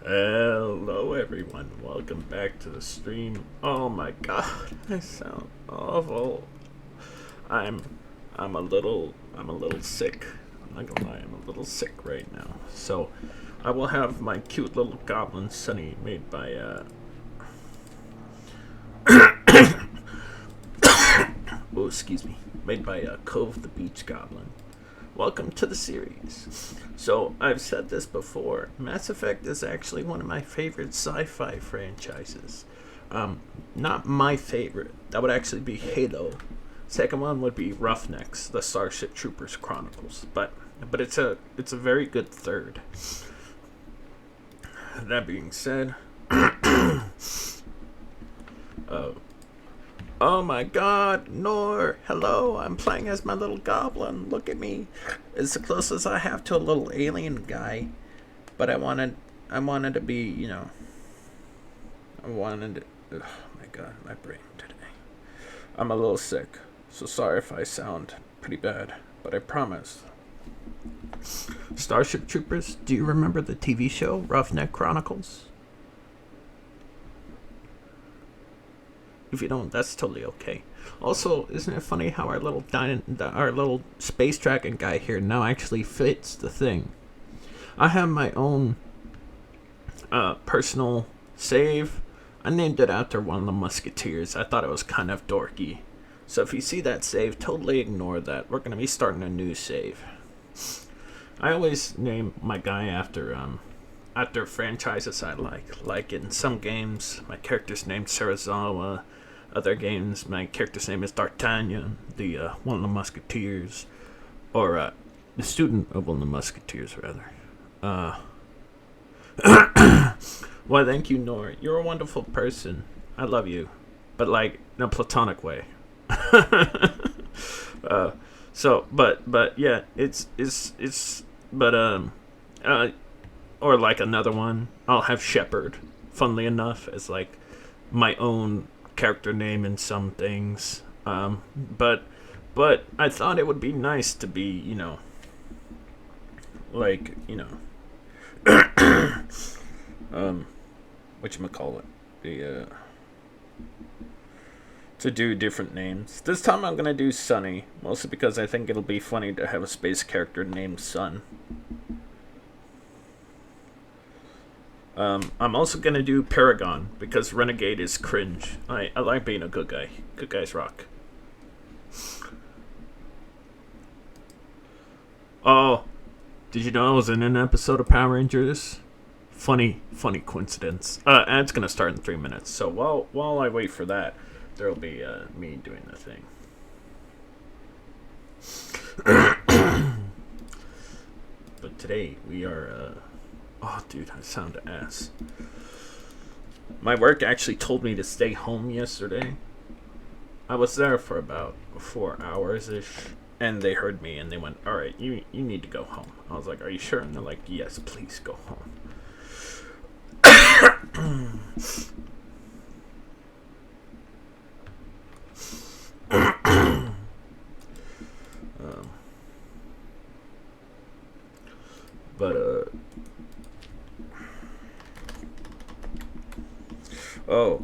Hello everyone, welcome back to the stream. Oh my god, I sound awful. I'm I'm a little sick. I'm not gonna lie, I'm a little sick right now. So I will have my cute little goblin Sunny made by oh excuse me. Made by Cove the Beach Goblin. Welcome to the series. So, I've said this before. Mass Effect is actually one of my favorite sci fi franchises. Not my favorite. That would actually be Halo. Second one would be Roughnecks, the Starship Troopers Chronicles. But it's a very good third. That being said, uh, oh my god, Nor, hello, I'm playing as my little goblin. Look at me. It's the closest I have to a little alien guy. But I wanted to be, I wanted to, oh my god, my brain today. I'm a little sick, so sorry if I sound pretty bad, but I promise. Starship Troopers, do you remember the TV show Roughneck Chronicles? If you don't, that's totally okay. Also, isn't it funny how our little space dragon guy here now actually fits the thing? I have my own personal save. I named it after one of the Musketeers. I thought it was kind of dorky. So if you see that save, totally ignore that. We're gonna be starting a new save. I always name my guy after franchises I like. Like in some games, my character's named Sarazawa. Other games, my character's name is D'Artagnan, the one of the Musketeers, or the student of one of the Musketeers, rather. Uh, Why, thank you, Nor. You're a wonderful person. I love you, but like in a platonic way. uh, but yeah, but or like another one. I'll have Shepherd. Funnily enough, as like my own character name in some things. But I thought it would be nice to be, like, whatchamacallit, the, to do different names. This time I'm gonna do Sunny, mostly because I think it'll be funny to have a space character named Sun. I'm also gonna do Paragon because Renegade is cringe. I like being a good guy. Good guys rock. Oh, did you know I was in an episode of Power Rangers? Funny coincidence. Ad's gonna start in 3 minutes. So while I wait for that, there'll be me doing the thing. But today we are. Oh, dude, I sound ass. My work actually told me to stay home yesterday. I was there for about 4 hours ish, and they heard me and they went, "All right, you need to go home." I was like, "Are you sure?" And they're like, "Yes, please go home." um, but oh,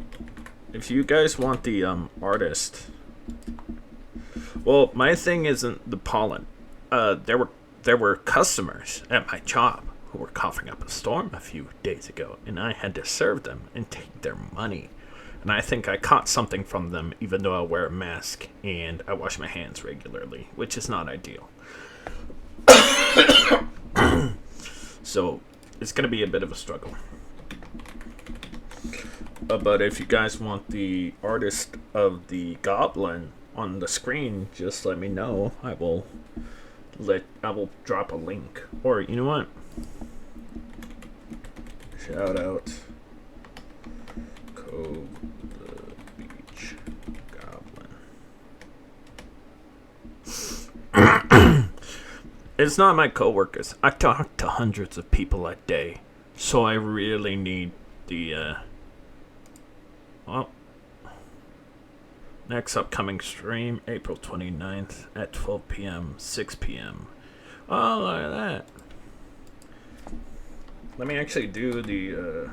if you guys want the artist, well, my thing isn't the pollen. There were customers at my job who were coughing up a storm a few days ago, and I had to serve them and take their money. And I think I caught something from them, even though I wear a mask and I wash my hands regularly, which is not ideal. So it's gonna be a bit of a struggle. But if you guys want the artist of the goblin on the screen, just let me know. I will drop a link. Or you know what? Shout out Cove the Beach Goblin. It's not my coworkers. I talk to hundreds of people a day, so I really need the well, next upcoming stream, April 29th at 12 p.m., 6 p.m. Oh, look at that. Let me actually do the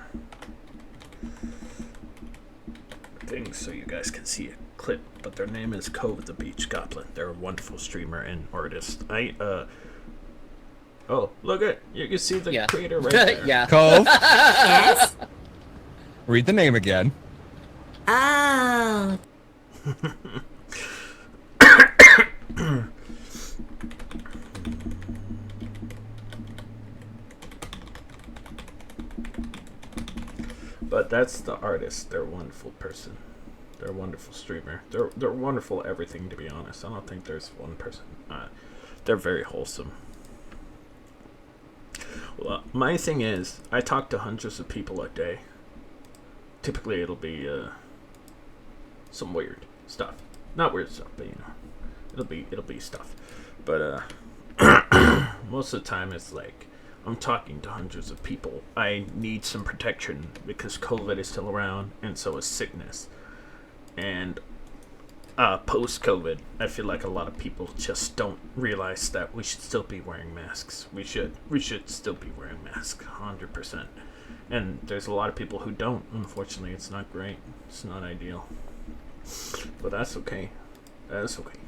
thing so you guys can see a clip. But their name is Cove the Beach Goblin. They're a wonderful streamer and artist. Oh, look at, you can see the creator right there. Yeah. Cove, Yes? read the name again. Oh. But that's the artist. They're a wonderful person. They're a wonderful streamer. They're wonderful everything, to be honest. I don't think there's one person. They're very wholesome. Well, my thing is, I talk to hundreds of people a day. Typically, it'll be some weird stuff. Not weird stuff, but you know, it'll be stuff. But most of the time, it's like I'm talking to hundreds of people. I need some protection because COVID is still around, and so is sickness. And post-COVID, I feel like a lot of people just don't realize that we should still be wearing masks. We should still be wearing masks, 100%. And there's a lot of people who don't. Unfortunately, it's not great. It's not ideal. But that's okay. That's okay.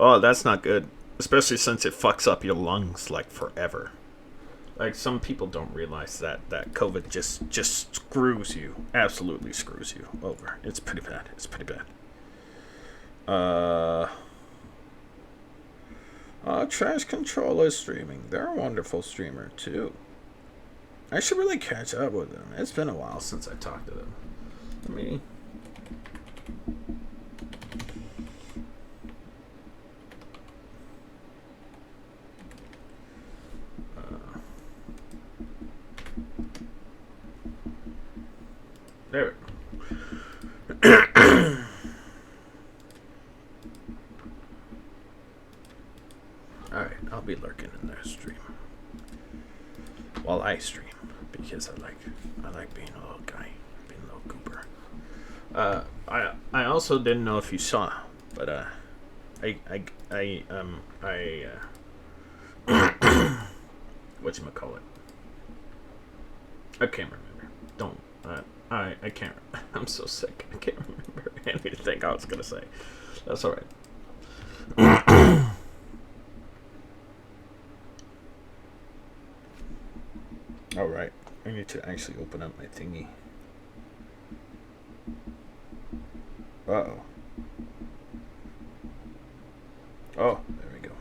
Oh, that's not good. Especially since it fucks up your lungs like forever. Like some people don't realize that COVID just screws you, absolutely screws you over. It's pretty bad. It's pretty bad. Trash Control is streaming. They're a wonderful streamer too. I should really catch up with them. It's been a while since I talked to them. Let me. There we go. Alright, I'll be lurking in their stream. While I stream. Because I like being a little guy. Being a little goober. I also didn't know if you saw, but whatchamacallit? I can't remember. Don't I can't. I'm so sick. I can't remember anything I was gonna say. That's all right. All right. I need to actually open up my thingy. Uh-oh. Oh, there we go.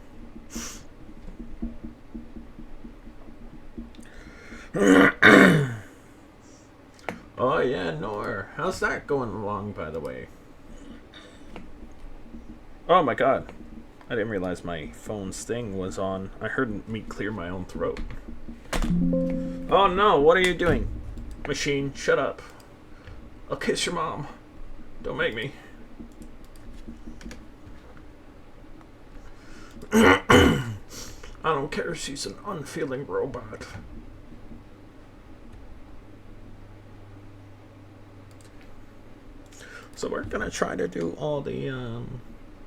Oh yeah, Nor. How's that going along, by the way? Oh my god. I didn't realize my phone's thing was on. I heard me clear my own throat. Oh no, what are you doing? Machine, shut up. I'll kiss your mom. Don't make me. I don't care, she's an unfeeling robot. So we're gonna try to do all the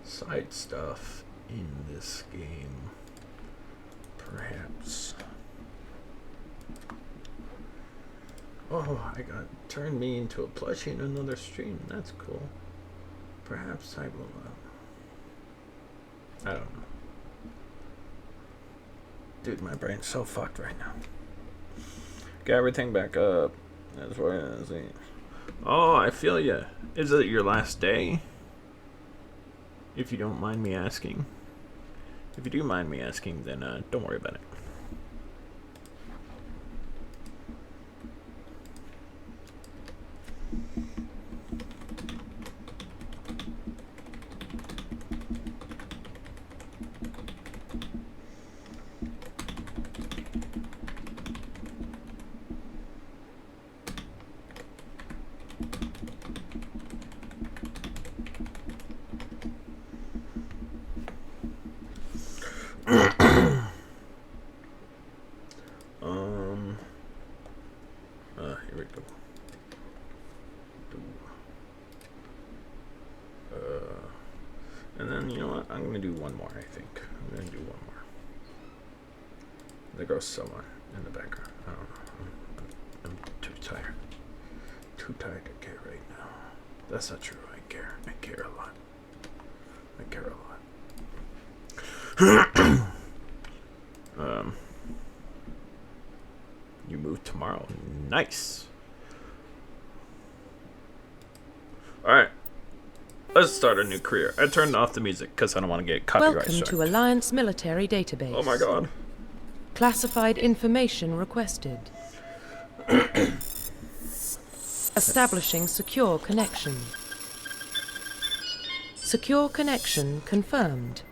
side stuff in this game. Perhaps. Oh, I got turned me into a plushie in another stream. That's cool. Perhaps I will. I don't know. Dude, my brain's so fucked right now. Get everything back up. That's what it is. Oh, I feel ya. Is it your last day? If you don't mind me asking. If you do mind me asking, then don't worry about it. And then, you know what? I'm going to do one more, I think. I'm going to do one more. There goes someone in the background. I don't know. I'm too tired. Too tired to care right now. That's not true. I care. I care a lot. I care a lot. You move tomorrow. Nice. Alright. Let's start a new career. I turned off the music because I don't want to get copyright Welcome strike. to Alliance Military Database. Oh my god. Classified information requested. Establishing secure connection. Secure connection confirmed.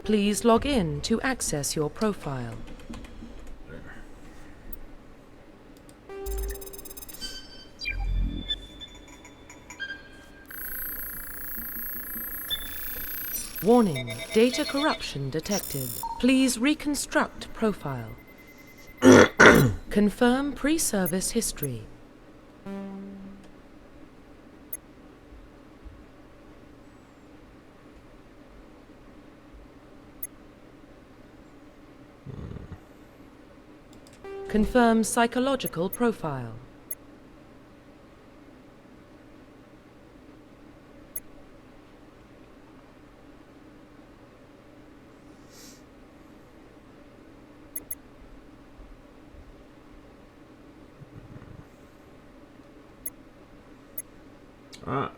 Please log in to access your profile. Warning, data corruption detected. Please reconstruct profile. Confirm pre-service history. Confirm psychological profile.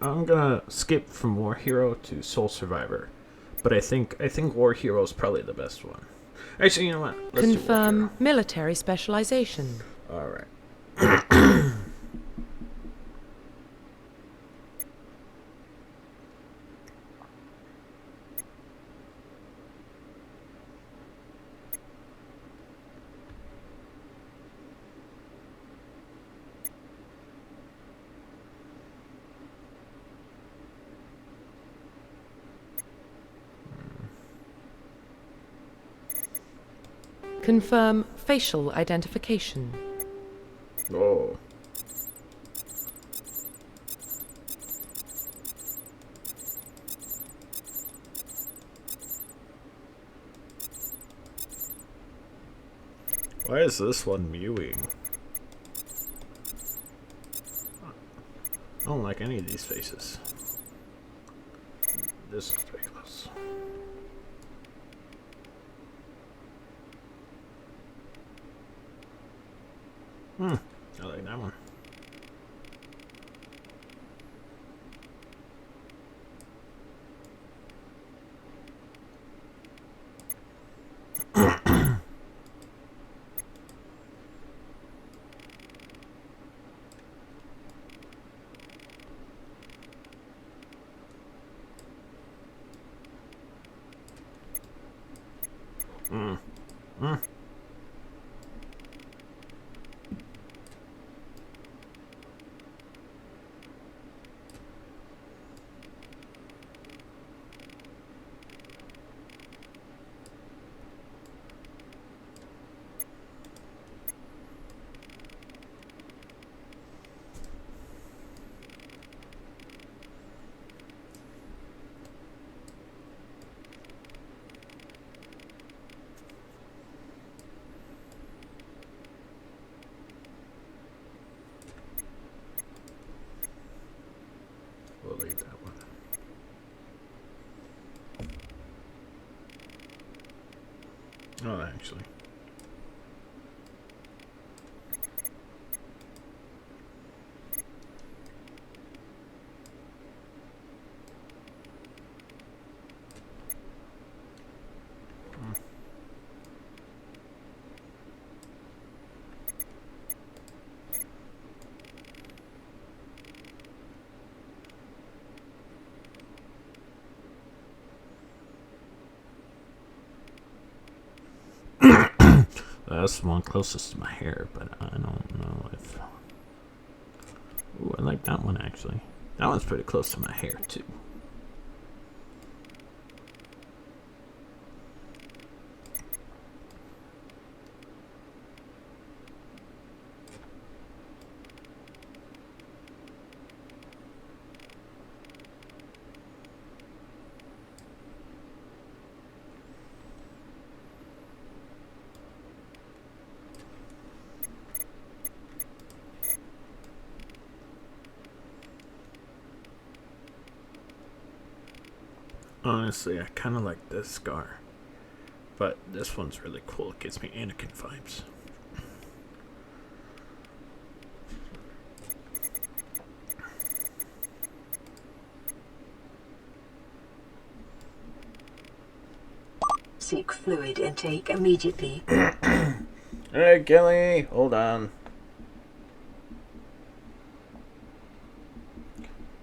I'm gonna skip from War Hero to Soul Survivor, but I think War Hero is probably the best one. Actually, you know what? Let's do War Confirm military specialization. Hero. All right. Confirm facial identification. Oh. Why is this one mewing? I don't like any of these faces. This one's very close. I like that one. We'll leave that one. Oh, actually. That's the one closest to my hair, but I don't know if... Ooh, I like that one, actually. That one's pretty close to my hair, too. Honestly, I kind of like this scar. But this one's really cool. It gives me Anakin vibes. Seek fluid intake immediately. Hey, Gilly, hold on.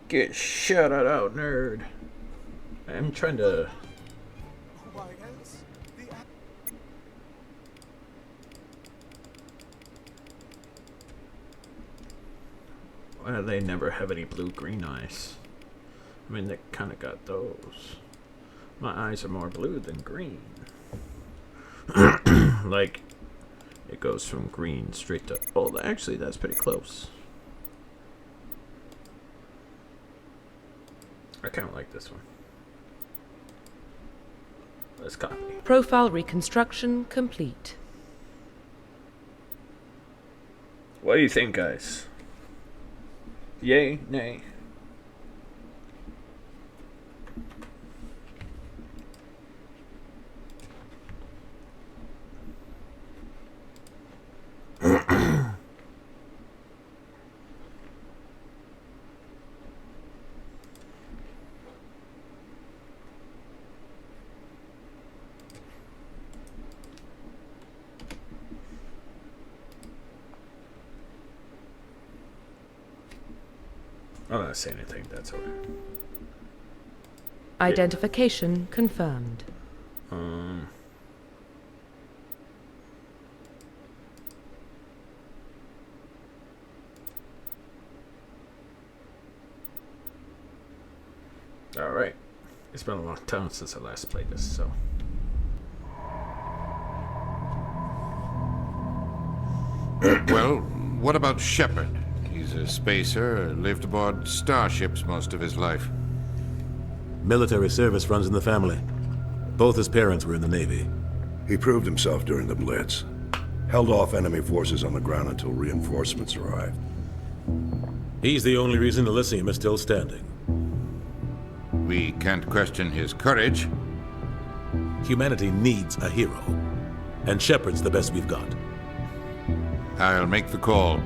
Get shouted out, nerd. I'm trying to... Why do they never have any blue-green eyes? I mean, they kind of got those. My eyes are more blue than green. Like, it goes from green straight to... Oh, actually, that's pretty close. I kind of like this one. Let's copy. Profile reconstruction complete. What do you think, guys? Yay, nay? I'm not saying anything, that's alright. Identification confirmed. Alright. It's been a long time since I last played this, so... Well, what about Shepard? He's a spacer, lived aboard starships most of his life. Military service runs in the family. Both his parents were in the Navy. He proved himself during the Blitz. Held off enemy forces on the ground until reinforcements arrived. He's the only reason Elysium is still standing. We can't question his courage. Humanity needs a hero. And Shepard's the best we've got. I'll make the call.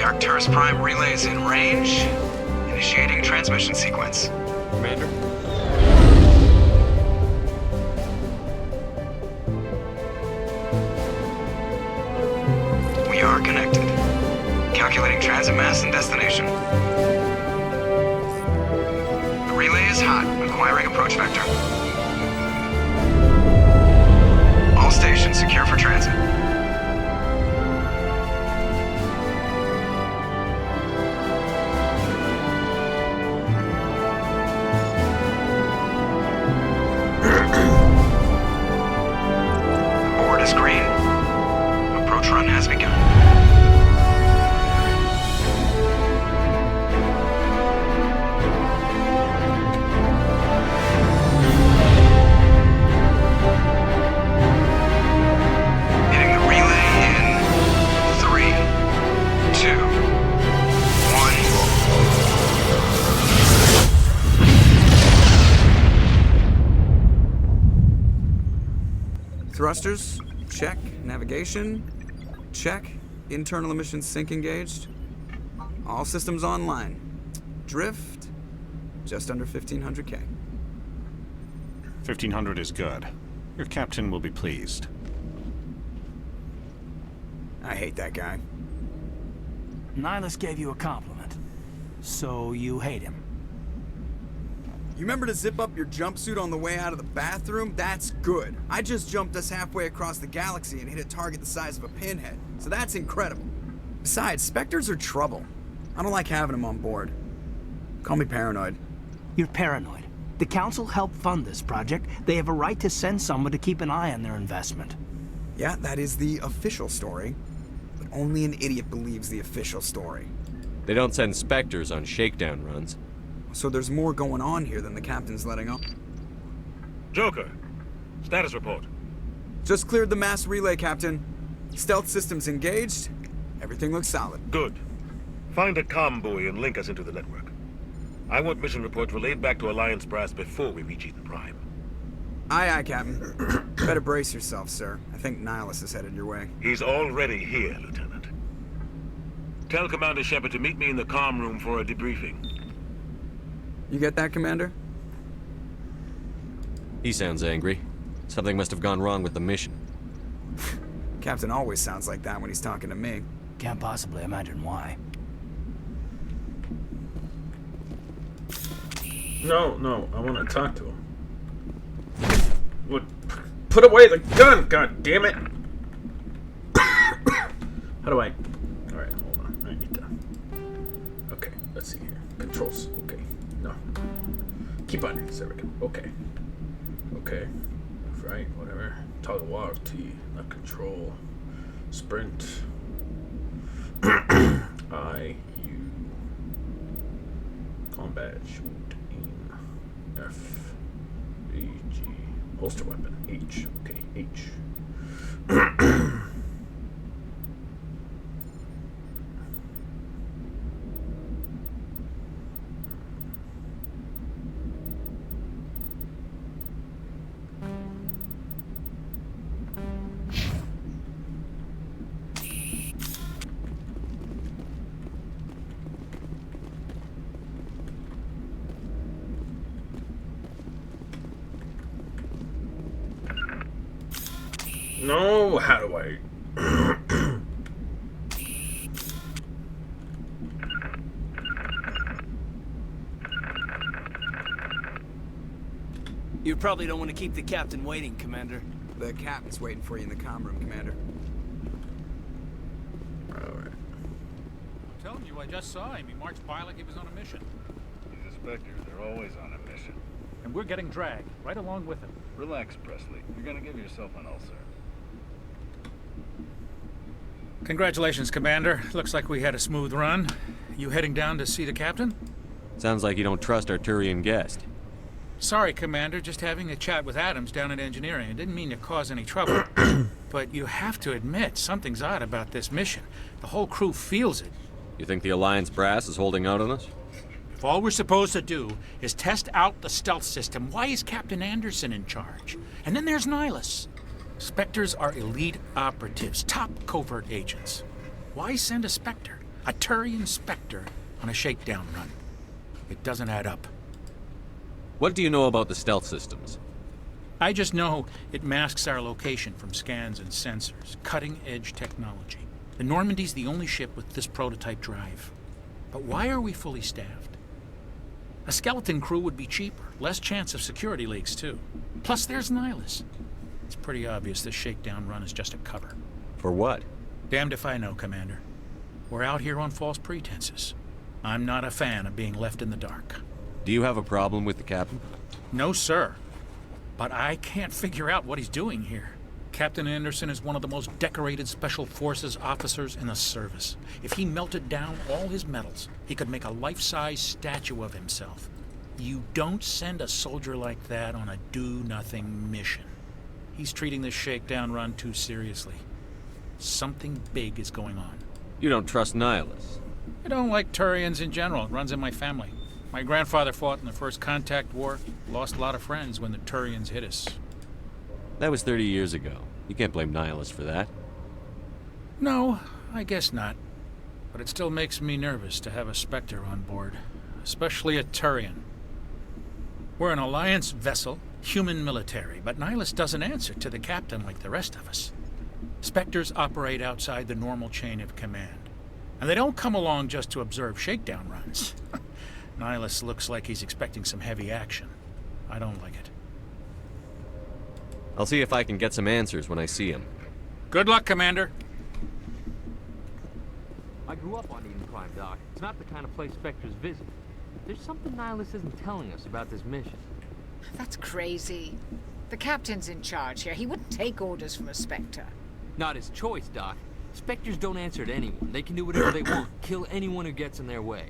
Arcturus Prime relays in range. Initiating transmission sequence. Commander? We are connected. Calculating transit mass and destination. The relay is hot. Acquiring approach vector. All stations secure for transit. Board is green. Approach run has begun. Hitting the relay in 3, 2, 1. Thrusters, check. Navigation, check. Internal emissions sync engaged. All systems online. Drift, just under 1500K. 1500 is good. Your captain will be pleased. I hate that guy. Nihilus gave you a compliment. So you hate him. You remember to zip up your jumpsuit on the way out of the bathroom? That's good. I just jumped us halfway across the galaxy and hit a target the size of a pinhead. So that's incredible. Besides, Spectres are trouble. I don't like having them on board. Call me paranoid. You're paranoid. The Council helped fund this project. They have a right to send someone to keep an eye on their investment. Yeah, that is the official story. But only an idiot believes the official story. They don't send Spectres on shakedown runs. So there's more going on here than the captain's letting on. Joker, status report. Just cleared the mass relay, Captain. Stealth systems engaged. Everything looks solid. Good. Find a comm buoy and link us into the network. I want mission reports relayed back to Alliance Brass before we reach Eden Prime. Aye, aye, Captain. Better brace yourself, sir. I think Nihilus is headed your way. He's already here, Lieutenant. Tell Commander Shepard to meet me in the comm room for a debriefing. You get that, Commander? He sounds angry. Something must have gone wrong with the mission. Captain always sounds like that when he's talking to me. Can't possibly imagine why. No, I want to talk to him. What? Put away the gun! God damn it! How do I? Alright, hold on. I need to. Okay, let's see here. Controls. Okay. No. Keep on. There we go. Okay. Okay. Right, whatever. Toggle walk, T. Not control. Sprint. I, U. Combat, shoot, aim. F. A, G. Holster weapon. H. Okay, H. No, how do I? You probably don't want to keep the captain waiting, Commander. The captain's waiting for you in the comm room, Commander. Alright. I'm telling you, I just saw him. He marched by like he was on a mission. He's a Spectre. They're always on a mission. And we're getting dragged, right along with him. Relax, Presley. You're gonna give yourself an ulcer. Congratulations, Commander. Looks like we had a smooth run. You heading down to see the captain? Sounds like you don't trust our Turian guest. Sorry, Commander. Just having a chat with Adams down at engineering. I didn't mean to cause any trouble. But you have to admit, something's odd about this mission. The whole crew feels it. You think the Alliance Brass is holding out on us? If all we're supposed to do is test out the stealth system, why is Captain Anderson in charge? And then there's Nihilus. Spectres are elite operatives, top covert agents. Why send a Spectre, a Turian Spectre, on a shakedown run? It doesn't add up. What do you know about the stealth systems? I just know it masks our location from scans and sensors. Cutting-edge technology. The Normandy's the only ship with this prototype drive. But why are we fully staffed? A skeleton crew would be cheaper, less chance of security leaks, too. Plus, there's Nihilus. It's pretty obvious this shakedown run is just a cover. For what? Damned if I know, Commander. We're out here on false pretenses. I'm not a fan of being left in the dark. Do you have a problem with the captain? No, sir. But I can't figure out what he's doing here. Captain Anderson is one of the most decorated Special Forces officers in the service. If he melted down all his medals, he could make a life-size statue of himself. You don't send a soldier like that on a do-nothing mission. He's treating this shakedown run too seriously. Something big is going on. You don't trust Nihilus? I don't like Turians in general. It runs in my family. My grandfather fought in the First Contact War. Lost a lot of friends when the Turians hit us. That was 30 years ago. You can't blame Nihilus for that. No, I guess not. But it still makes me nervous to have a Spectre on board. Especially a Turian. We're an Alliance vessel, human military, but Nihilus doesn't answer to the captain like the rest of us. Spectres operate outside the normal chain of command. And they don't come along just to observe shakedown runs. Nihilus looks like he's expecting some heavy action. I don't like it. I'll see if I can get some answers when I see him. Good luck, Commander. grew up on Eden Prime, Doc. It's not the kind of place Spectres visit. There's something Nihilus isn't telling us about this mission. That's crazy. The captain's in charge here. He wouldn't take orders from a Spectre. Not his choice, Doc. Spectres don't answer to anyone. They can do whatever they want. Kill anyone who gets in their way.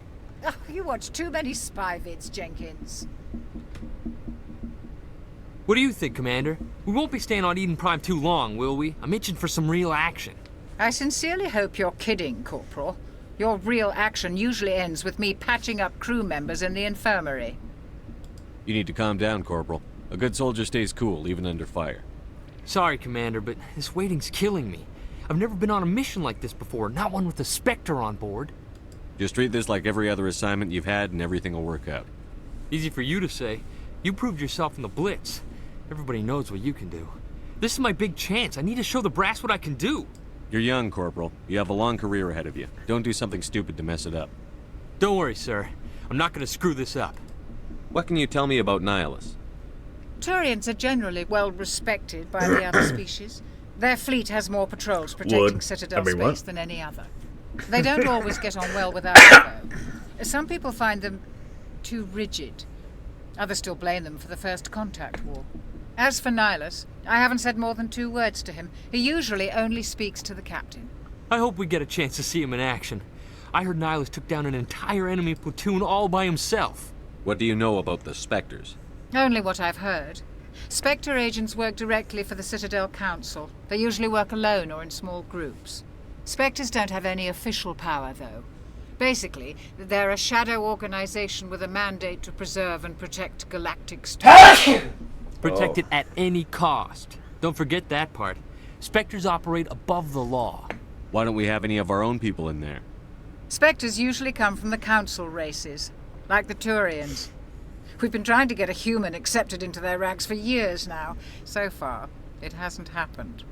Oh, you watch too many spy vids, Jenkins. What do you think, Commander? We won't be staying on Eden Prime too long, will we? I'm itching for some real action. I sincerely hope you're kidding, Corporal. Your real action usually ends with me patching up crew members in the infirmary. You need to calm down, Corporal. A good soldier stays cool, even under fire. Sorry, Commander, but this waiting's killing me. I've never been on a mission like this before, not one with a Spectre on board. Just treat this like every other assignment you've had and everything will work out. Easy for you to say. You proved yourself in the Blitz. Everybody knows what you can do. This is my big chance. I need to show the brass what I can do. You're young, Corporal. You have a long career ahead of you. Don't do something stupid to mess it up. Don't worry, sir. I'm not going to screw this up. What can you tell me about Nihilus? Turians are generally well respected by the other species. Their fleet has more patrols protecting Citadel space than any other. They don't always get on well with us, though. Some people find them too rigid. Others still blame them for the First Contact War. As for Nihilus, I haven't said more than 2 words to him. He usually only speaks to the captain. I hope we get a chance to see him in action. I heard Nihilus took down an entire enemy platoon all by himself. What do you know about the Spectres? Only what I've heard. Spectre agents work directly for the Citadel Council. They usually work alone or in small groups. Spectres don't have any official power, though. Basically, they're a shadow organization with a mandate to preserve and protect galactic space. Protect it at any cost. Don't forget that part. Spectres operate above the law. Why don't we have any of our own people in there? Spectres usually come from the Council races, like the Turians. We've been trying to get a human accepted into their ranks for years now. So far, it hasn't happened.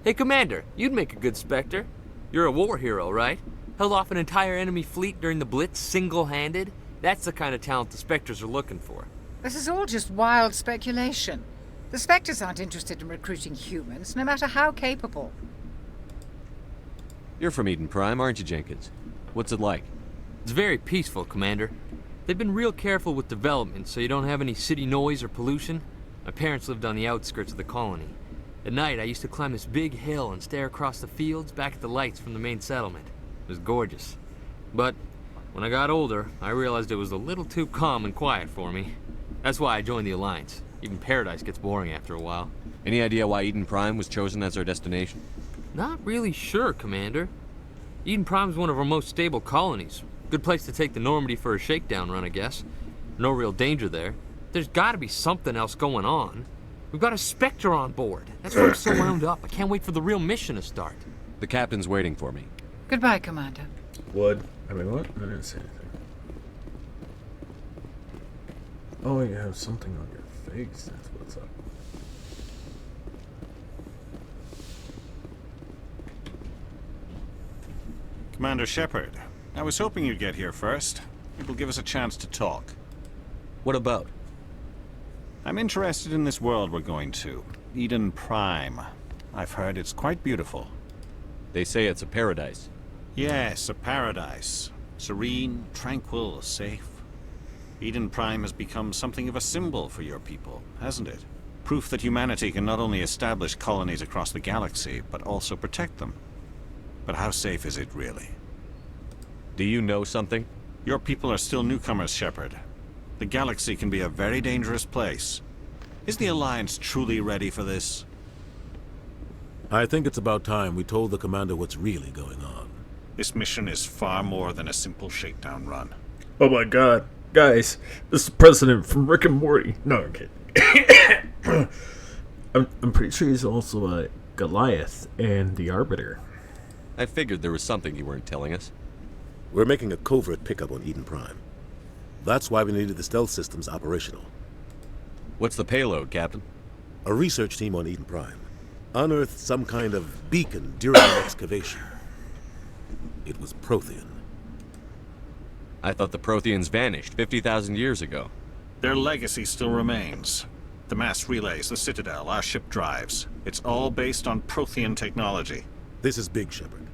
Hey, Commander, you'd make a good Spectre. You're a war hero, right? Held off an entire enemy fleet during the Blitz single-handed? That's the kind of talent the Spectres are looking for. This is all just wild speculation. The Spectres aren't interested in recruiting humans, no matter how capable. You're from Eden Prime, aren't you, Jenkins? What's it like? It's very peaceful, Commander. They've been real careful with development, so you don't have any city noise or pollution. My parents lived on the outskirts of the colony. At night, I used to climb this big hill and stare across the fields back at the lights from the main settlement. It was gorgeous. But when I got older, I realized it was a little too calm and quiet for me. That's why I joined the Alliance. Even Paradise gets boring after a while. Any idea why Eden Prime was chosen as our destination? Not really sure, Commander. Eden Prime's one of our most stable colonies. Good place to take the Normandy for a shakedown run, I guess. No real danger there. There's gotta be something else going on. We've got a Spectre on board. That's why I'm so wound up. I can't wait for the real mission to start. The captain's waiting for me. Goodbye, Commander. What? I mean, what? I didn't say anything. Oh, you have something on your face. That's what's up. Commander Shepard, I was hoping you'd get here first. It will give us a chance to talk. What about? I'm interested in this world we're going to. Eden Prime. I've heard it's quite beautiful. They say it's a paradise. Yes, a paradise. Serene, tranquil, safe. Eden Prime has become something of a symbol for your people, hasn't it? Proof that humanity can not only establish colonies across the galaxy, but also protect them. But how safe is it really? Do you know something? Your people are still newcomers, Shepard. The galaxy can be a very dangerous place. Is the Alliance truly ready for this? I think it's about time we told the commander what's really going on. This mission is far more than a simple shakedown run. Oh my god. Guys, this is the president from Rick and Morty. No, I'm kidding. I'm pretty sure he's also a Goliath and the Arbiter. I figured there was something you weren't telling us. We're making a covert pickup on Eden Prime. That's why we needed the stealth systems operational. What's the payload, Captain? A research team on Eden Prime unearthed some kind of beacon during an excavation. It was Prothean. I thought the Protheans vanished 50,000 years ago. Their legacy still remains. The mass relays, the Citadel, our ship drives. It's all based on Prothean technology. This is big, Shepard.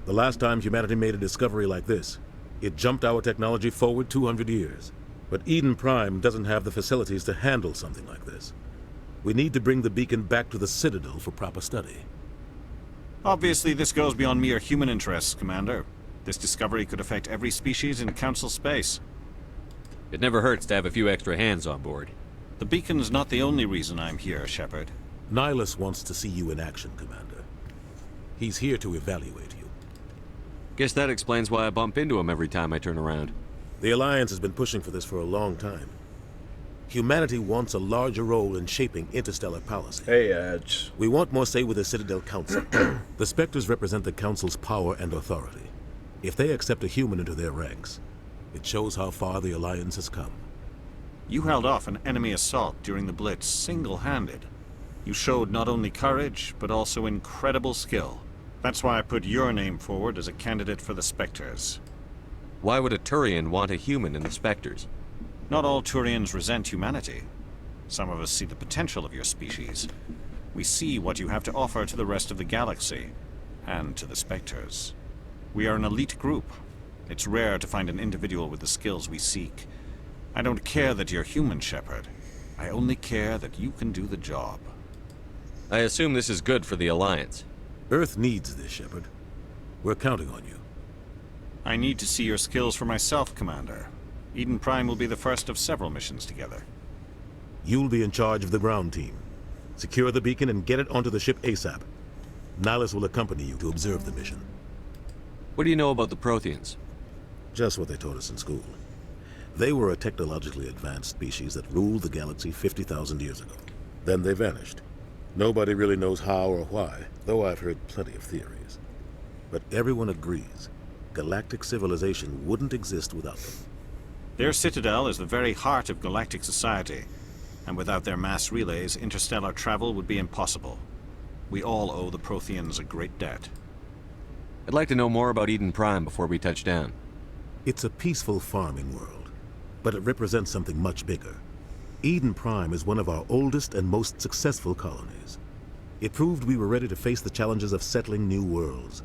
The last time humanity made a discovery like this, it jumped our technology forward 200 years. But Eden Prime doesn't have the facilities to handle something like this. We need to bring the beacon back to the Citadel for proper study. Obviously, this goes beyond mere human interests, Commander. This discovery could affect every species in Council space. It never hurts to have a few extra hands on board. The beacon's not the only reason I'm here, Shepard. Nihilus wants to see you in action, Commander. He's here to evaluate you. Guess that explains why I bump into him every time I turn around. The Alliance has been pushing for this for a long time. Humanity wants a larger role in shaping interstellar policy. Hey, Edge. We want more say with the Citadel Council. The Spectres represent the Council's power and authority. If they accept a human into their ranks, it shows how far the Alliance has come. You held off an enemy assault during the Blitz single-handed. You showed not only courage, but also incredible skill. That's why I put your name forward as a candidate for the Spectres. Why would a Turian want a human in the Spectres? Not all Turians resent humanity. Some of us see the potential of your species. We see what you have to offer to the rest of the galaxy, and to the Spectres. We are an elite group. It's rare to find an individual with the skills we seek. I don't care that you're human, Shepard. I only care that you can do the job. I assume this is good for the Alliance. Earth needs this, Shepard. We're counting on you. I need to see your skills for myself, Commander. Eden Prime will be the first of several missions together. You'll be in charge of the ground team. Secure the beacon and get it onto the ship ASAP. Nihilus will accompany you to observe the mission. What do you know about the Protheans? Just what they taught us in school. They were a technologically advanced species that ruled the galaxy 50,000 years ago. Then they vanished. Nobody really knows how or why, though I've heard plenty of theories. But everyone agrees, galactic civilization wouldn't exist without them. Their citadel is the very heart of galactic society, and without their mass relays, interstellar travel would be impossible. We all owe the Protheans a great debt. I'd like to know more about Eden Prime before we touch down. It's a peaceful farming world, but it represents something much bigger. Eden Prime is one of our oldest and most successful colonies. It proved we were ready to face the challenges of settling new worlds,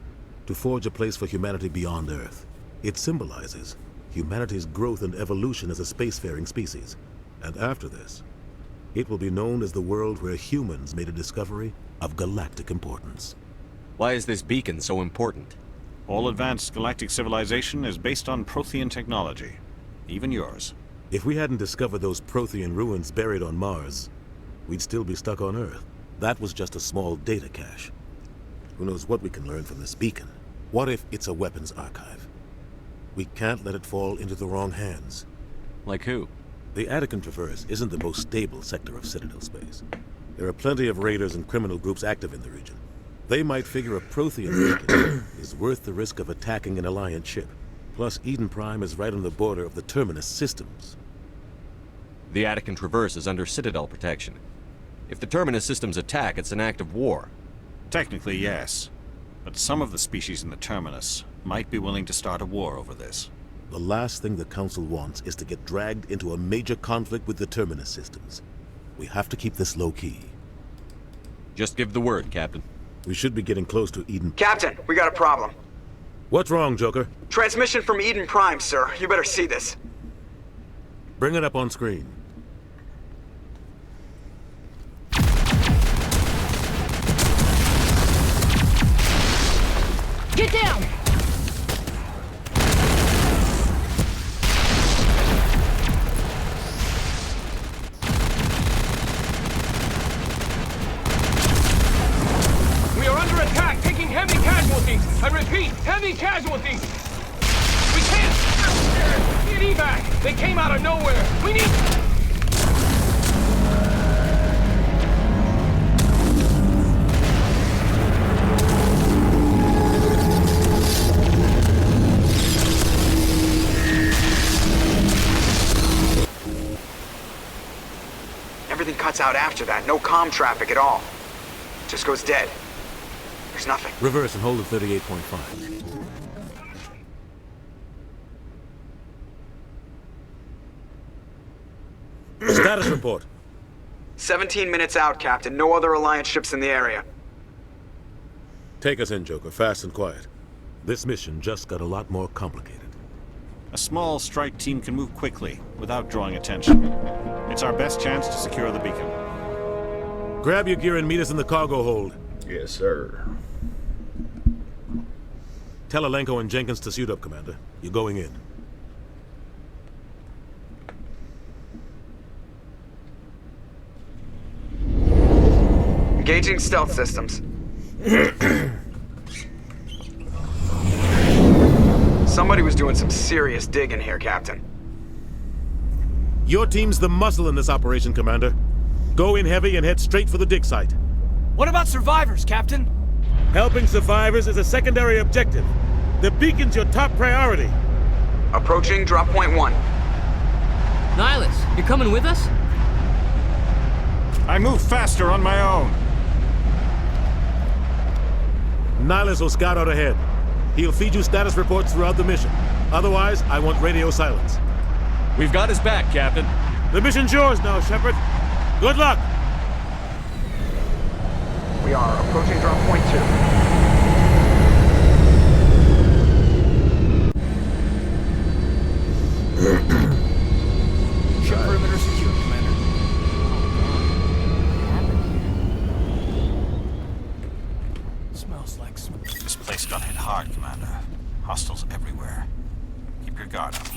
to forge a place for humanity beyond Earth. It symbolizes humanity's growth and evolution as a spacefaring species. And after this, it will be known as the world where humans made a discovery of galactic importance. Why is this beacon so important? All advanced galactic civilization is based on Prothean technology, even yours. If we hadn't discovered those Prothean ruins buried on Mars, we'd still be stuck on Earth. That was just a small data cache. Who knows what we can learn from this beacon? What if it's a weapons archive? We can't let it fall into the wrong hands. Like who? The Attican Traverse isn't the most stable sector of Citadel space. There are plenty of raiders and criminal groups active in the region. They might figure a Prothean beacon is worth the risk of attacking an Alliance ship. Plus, Eden Prime is right on the border of the Terminus systems. The Attican Traverse is under Citadel protection. If the Terminus systems attack, it's an act of war. Technically, yes. But some of the species in the Terminus might be willing to start a war over this. The last thing the Council wants is to get dragged into a major conflict with the Terminus systems. We have to keep this low-key. Just give the word, Captain. We should be getting close to Eden. Captain, we got a problem. What's wrong, Joker? Transmission from Eden Prime, sir. You better see this. Bring it up on screen. Get down! We are under attack, taking heavy casualties. I repeat, heavy casualties. We can't get evac. They came out of nowhere. We need... Everything cuts out after that. No comm traffic at all. Just goes dead. There's nothing. Reverse and hold at 38.5. Status report. 17 minutes out, Captain. No other Alliance ships in the area. Take us in, Joker. Fast and quiet. This mission just got a lot more complicated. A small strike team can move quickly, without drawing attention. It's our best chance to secure the beacon. Grab your gear and meet us in the cargo hold. Yes, sir. Tell Alenko and Jenkins to suit up, Commander. You're going in. Engaging stealth systems. Somebody was doing some serious digging here, Captain. Your team's the muscle in this operation, Commander. Go in heavy and head straight for the dig site. What about survivors, Captain? Helping survivors is a secondary objective. The beacon's your top priority. Approaching drop point 1. Nihilus, you coming with us? I move faster on my own. Nihilus will scout out ahead. He'll feed you status reports throughout the mission. Otherwise, I want radio silence. We've got his back, Captain. The mission's yours now, Shepard. Good luck! We are approaching drop point 2. Ship perimeter secure, Commander. Smells like smoke. This place got hit hard, Commander. Hostiles everywhere. Keep your guard up.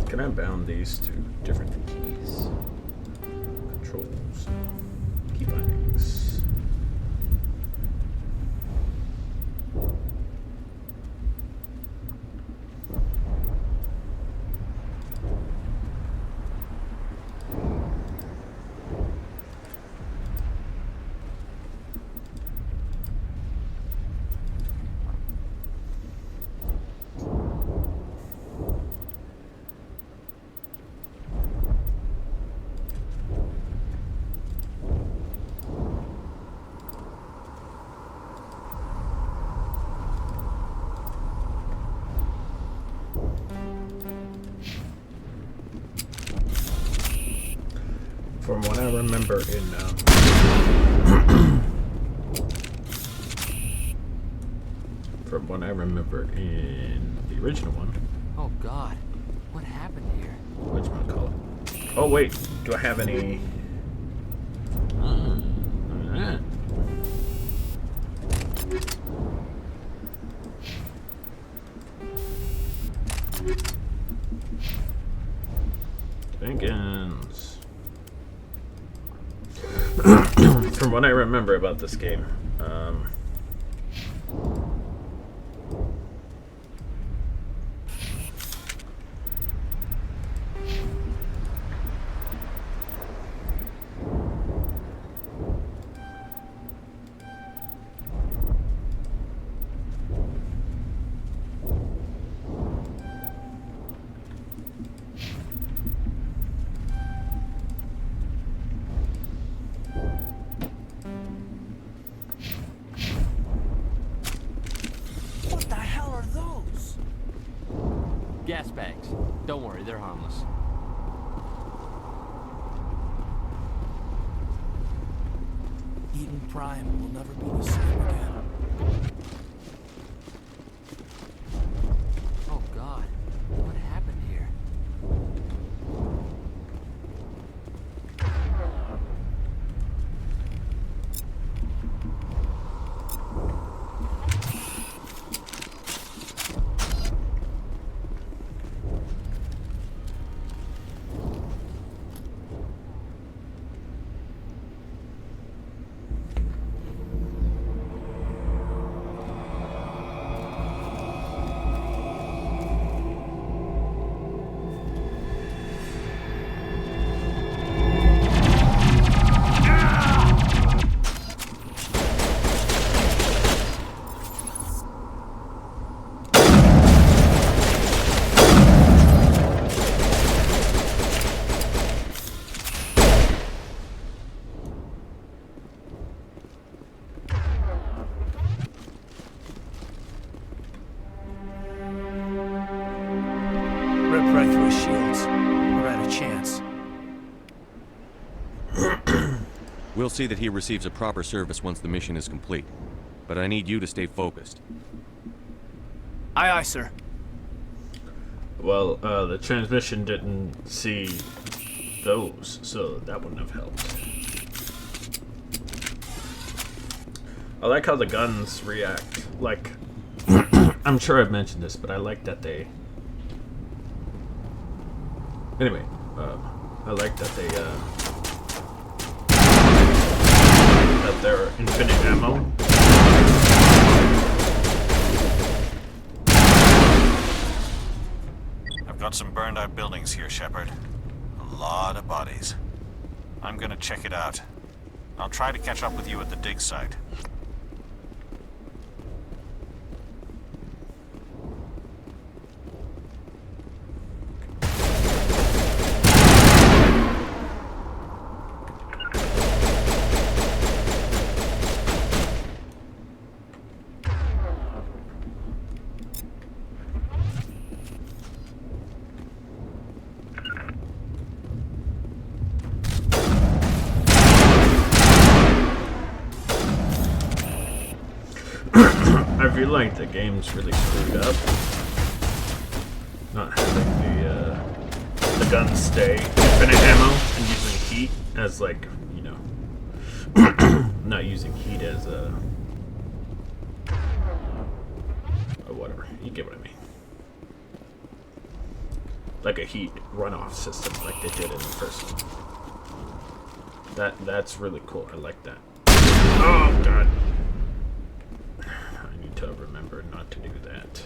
Can I bound these to different keys? Controls. Key bindings. From what I remember in the original one. Oh God, what happened here? Whatchamacallit? Oh wait, do I have any? Alright. Jenkins. From what I remember about this game, Gas bags. Don't worry, they're harmless. Eden Prime will never be the same again. Oh God, what happened here? We'll see that he receives a proper service once the mission is complete. But I need you to stay focused. Aye, aye, sir. Well, the transmission didn't see those, so that wouldn't have helped. I like how the guns react. Like, I'm sure I've mentioned this, but I like that they... Anyway, I like that they, that they're infinite ammo. I've got some burned out buildings here, Shepard. A lot of bodies. I'm gonna check it out. I'll try to catch up with you at the dig site. I feel like the game's really screwed up. Not having the guns stay infinite ammo and using heat as, like, you know, not using heat as a whatever. You get what I mean. Like a heat runoff system, like they did in the first one. That's really cool. I like that. Oh god. To remember not to do that.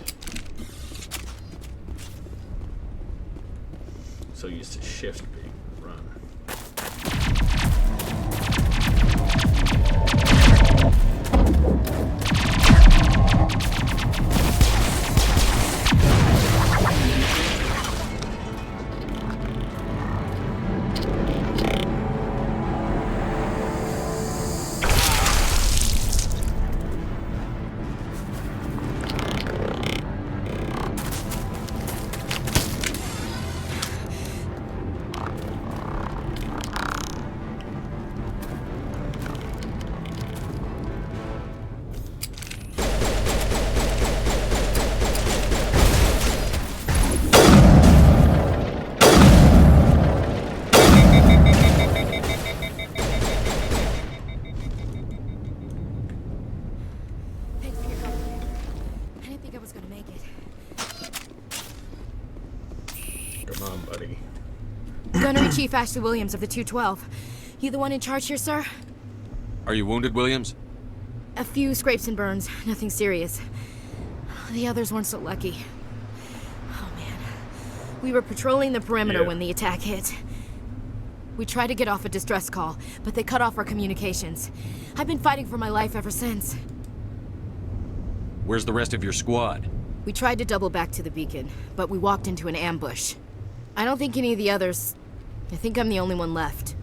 So used to shift being run. Gunnery Chief Ashley Williams of the 212. You the one in charge here, sir? Are you wounded, Williams? A few scrapes and burns, nothing serious. The others weren't so lucky. Oh man. We were patrolling the perimeter when the attack hit. We tried to get off a distress call, but they cut off our communications. I've been fighting for my life ever since. Where's the rest of your squad? We tried to double back to the beacon, but we walked into an ambush. I don't think any of the others... I think I'm the only one left.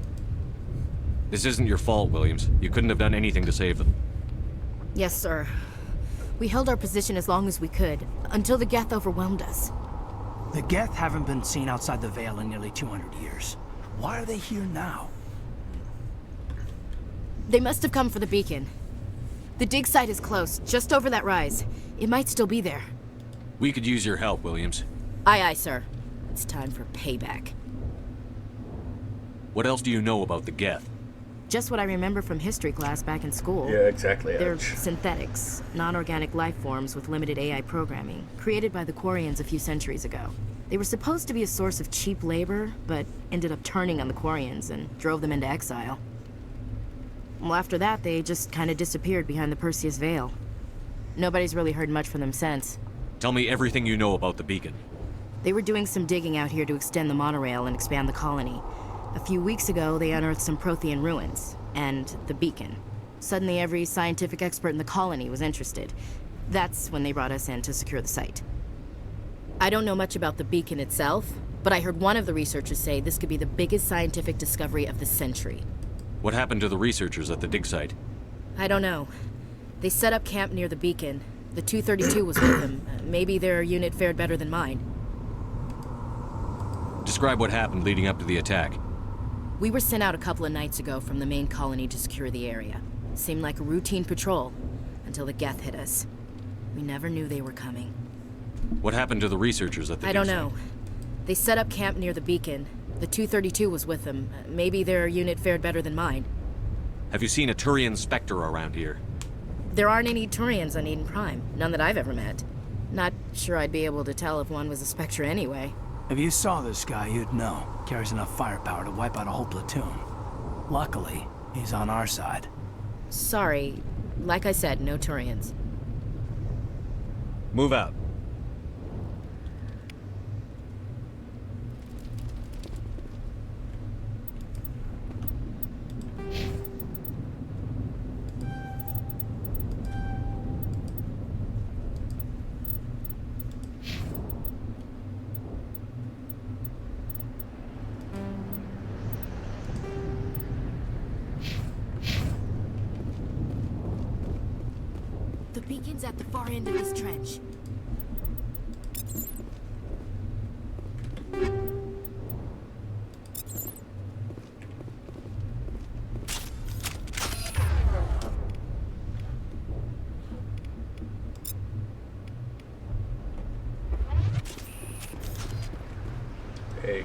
This isn't your fault, Williams. You couldn't have done anything to save them. Yes, sir. We held our position as long as we could, until the Geth overwhelmed us. The Geth haven't been seen outside the Veil in nearly 200 years. Why are they here now? They must have come for the beacon. The dig site is close, just over that rise. It might still be there. We could use your help, Williams. Aye, aye, sir. It's time for payback. What else do you know about the Geth? Just what I remember from history class back in school. Yeah, exactly. They're synthetics, non-organic life forms with limited AI programming, created by the Quarians a few centuries ago. They were supposed to be a source of cheap labor, but ended up turning on the Quarians and drove them into exile. Well, after that, they just kind of disappeared behind the Perseus Veil. Nobody's really heard much from them since. Tell me everything you know about the beacon. They were doing some digging out here to extend the monorail and expand the colony. A few weeks ago, they unearthed some Prothean ruins, and the beacon. Suddenly, every scientific expert in the colony was interested. That's when they brought us in to secure the site. I don't know much about the beacon itself, but I heard one of the researchers say this could be the biggest scientific discovery of the century. What happened to the researchers at the dig site? I don't know. They set up camp near the beacon. The 232 was with them. Maybe their unit fared better than mine. Describe what happened leading up to the attack. We were sent out a couple of nights ago from the main colony to secure the area. Seemed like a routine patrol, until the Geth hit us. We never knew they were coming. What happened to the researchers at the I don't know. They set up camp near the beacon. The 232 was with them. Maybe their unit fared better than mine. Have you seen a Turian Spectre around here? There aren't any Turians on Eden Prime. None that I've ever met. Not sure I'd be able to tell if one was a Spectre anyway. If you saw this guy, you'd know. Carries enough firepower to wipe out a whole platoon. Luckily, he's on our side. Sorry. Like I said, no Turians. Move out. The beacon's at the far end of this trench. Hey.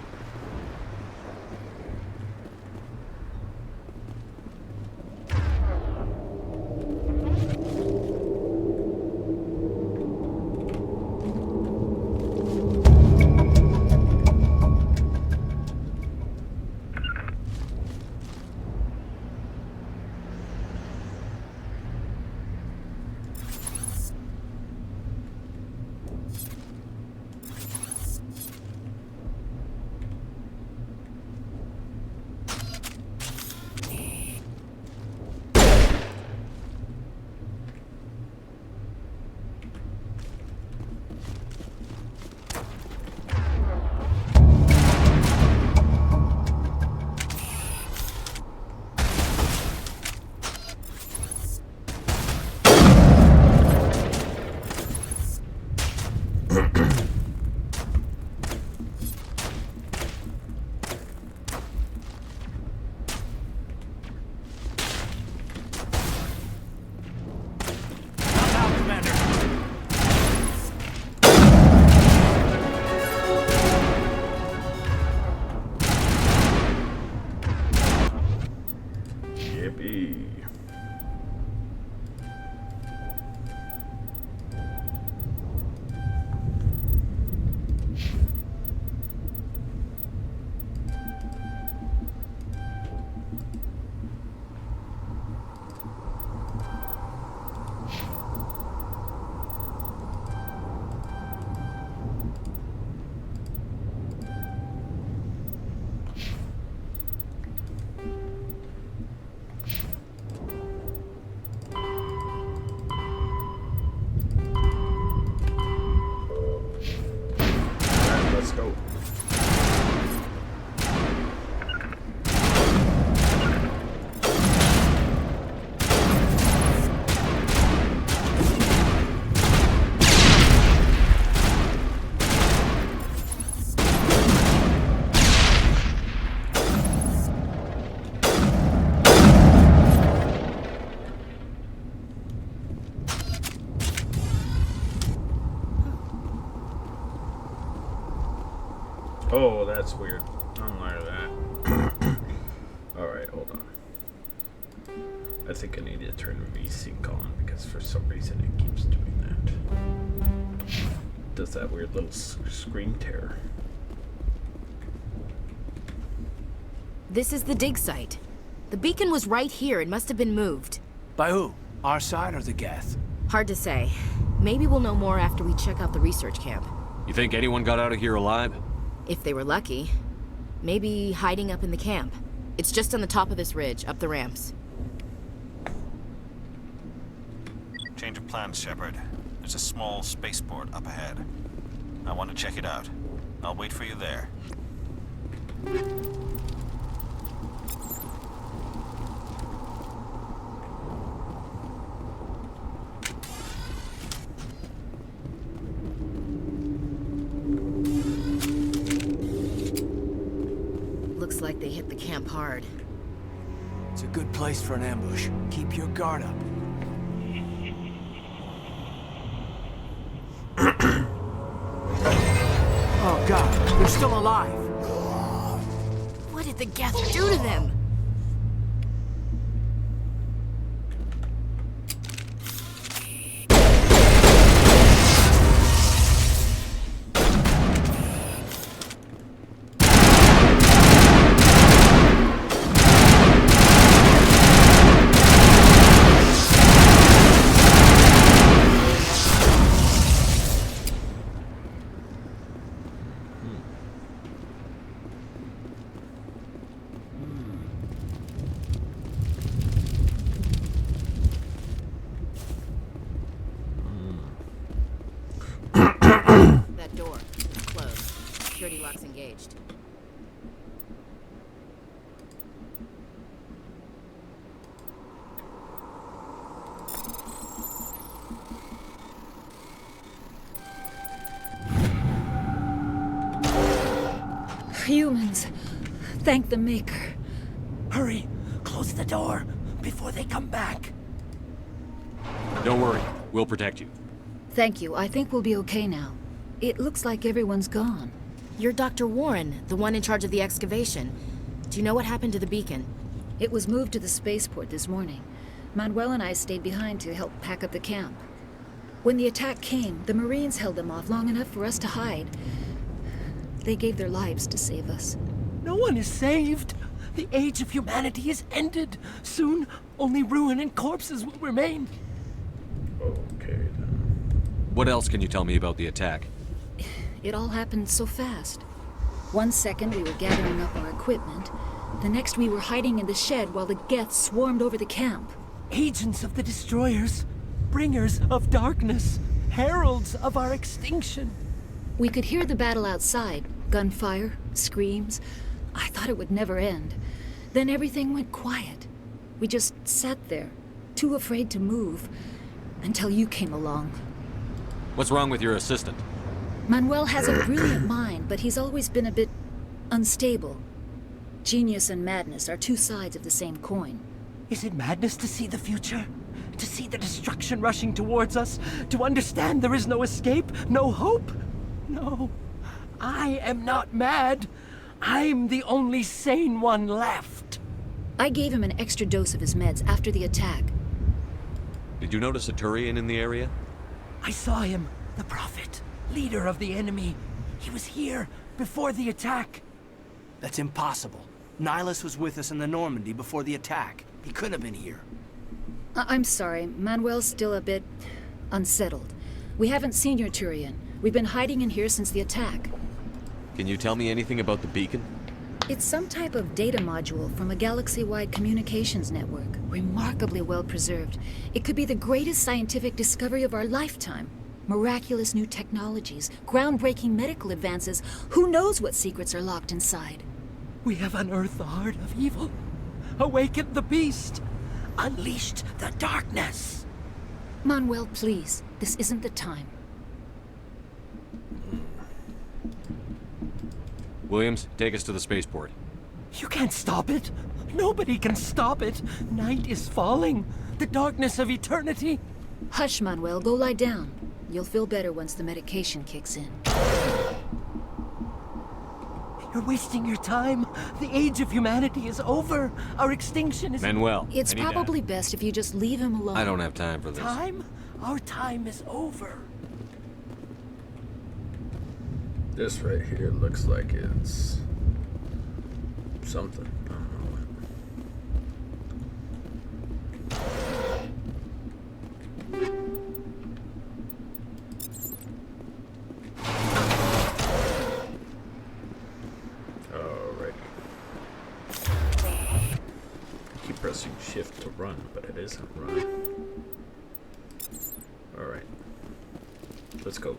Oh, that's weird. I don't like that. Alright, hold on. I think I need to turn VSync on because for some reason it keeps doing that. Does that weird little screen tear. This is the dig site. The beacon was right here. It must have been moved. By who? Our side or the Geth? Hard to say. Maybe we'll know more after we check out the research camp. You think anyone got out of here alive? If they were lucky. Maybe hiding up in the camp. It's just on the top of this ridge, up the ramps. Change of plans, Shepard. There's a small spaceport up ahead. I want to check it out. I'll wait for you there. Looks like they hit the camp hard. It's a good place for an ambush. Keep your guard up. Oh god, they're still alive. What did the Geth do to them? That door, it's closed. Security lock's engaged. Humans, thank the Maker. Hurry, close the door before they come back. Don't worry, we'll protect you. Thank you. I think we'll be okay now. It looks like everyone's gone. You're Dr. Warren, the one in charge of the excavation. Do you know what happened to the beacon? It was moved to the spaceport this morning. Manuel and I stayed behind to help pack up the camp. When the attack came, the Marines held them off long enough for us to hide. They gave their lives to save us. No one is saved. The age of humanity is ended. Soon, only ruin and corpses will remain. Okay, then. What else can you tell me about the attack? It all happened so fast. One second we were gathering up our equipment. The next we were hiding in the shed while the Geth swarmed over the camp. Agents of the Destroyers, bringers of darkness, heralds of our extinction. We could hear the battle outside. Gunfire, screams. I thought it would never end. Then everything went quiet. We just sat there, too afraid to move, until you came along. What's wrong with your assistant? Manuel has a brilliant mind, but he's always been a bit unstable. Genius and madness are two sides of the same coin. Is it madness to see the future? To see the destruction rushing towards us? To understand there is no escape? No hope? No. I am not mad. I'm the only sane one left. I gave him an extra dose of his meds after the attack. Did you notice a Turian in the area? I saw him, the Prophet, leader of the enemy. He was here before the attack. That's impossible. Nihilus was with us in the Normandy before the attack. He couldn't have been here. I'm sorry. Manuel's still a bit unsettled. We haven't seen your Turian. We've been hiding in here since the attack. Can you tell me anything about the beacon? It's some type of data module from a galaxy-wide communications network. Remarkably well preserved. It could be the greatest scientific discovery of our lifetime. Miraculous new technologies, groundbreaking medical advances. Who knows what secrets are locked inside? We have unearthed the heart of evil, awakened the beast, unleashed the darkness. Manuel, please. This isn't the time. Williams, take us to the spaceport. You can't stop it. Nobody can stop it. Night is falling. The darkness of eternity. Hush, Manuel. Go lie down. You'll feel better once the medication kicks in. You're wasting your time. The age of humanity is over. Our extinction is... Manuel, It's probably best if you just leave him alone. I don't have time for this. Time? Our time is over. This right here looks like it's something. I don't know what. Alright. Keep pressing shift to run, but it isn't run. Alright. Let's go.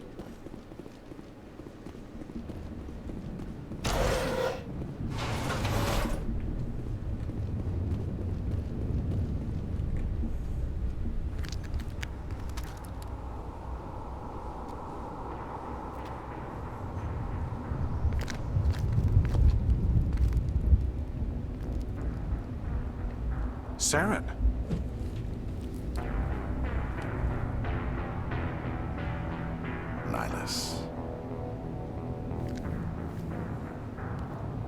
Saren. Nihlus.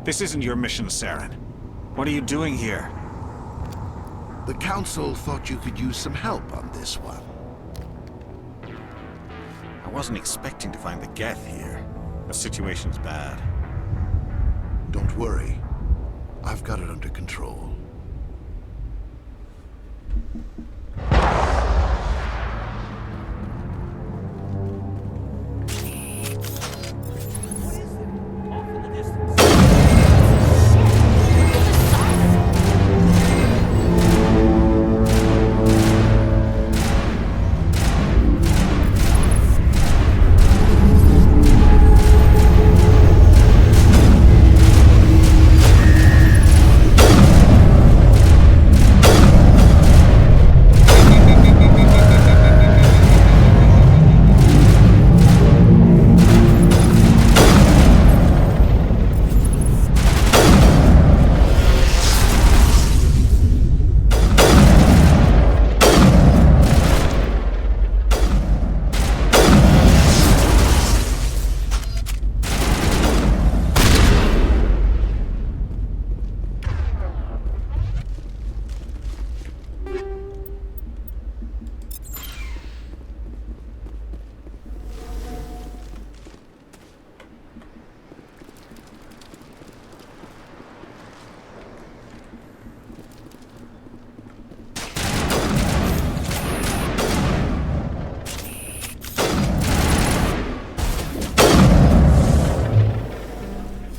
This isn't your mission, Saren. What are you doing here? The Council thought you could use some help on this one. I wasn't expecting to find the Geth here. The situation's bad. Don't worry. I've got it under control.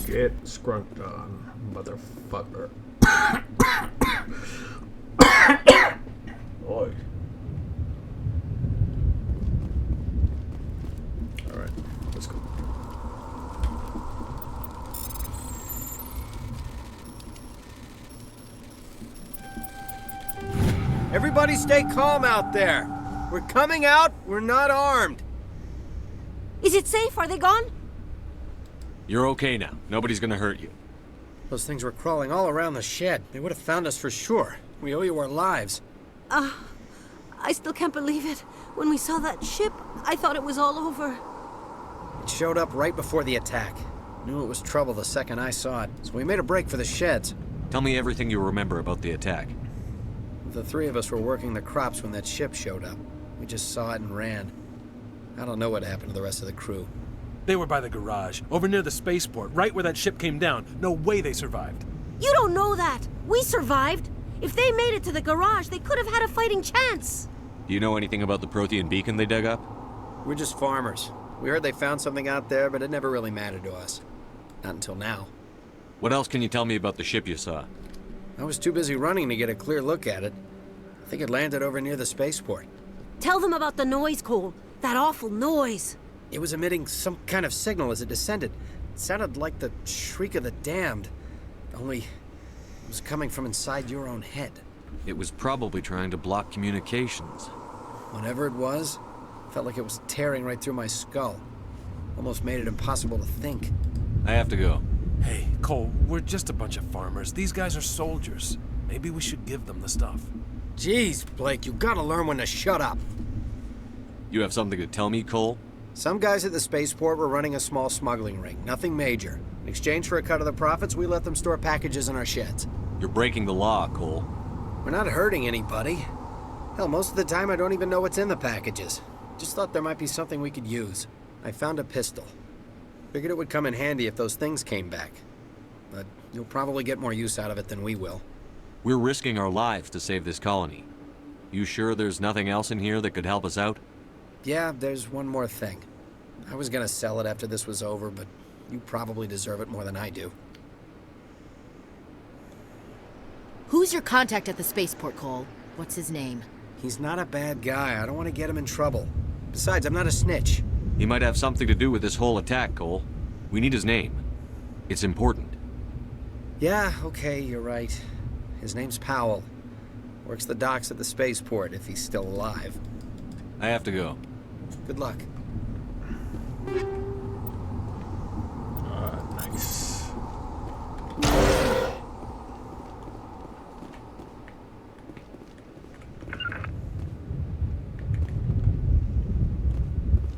Get scrunked on, motherfucker. Boy. Alright, let's go. Everybody stay calm out there. We're coming out, we're not armed. Is it safe? Are they gone? You're okay now. Nobody's gonna hurt you. Those things were crawling all around the shed. They would have found us for sure. We owe you our lives. I still can't believe it. When we saw that ship, I thought it was all over. It showed up right before the attack. Knew it was trouble the second I saw it, so we made a break for the sheds. Tell me everything you remember about the attack. The three of us were working the crops when that ship showed up. We just saw it and ran. I don't know what happened to the rest of the crew. They were by the garage, over near the spaceport, right where that ship came down. No way they survived. You don't know that. We survived. If they made it to the garage, they could have had a fighting chance. Do you know anything about the Prothean beacon they dug up? We're just farmers. We heard they found something out there, but it never really mattered to us. Not until now. What else can you tell me about the ship you saw? I was too busy running to get a clear look at it. I think it landed over near the spaceport. Tell them about the noise, Cole. That awful noise. It was emitting some kind of signal as it descended. It sounded like the shriek of the damned. Only it was coming from inside your own head. It was probably trying to block communications. Whatever it was, felt like it was tearing right through my skull. Almost made it impossible to think. I have to go. Hey, Cole, we're just a bunch of farmers. These guys are soldiers. Maybe we should give them the stuff. Jeez, Blake, you gotta learn when to shut up. You have something to tell me, Cole? Some guys at the spaceport were running a small smuggling ring, nothing major. In exchange for a cut of the profits, we let them store packages in our sheds. You're breaking the law, Cole. We're not hurting anybody. Hell, most of the time I don't even know what's in the packages. Just thought there might be something we could use. I found a pistol. Figured it would come in handy if those things came back. But you'll probably get more use out of it than we will. We're risking our lives to save this colony. You sure there's nothing else in here that could help us out? Yeah, there's one more thing. I was gonna sell it after this was over, but you probably deserve it more than I do. Who's your contact at the spaceport, Cole? What's his name? He's not a bad guy. I don't want to get him in trouble. Besides, I'm not a snitch. He might have something to do with this whole attack, Cole. We need his name. It's important. Yeah, okay, you're right. His name's Powell. Works the docks at the spaceport, if he's still alive. I have to go. Good luck. Nice.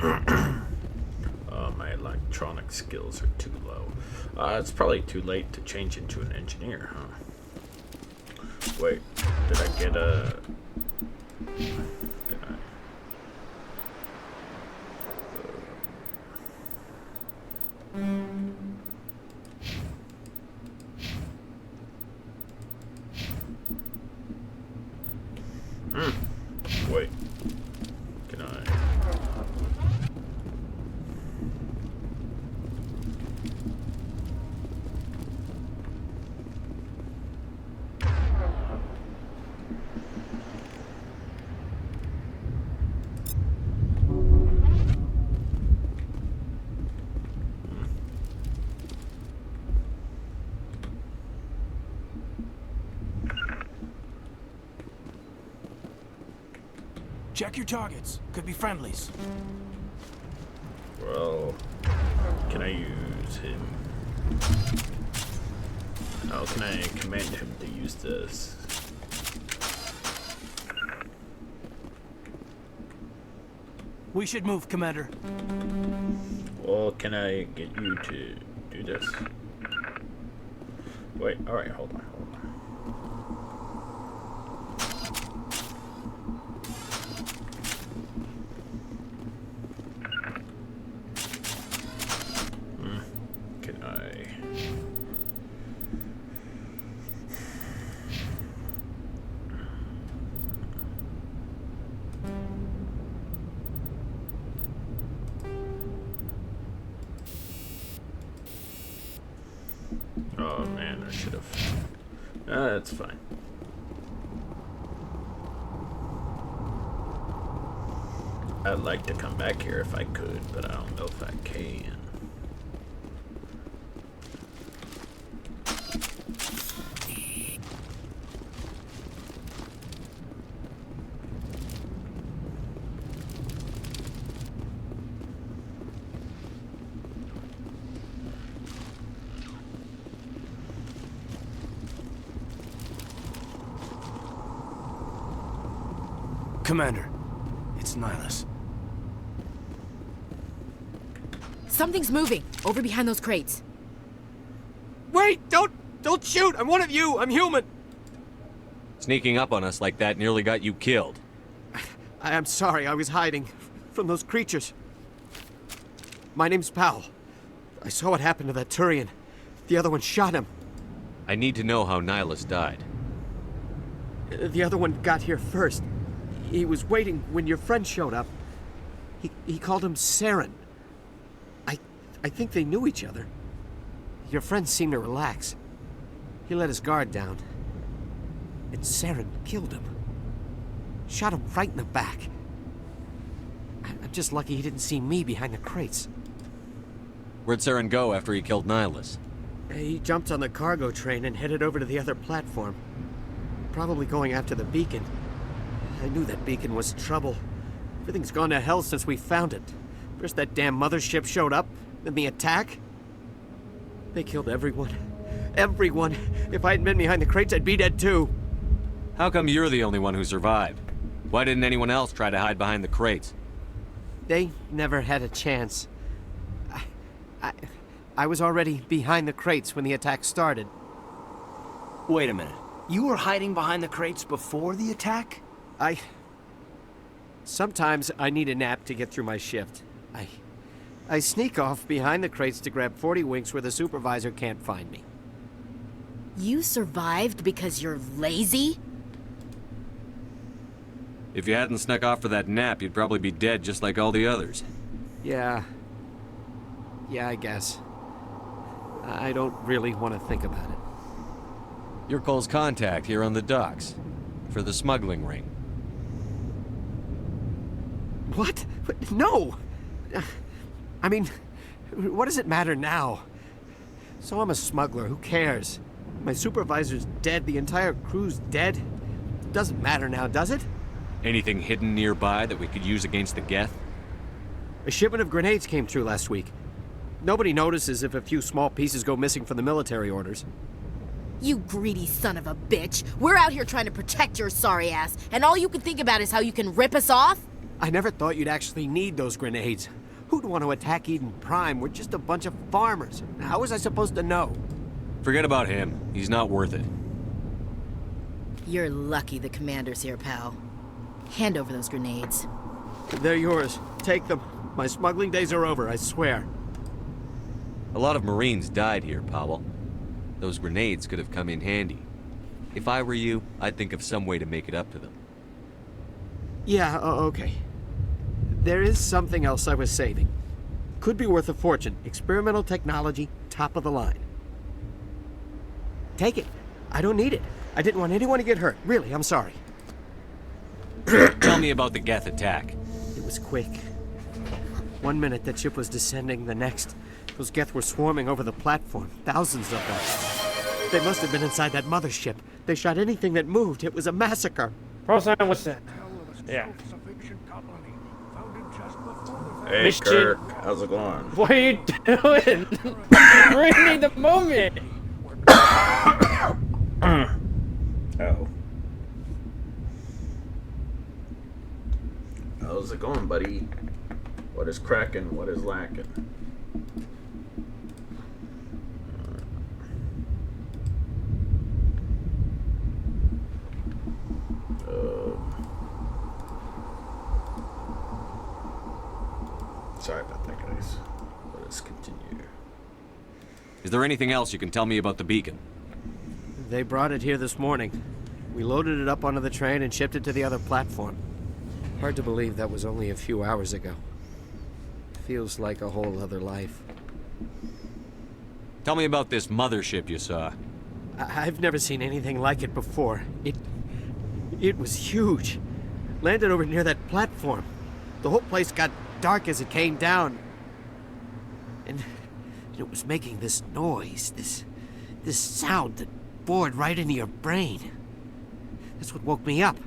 My electronic skills are too low. It's probably too late to change into an engineer, huh? Wait, did I get a... Wait, can I... Check your targets. Could be friendlies. Well, can I use him? How can I command him to use this? We should move, Commander. Well, can I get you to do this? Wait, alright, hold on. Can I... Oh man, I should have... That's fine. I'd like to come back here if I could, but I don't know if I can. Commander, it's Nihilus. Something's moving over behind those crates. Wait! Don't shoot! I'm one of you! I'm human! Sneaking up on us like that nearly got you killed. I'm sorry, I was hiding from those creatures. My name's Powell. I saw what happened to that Turian. The other one shot him. I need to know how Nihilus died. The other one got here first. He was waiting when your friend showed up. He called him Saren. I think they knew each other. Your friend seemed to relax. He let his guard down. And Saren killed him. Shot him right in the back. I'm just lucky he didn't see me behind the crates. Where'd Saren go after he killed Nihilus? He jumped on the cargo train and headed over to the other platform. Probably going after the beacon. I knew that beacon was trouble. Everything's gone to hell since we found it. First that damn mothership showed up, then the attack. They killed everyone. Everyone! If I hadn't been behind the crates, I'd be dead too. How come you're the only one who survived? Why didn't anyone else try to hide behind the crates? They never had a chance. I was already behind the crates when the attack started. Wait a minute. You were hiding behind the crates before the attack? Sometimes I need a nap to get through my shift. I sneak off behind the crates to grab 40 winks where the supervisor can't find me. You survived because you're lazy? If you hadn't snuck off for that nap, you'd probably be dead just like all the others. Yeah, I guess. I don't really want to think about it. You're Cole's contact here on the docks. For the smuggling ring. What? No! I mean, what does it matter now? So I'm a smuggler, who cares? My supervisor's dead, the entire crew's dead. Doesn't matter now, does it? Anything hidden nearby that we could use against the Geth? A shipment of grenades came through last week. Nobody notices if a few small pieces go missing from the military orders. You greedy son of a bitch. We're out here trying to protect your sorry ass, and all you can think about is how you can rip us off? I never thought you'd actually need those grenades. Who'd want to attack Eden Prime? We're just a bunch of farmers. How was I supposed to know? Forget about him. He's not worth it. You're lucky the commander's here, pal. Hand over those grenades. They're yours. Take them. My smuggling days are over, I swear. A lot of Marines died here, Powell. Those grenades could have come in handy. If I were you, I'd think of some way to make it up to them. Yeah, okay. There is something else I was saving. Could be worth a fortune. Experimental technology, top of the line. Take it. I don't need it. I didn't want anyone to get hurt. Really, I'm sorry. Tell me about the Geth attack. It was quick. 1 minute that ship was descending, the next, those Geth were swarming over the platform. Thousands of them. They must have been inside that mothership. They shot anything that moved. It was a massacre. Procyon, what's that? Yeah. Hey, Mission. Kirk. How's it going? What are you doing? Bring me the moment. Oh. How's it going, buddy? What is cracking? What is lacking? Sorry about that, guys. Let us continue. Is there anything else you can tell me about the beacon? They brought it here this morning. We loaded it up onto the train and shipped it to the other platform. Hard to believe that was only a few hours ago. Feels like a whole other life. Tell me about this mothership you saw. I've never seen anything like it before. It was huge. Landed over near that platform. The whole place got dark as it came down. And it was making this noise, this sound that bored right into your brain. That's what woke me up.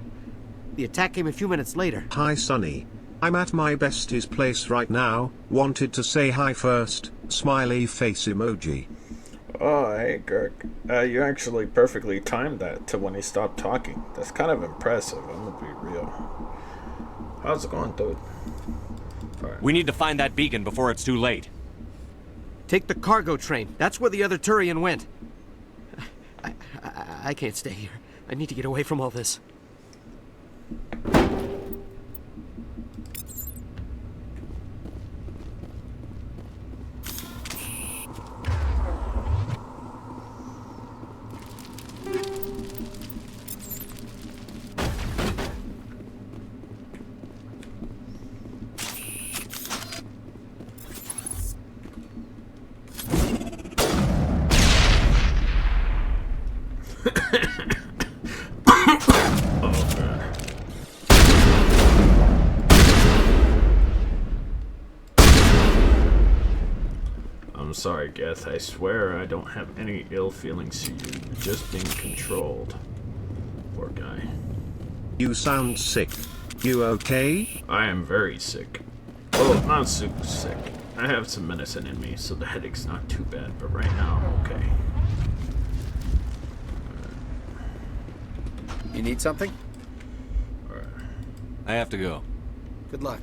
The attack came a few minutes later. Hi, Sonny. I'm at my bestie's place right now. Wanted to say hi first. Smiley face emoji. Oh, hey, Kirk. You actually perfectly timed that to when he stopped talking. That's kind of impressive, I'm gonna be real. How's it going, dude? Right. We need to find that beacon before it's too late. Take the cargo train. That's where the other Turian went. I can't stay here. I need to get away from all this. Sorry, Geth. I swear I don't have any ill feelings to you. Just being controlled. Poor guy. You sound sick. You okay? I am very sick. Oh, not super sick. I have some medicine in me, so the headache's not too bad, but right now I'm okay. You need something? Alright. I have to go. Good luck.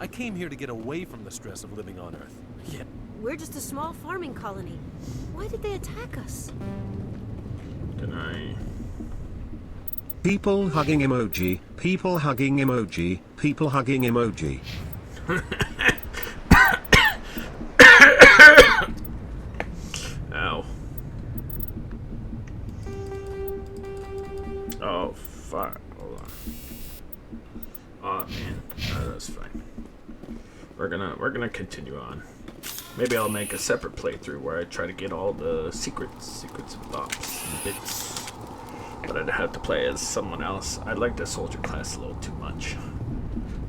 I came here to get away from the stress of living on Earth. Yeah. We're just a small farming colony. Why did they attack us? Can I... People hugging emoji. People hugging emoji. People hugging emoji. Ow. Oh, fuck. Hold on. Oh, man. That's fine. We're gonna continue on. Maybe I'll make a separate playthrough where I try to get all the secrets and bops and bits. But I'd have to play as someone else. I like the soldier class a little too much.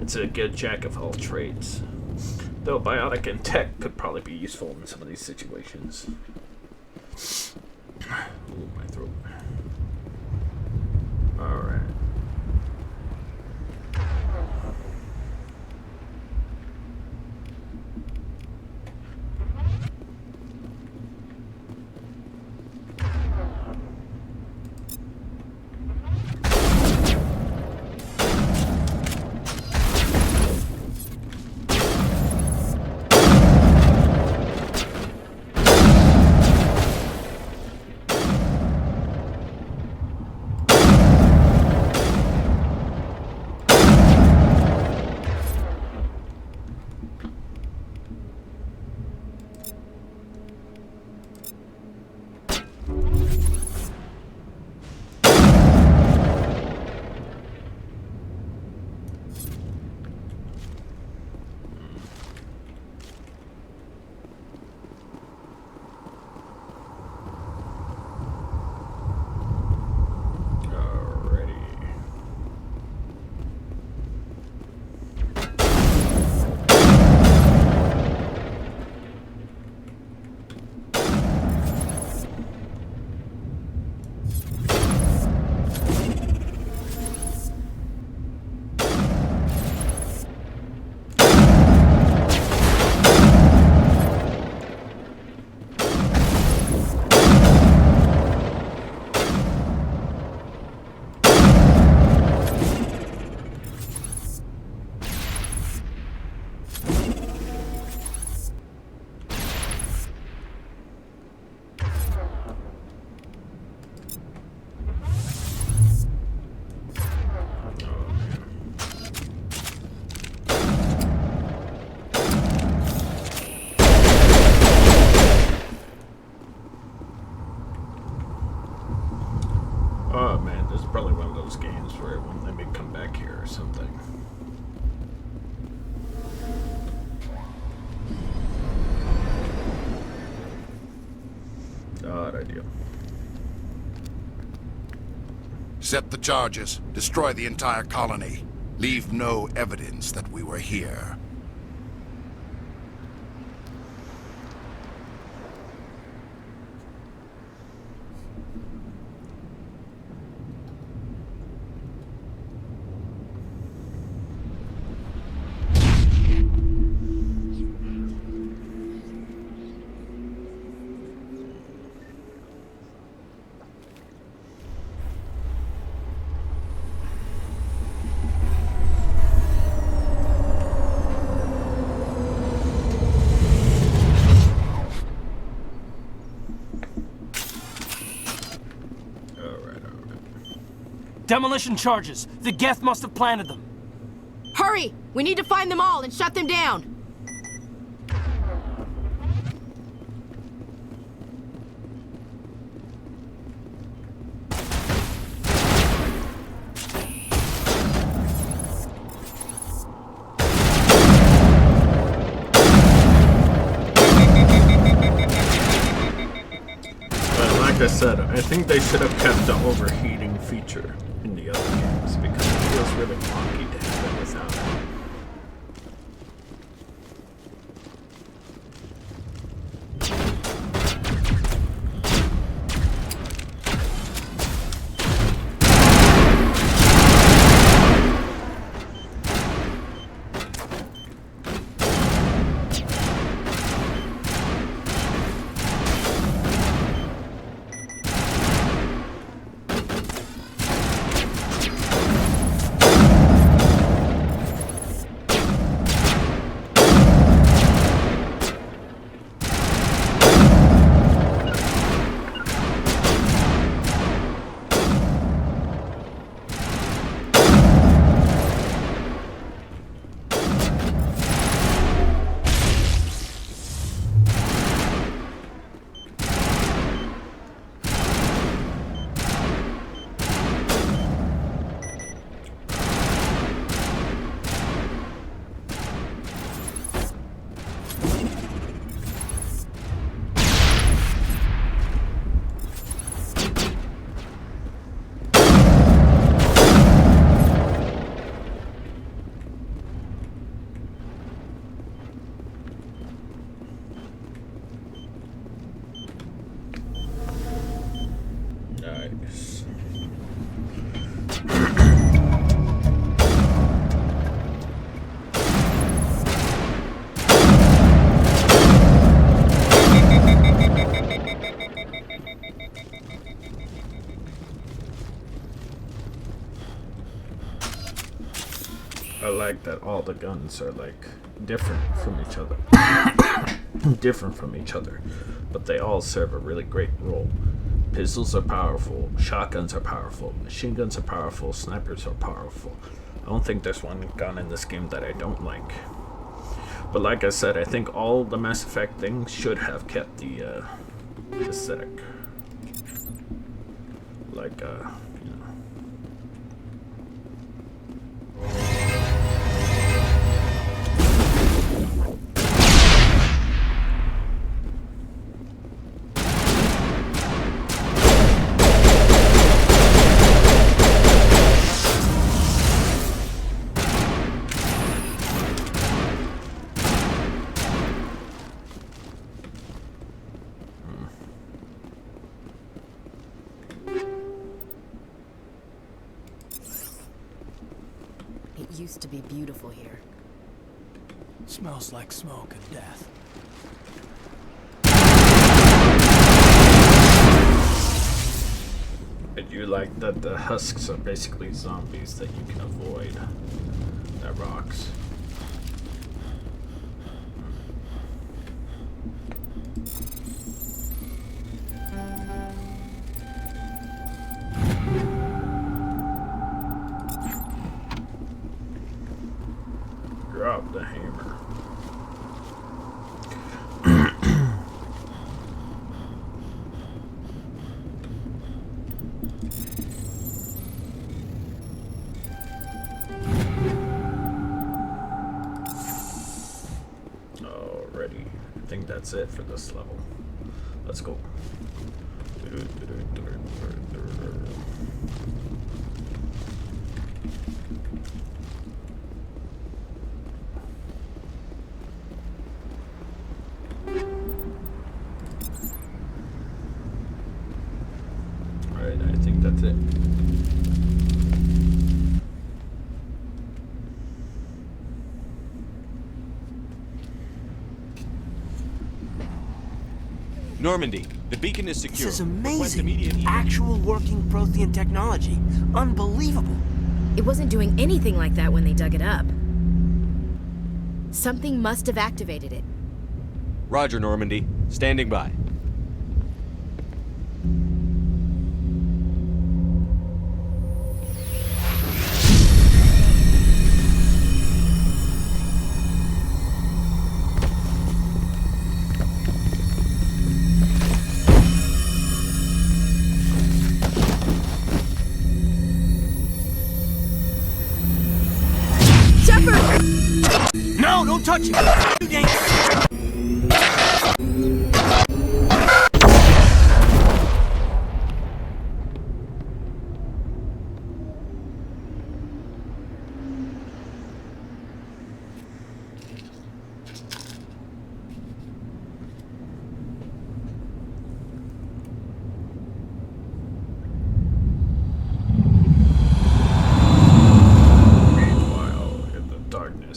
It's a good jack of all trades. Though biotic and tech could probably be useful in some of these situations. Ooh, my throat. Alright. those games where it won't let me come back here or something. Odd idea. Set the charges. Destroy the entire colony. Leave no evidence that we were here. Demolition charges. The Geth must have planted them. Hurry! We need to find them all and shut them down. But like I said, I think they should have kept the overheating feature in the other games because it feels really wonky to have it without it. Nice. I like that all the guns are like different from each other. Different from each other, but they all serve a really great role. Pistols are powerful, shotguns are powerful, machine guns are powerful, snipers are powerful. I don't think there's one gun in this game that I don't like. But like I said, I think all the Mass Effect things should have kept the aesthetic. Like, you know. It used to be beautiful here. Smells like smoke and death. I do like that the husks are basically zombies that you can avoid. That rocks. Drop the hammer. think that's it for this level. Let's go. Alright, I think that's it. Normandy, the beacon is secure. This is amazing. Actual working Prothean technology. Unbelievable. It wasn't doing anything like that when they dug it up. Something must have activated it. Roger, Normandy. Standing by. No, don't touch it! Too dangerous!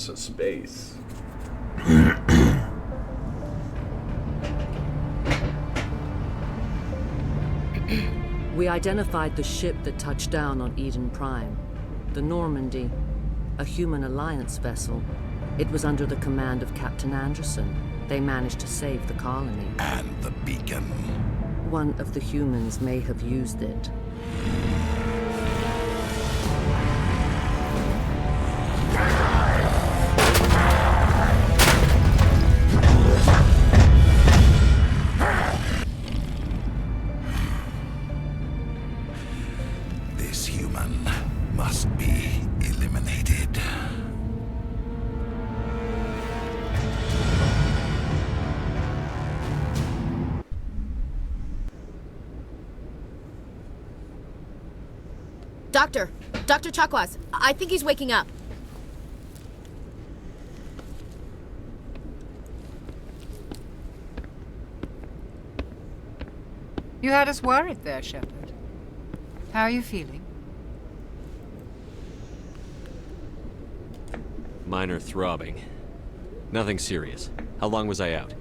Of space. We identified the ship that touched down on Eden Prime. The Normandy, a human alliance vessel. It was under the command of Captain Anderson. They managed to save the colony. And the beacon. One of the humans may have used it. Must be eliminated. Dr. Chakwas, I think he's waking up. You had us worried there, Shepard. How are you feeling? Minor throbbing. Nothing serious. How long was I out?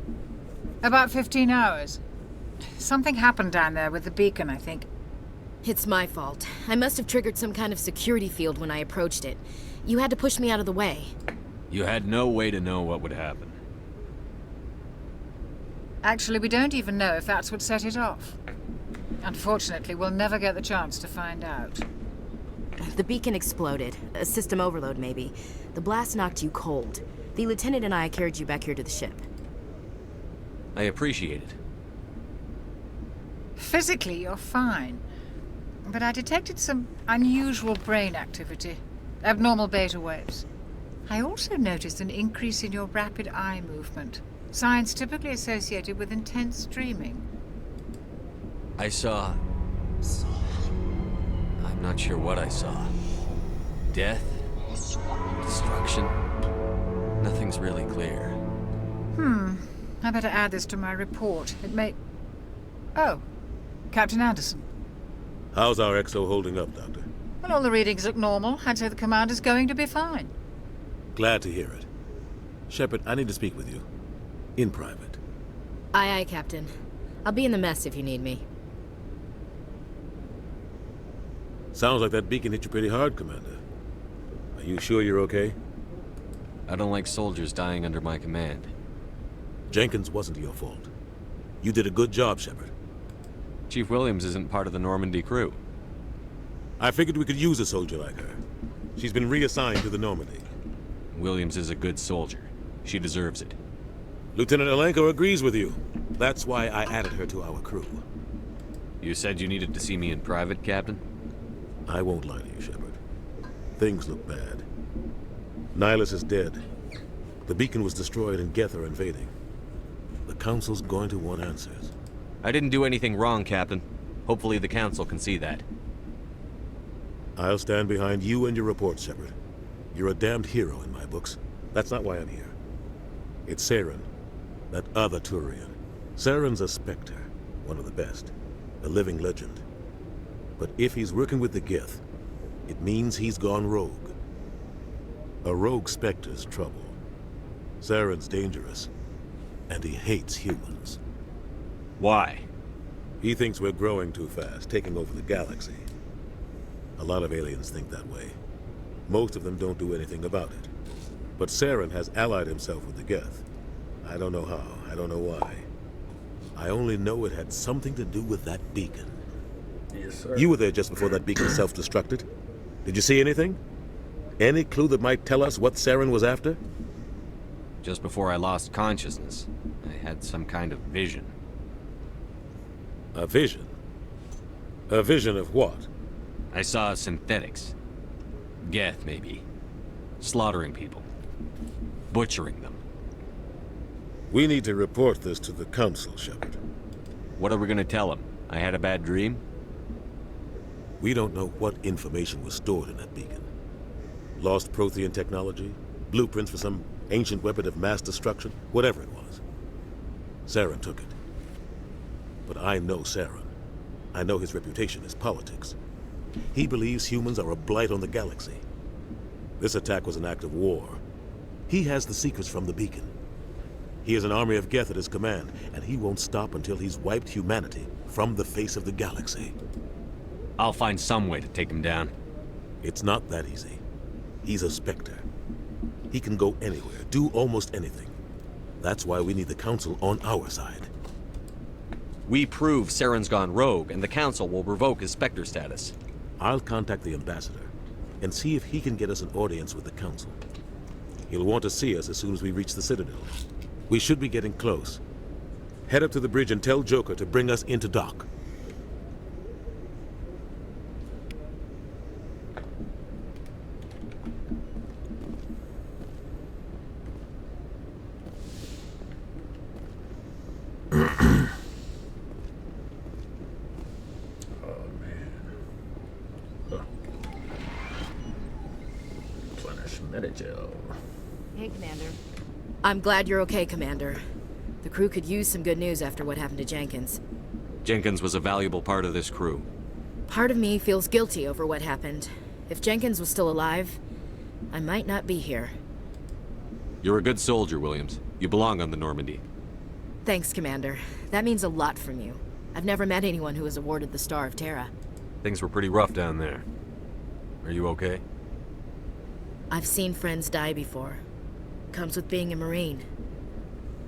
About 15 hours. Something happened down there with the beacon, I think. It's my fault. I must have triggered some kind of security field when I approached it. You had to push me out of the way. You had no way to know what would happen. Actually, we don't even know if that's what set it off. Unfortunately, we'll never get the chance to find out. The beacon exploded. A system overload, maybe. The blast knocked you cold. The lieutenant and I carried you back here to the ship. I appreciate it. Physically, you're fine. But I detected some unusual brain activity. Abnormal beta waves. I also noticed an increase in your rapid eye movement. Signs typically associated with intense dreaming. I saw... I'm not sure what I saw. Death? Destruction? Nothing's really clear. I better add this to my report. It may... Oh, Captain Anderson. How's our XO holding up, Doctor? Well, all the readings look normal. I'd say the commander's going to be fine. Glad to hear it. Shepard, I need to speak with you. In private. Aye, aye, Captain. I'll be in the mess if you need me. Sounds like that beacon hit you pretty hard, Commander. Are you sure you're okay? I don't like soldiers dying under my command. Jenkins wasn't your fault. You did a good job, Shepard. Chief Williams isn't part of the Normandy crew. I figured we could use a soldier like her. She's been reassigned to the Normandy. Williams is a good soldier. She deserves it. Lieutenant Alenko agrees with you. That's why I added her to our crew. You said you needed to see me in private, Captain? I won't lie to you, Shepard. Things look bad. Nihilus is dead. The beacon was destroyed and Geth are invading. Council's going to want answers. I didn't do anything wrong, Captain. Hopefully the Council can see that. I'll stand behind you and your report, Shepard. You're a damned hero in my books. That's not why I'm here. It's Saren, that other Turian. Saren's a Spectre, one of the best, a living legend. But if he's working with the Geth, it means he's gone rogue. A rogue Spectre's trouble. Saren's dangerous, and he hates humans. Why? He thinks we're growing too fast, taking over the galaxy. A lot of aliens think that way. Most of them don't do anything about it. But Saren has allied himself with the Geth. I don't know how, I don't know why. I only know it had something to do with that beacon. Yes, sir. You were there just before that beacon self-destructed. Did you see anything? Any clue that might tell us what Saren was after? Just before I lost consciousness, I had some kind of vision. A vision? A vision of what? I saw synthetics. Geth, maybe. Slaughtering people. Butchering them. We need to report this to the Council, Shepard. What are we gonna tell them? I had a bad dream? We don't know what information was stored in that beacon. Lost Prothean technology? Blueprints for some ancient weapon of mass destruction? Whatever it was. Saren took it. But I know Saren. I know his reputation is politics. He believes humans are a blight on the galaxy. This attack was an act of war. He has the secrets from the beacon. He has an army of Geth at his command, and he won't stop until he's wiped humanity from the face of the galaxy. I'll find some way to take him down. It's not that easy. He's a Spectre. He can go anywhere, do almost anything. That's why we need the Council on our side. We prove Saren's gone rogue, and the Council will revoke his Spectre status. I'll contact the Ambassador and see if he can get us an audience with the Council. He'll want to see us as soon as we reach the Citadel. We should be getting close. Head up to the bridge and tell Joker to bring us into dock. Hey, Commander. I'm glad you're okay, Commander. The crew could use some good news after what happened to Jenkins. Jenkins was a valuable part of this crew. Part of me feels guilty over what happened. If Jenkins was still alive, I might not be here. You're a good soldier, Williams. You belong on the Normandy. Thanks, Commander. That means a lot from you. I've never met anyone who was awarded the Star of Terra. Things were pretty rough down there. Are you okay? I've seen friends die before. Comes with being a Marine.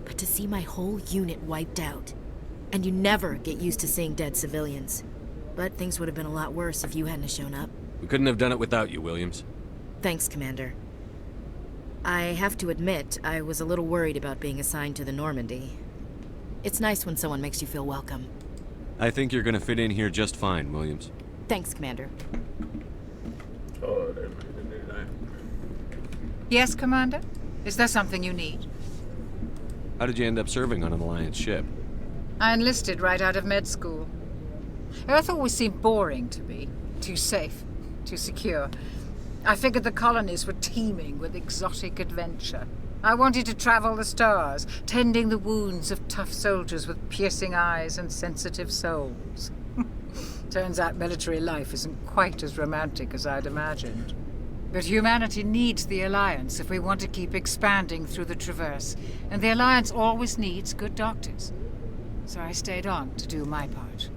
But to see my whole unit wiped out, and you never get used to seeing dead civilians. But things would have been a lot worse if you hadn't shown up. We couldn't have done it without you, Williams. Thanks, Commander. I have to admit, I was a little worried about being assigned to the Normandy. It's nice when someone makes you feel welcome. I think you're gonna fit in here just fine, Williams. Thanks, Commander. Oh, I didn't mean to do that. Yes, Commander? Is there something you need? How did you end up serving on an Alliance ship? I enlisted right out of med school. Earth always seemed boring to me. Too safe, too secure. I figured the colonies were teeming with exotic adventure. I wanted to travel the stars, tending the wounds of tough soldiers with piercing eyes and sensitive souls. Turns out military life isn't quite as romantic as I'd imagined. But humanity needs the Alliance if we want to keep expanding through the Traverse, and the Alliance always needs good doctors. So I stayed on to do my part.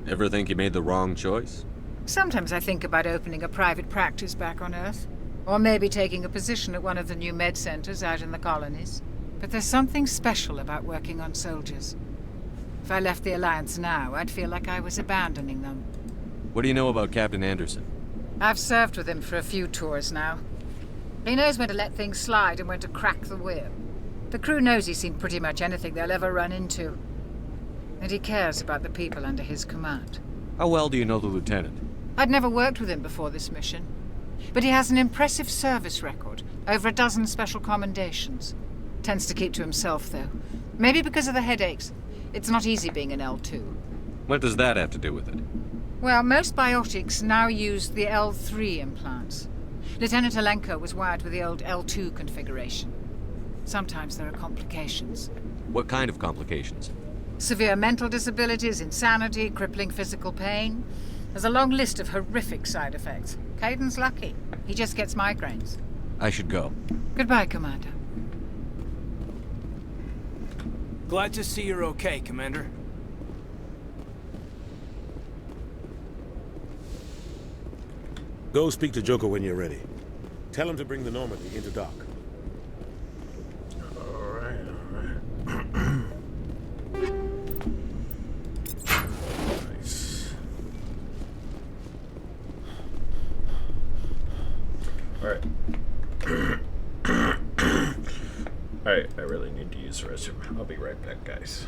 Ever think you made the wrong choice? Sometimes I think about opening a private practice back on Earth, or maybe taking a position at one of the new med centers out in the colonies. But there's something special about working on soldiers. If I left the Alliance now, I'd feel like I was abandoning them. What do you know about Captain Anderson? I've served with him for a few tours now. He knows when to let things slide and when to crack the whip. The crew knows he's seen pretty much anything they'll ever run into. And he cares about the people under his command. How well do you know the lieutenant? I'd never worked with him before this mission. But he has an impressive service record, over a dozen special commendations. Tends to keep to himself, though. Maybe because of the headaches. It's not easy being an L2. What does that have to do with it? Well, most biotics now use the L3 implants. Lieutenant Alenko was wired with the old L2 configuration. Sometimes there are complications. What kind of complications? Severe mental disabilities, insanity, crippling physical pain. There's a long list of horrific side effects. Kaiden's lucky. He just gets migraines. I should go. Goodbye, Commander. Glad to see you're okay, Commander. Go speak to Joker when you're ready. Tell him to bring the Normandy into dock. Alright. Nice. Alright. Alright, I really need to use the restroom. I'll be right back, guys.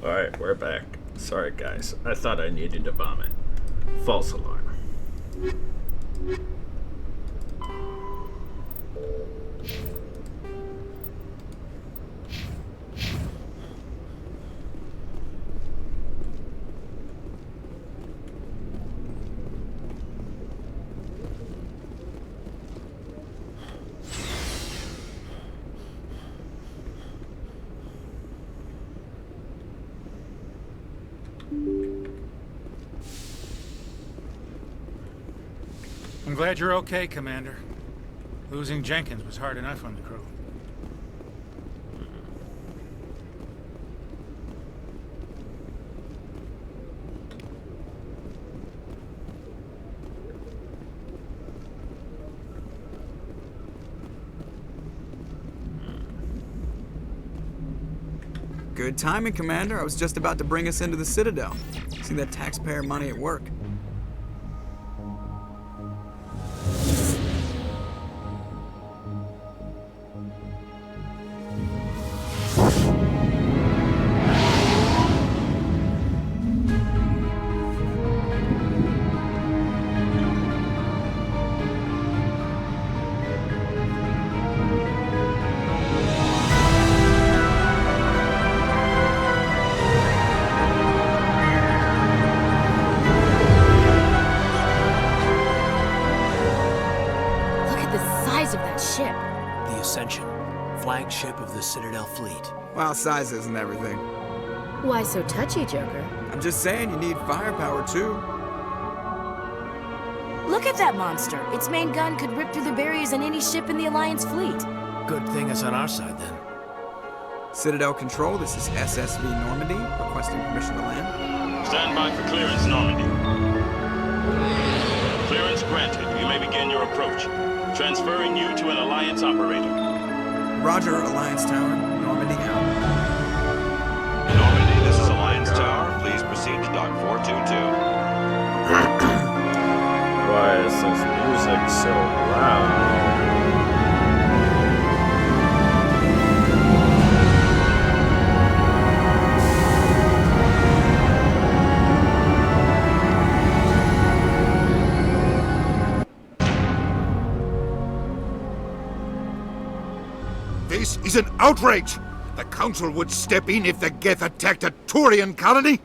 Alright, we're back. Sorry guys, I thought I needed to vomit. False alarm. I'm glad you're okay, Commander. Losing Jenkins was hard enough on the crew. Good timing, Commander. I was just about to bring us into the Citadel. See that taxpayer money at work. Flagship of the Citadel fleet. Well, size isn't everything. Why so touchy, Joker? I'm just saying you need firepower, too. Look at that monster. Its main gun could rip through the barriers in any ship in the Alliance fleet. Good thing it's on our side, then. Citadel Control, this is SSV Normandy, requesting permission to land. Stand by for clearance, Normandy. Clearance granted. You may begin your approach. Transferring you to an Alliance operator. Roger, Alliance Tower. Normandy out. Normandy, this is Alliance Tower. Please proceed to Dock 422. Why is this music so loud? This is an outrage! The Council would step in if the Geth attacked a Turian colony?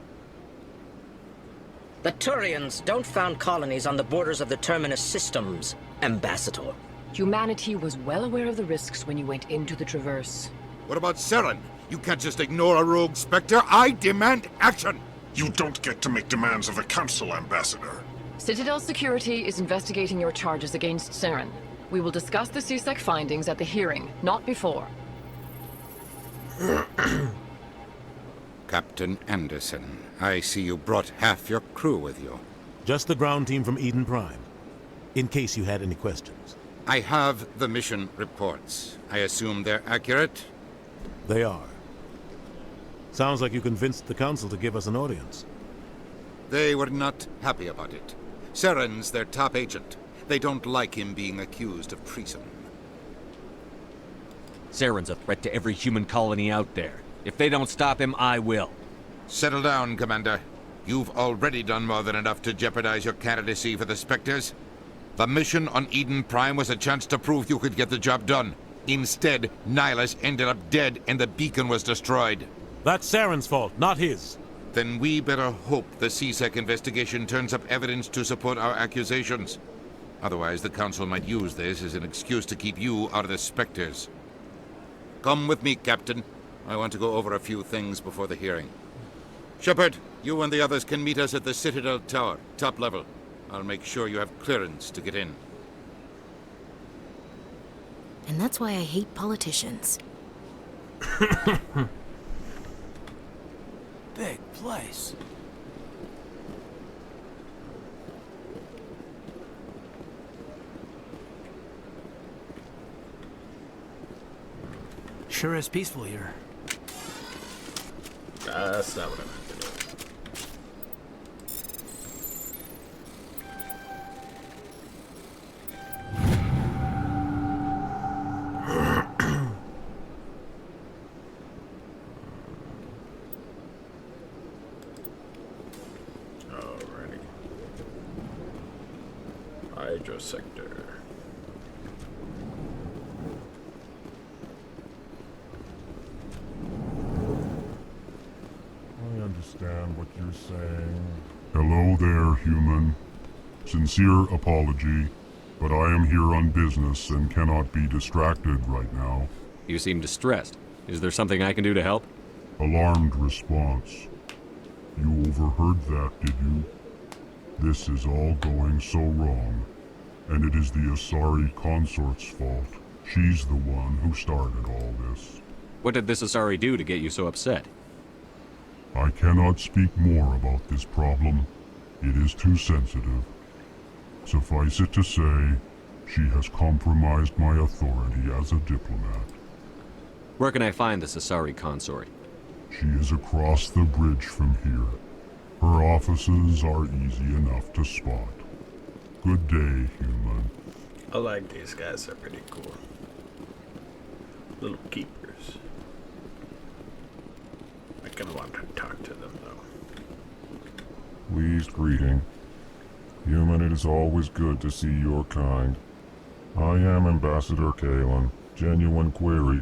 The Turians don't found colonies on the borders of the Terminus systems, Ambassador. Humanity was well aware of the risks when you went into the Traverse. What about Saren? You can't just ignore a rogue Spectre. I demand action! You don't get to make demands of the Council, Ambassador. Citadel Security is investigating your charges against Saren. We will discuss the CSEC findings at the hearing, not before. Captain Anderson, I see you brought half your crew with you. Just the ground team from Eden Prime, in case you had any questions. I have the mission reports. I assume they're accurate? They are. Sounds like you convinced the Council to give us an audience. They were not happy about it. Saren's their top agent. They don't like him being accused of treason. Saren's a threat to every human colony out there. If they don't stop him, I will. Settle down, Commander. You've already done more than enough to jeopardize your candidacy for the Spectres. The mission on Eden Prime was a chance to prove you could get the job done. Instead, Nihilus ended up dead and the beacon was destroyed. That's Saren's fault, not his. Then we better hope the CSEC investigation turns up evidence to support our accusations. Otherwise, the Council might use this as an excuse to keep you out of the Spectres. Come with me, Captain. I want to go over a few things before the hearing. Shepard, you and the others can meet us at the Citadel Tower, top level. I'll make sure you have clearance to get in. And that's why I hate politicians. Big place. Sure is peaceful here. That's not what I meant to do. Alrighty. Hydro sector. Understand what you're saying. Hello there, human. Sincere apology, but I am here on business and cannot be distracted right now. You seem distressed. Is there something I can do to help? Alarmed response. You overheard that, did you? This is all going so wrong, and it is the Asari consort's fault. She's the one who started all this. What did this Asari do to get you so upset? I cannot speak more about this problem. It is too sensitive. Suffice it to say, she has compromised my authority as a diplomat. Where can I find this Asari consort? She is across the bridge from here. Her offices are easy enough to spot. Good day, human. I like these guys, they're pretty cool. Little keepers. I can want to talk to them, though. Pleased greeting. Human, it is always good to see your kind. I am Ambassador Kalen. Genuine query.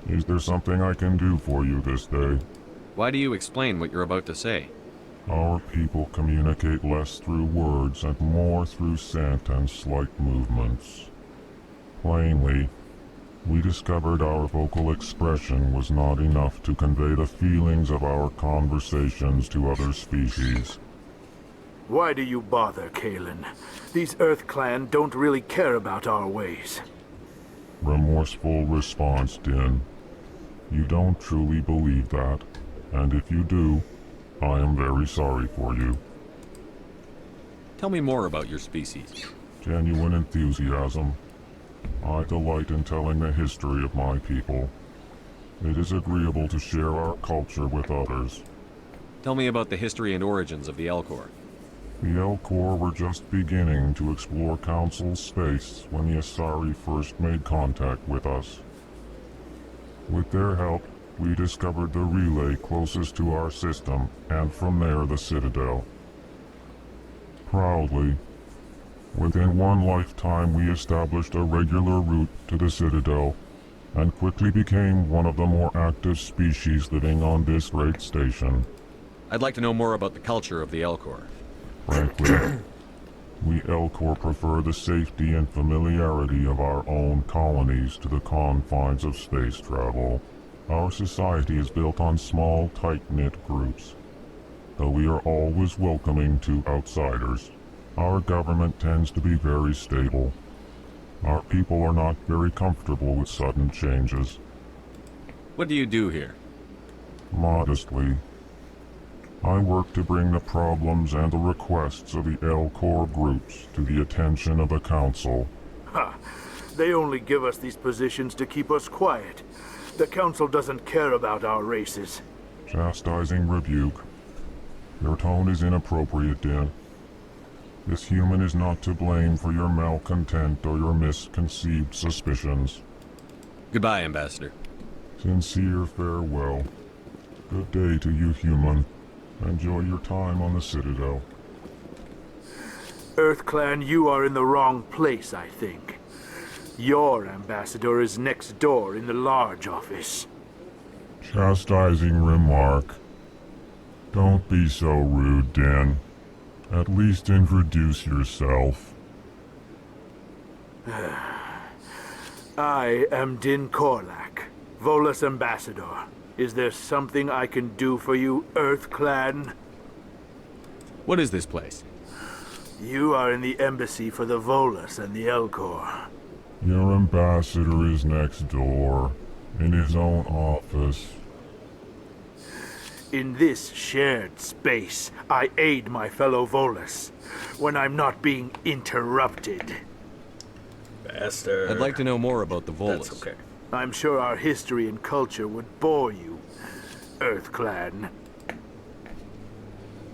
Is there something I can do for you this day? Why do you explain what you're about to say? Our people communicate less through words and more through scent and slight movements. Plainly, we discovered our vocal expression was not enough to convey the feelings of our conversations to other species. Why do you bother, Kalen? These Earth Clan don't really care about our ways. Remorseful response, Din. You don't truly believe that, and if you do, I am very sorry for you. Tell me more about your species. Genuine enthusiasm. I delight in telling the history of my people. It is agreeable to share our culture with others. Tell me about the history and origins of the Elcor. The Elcor were just beginning to explore Council space when the Asari first made contact with us. With their help, we discovered the relay closest to our system, and from there the Citadel. Proudly, within one lifetime we established a regular route to the Citadel, and quickly became one of the more active species living on this great station. I'd like to know more about the culture of the Elcor. Frankly, we Elcor prefer the safety and familiarity of our own colonies to the confines of space travel. Our society is built on small, tight-knit groups. Though we are always welcoming to outsiders, our government tends to be very stable. Our people are not very comfortable with sudden changes. What do you do here? Modestly, I work to bring the problems and the requests of the Elcor groups to the attention of the Council. Ha! They only give us these positions to keep us quiet. The Council doesn't care about our races. Chastising rebuke. Your tone is inappropriate, Din. This human is not to blame for your malcontent or your misconceived suspicions. Goodbye, Ambassador. Sincere farewell. Good day to you, human. Enjoy your time on the Citadel. EarthClan, you are in the wrong place, I think. Your ambassador is next door in the large office. Chastising remark. Don't be so rude, Din. At least introduce yourself. I am Din Korlak, Volus ambassador. Is there something I can do for you, EarthClan? What is this place? You are in the embassy for the Volus and the Elcor. Your ambassador is next door, in his own office. In this shared space, I aid my fellow Volus when I'm not being interrupted. Bastard. I'd like to know more about the Volus. That's okay. I'm sure our history and culture would bore you, EarthClan.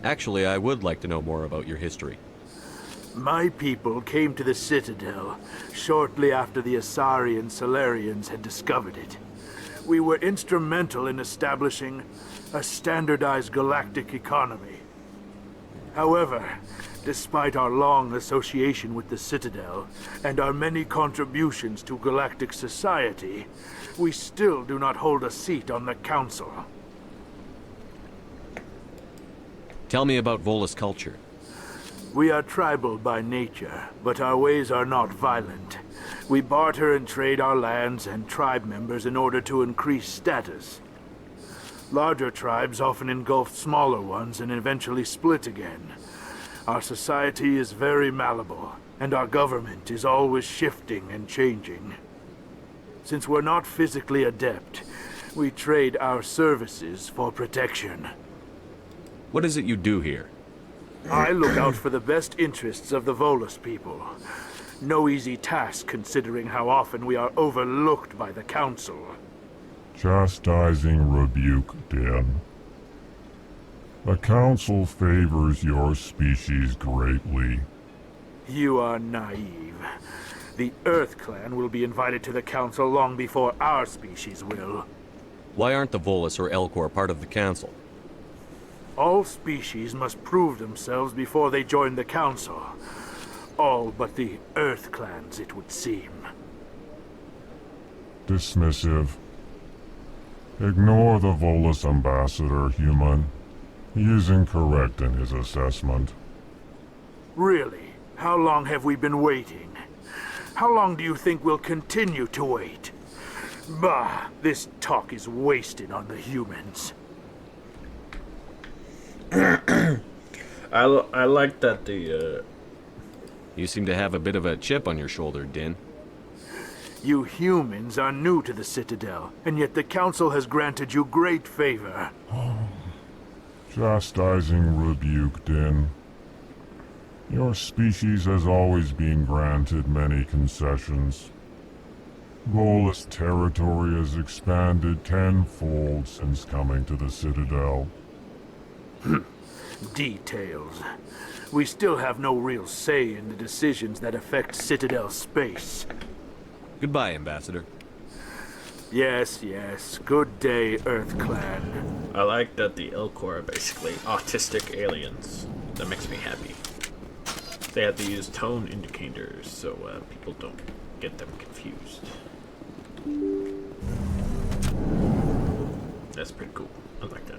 Actually, I would like to know more about your history. My people came to the Citadel shortly after the Asari and Salarians had discovered it. We were instrumental in establishing a standardized galactic economy. However, despite our long association with the Citadel and our many contributions to galactic society, we still do not hold a seat on the Council. Tell me about Volus culture. We are tribal by nature, but our ways are not violent. We barter and trade our lands and tribe members in order to increase status. Larger tribes often engulf smaller ones and eventually split again. Our society is very malleable, and our government is always shifting and changing. Since we're not physically adept, we trade our services for protection. What is it you do here? I look out for the best interests of the Volus people. No easy task considering how often we are overlooked by the Council. Chastising rebuke, Din. The Council favors your species greatly. You are naive. The EarthClan will be invited to the Council long before our species will. Why aren't the Volus or Elcor part of the Council? All species must prove themselves before they join the Council. All but the EarthClans, it would seem. Dismissive. Ignore the Volus ambassador, human. He is incorrect in his assessment. Really? How long have we been waiting? How long do you think we'll continue to wait? Bah, this talk is wasted on the humans. I like that the You seem to have a bit of a chip on your shoulder, Din. You humans are new to the Citadel, and yet the Council has granted you great favor. Chastising rebuke, Din. Your species has always been granted many concessions. Volus territory has expanded tenfold since coming to the Citadel. Details. We still have no real say in the decisions that affect Citadel space. Goodbye, Ambassador. Yes, yes. Good day, Earth Clan. I like that the Elcor are basically autistic aliens. That makes me happy. They have to use tone indicators so people don't get them confused. That's pretty cool. I like that.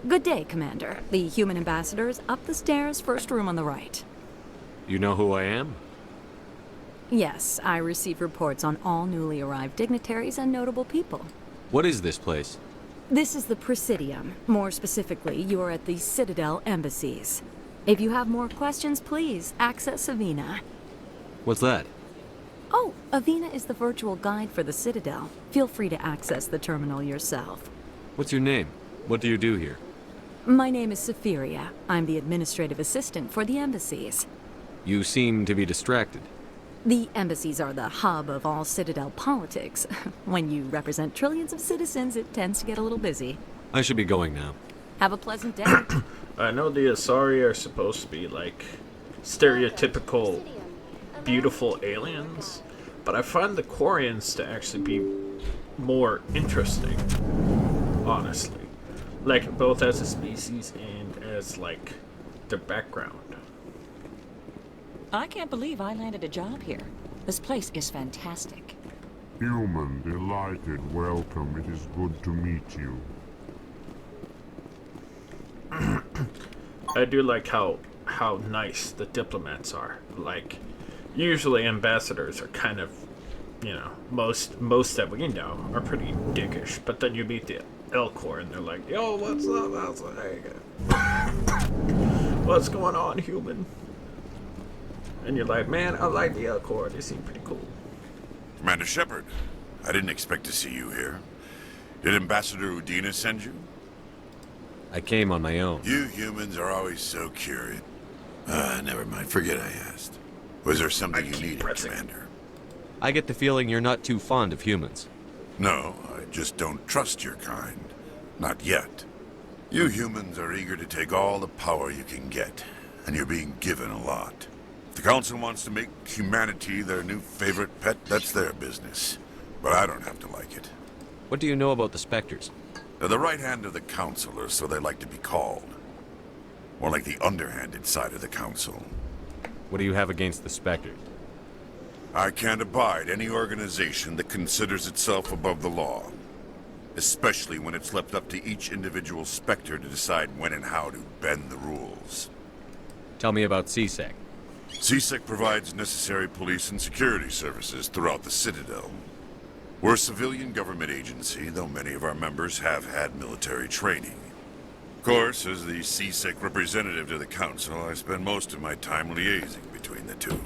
Good day, Commander. The human ambassador is up the stairs, first room on the right. You know who I am? Yes, I receive reports on all newly arrived dignitaries and notable people. What is this place? This is the Presidium. More specifically, you are at the Citadel embassies. If you have more questions, please access Avina. What's that? Oh, Avina is the virtual guide for the Citadel. Feel free to access the terminal yourself. What's your name? What do you do here? My name is Safiria. I'm the administrative assistant for the embassies. You seem to be distracted. The embassies are the hub of all Citadel politics. When you represent trillions of citizens, it tends to get a little busy. I should be going now. Have a pleasant day. I know the Asari are supposed to be like stereotypical beautiful aliens, but I find the Quarians to actually be more interesting, honestly. Like, both as a species and as, like, their background. I can't believe I landed a job here. This place is fantastic. Human, delighted, welcome. It is good to meet you. I do like how nice the diplomats are. Like, usually ambassadors are kind of, you know, most that we know are pretty dickish. But then you meet the Elcor and they're like, yo, what's up? I was like, what's going on, human? And you're like, man, I like the Elcor. They seem pretty cool. Commander Shepard, I didn't expect to see you here. Did Ambassador Udina send you? I came on my own. You humans are always so curious. Never mind. Forget I asked. Was there something you needed, Commander? I get the feeling you're not too fond of humans. No, I just don't trust your kind. Not yet. You humans are eager to take all the power you can get, and you're being given a lot. If the Council wants to make humanity their new favorite pet, that's their business. But I don't have to like it. What do you know about the Spectres? They're the right hand of the Council, or so they like to be called. More like the underhanded side of the Council. What do you have against the Spectres? I can't abide any organization that considers itself above the law. Especially when it's left up to each individual Spectre to decide when and how to bend the rules. Tell me about C-Sec. C-Sec provides necessary police and security services throughout the Citadel. We're a civilian government agency, though many of our members have had military training. Of course, as the C-Sec representative to the Council, I spend most of my time liaising between the two.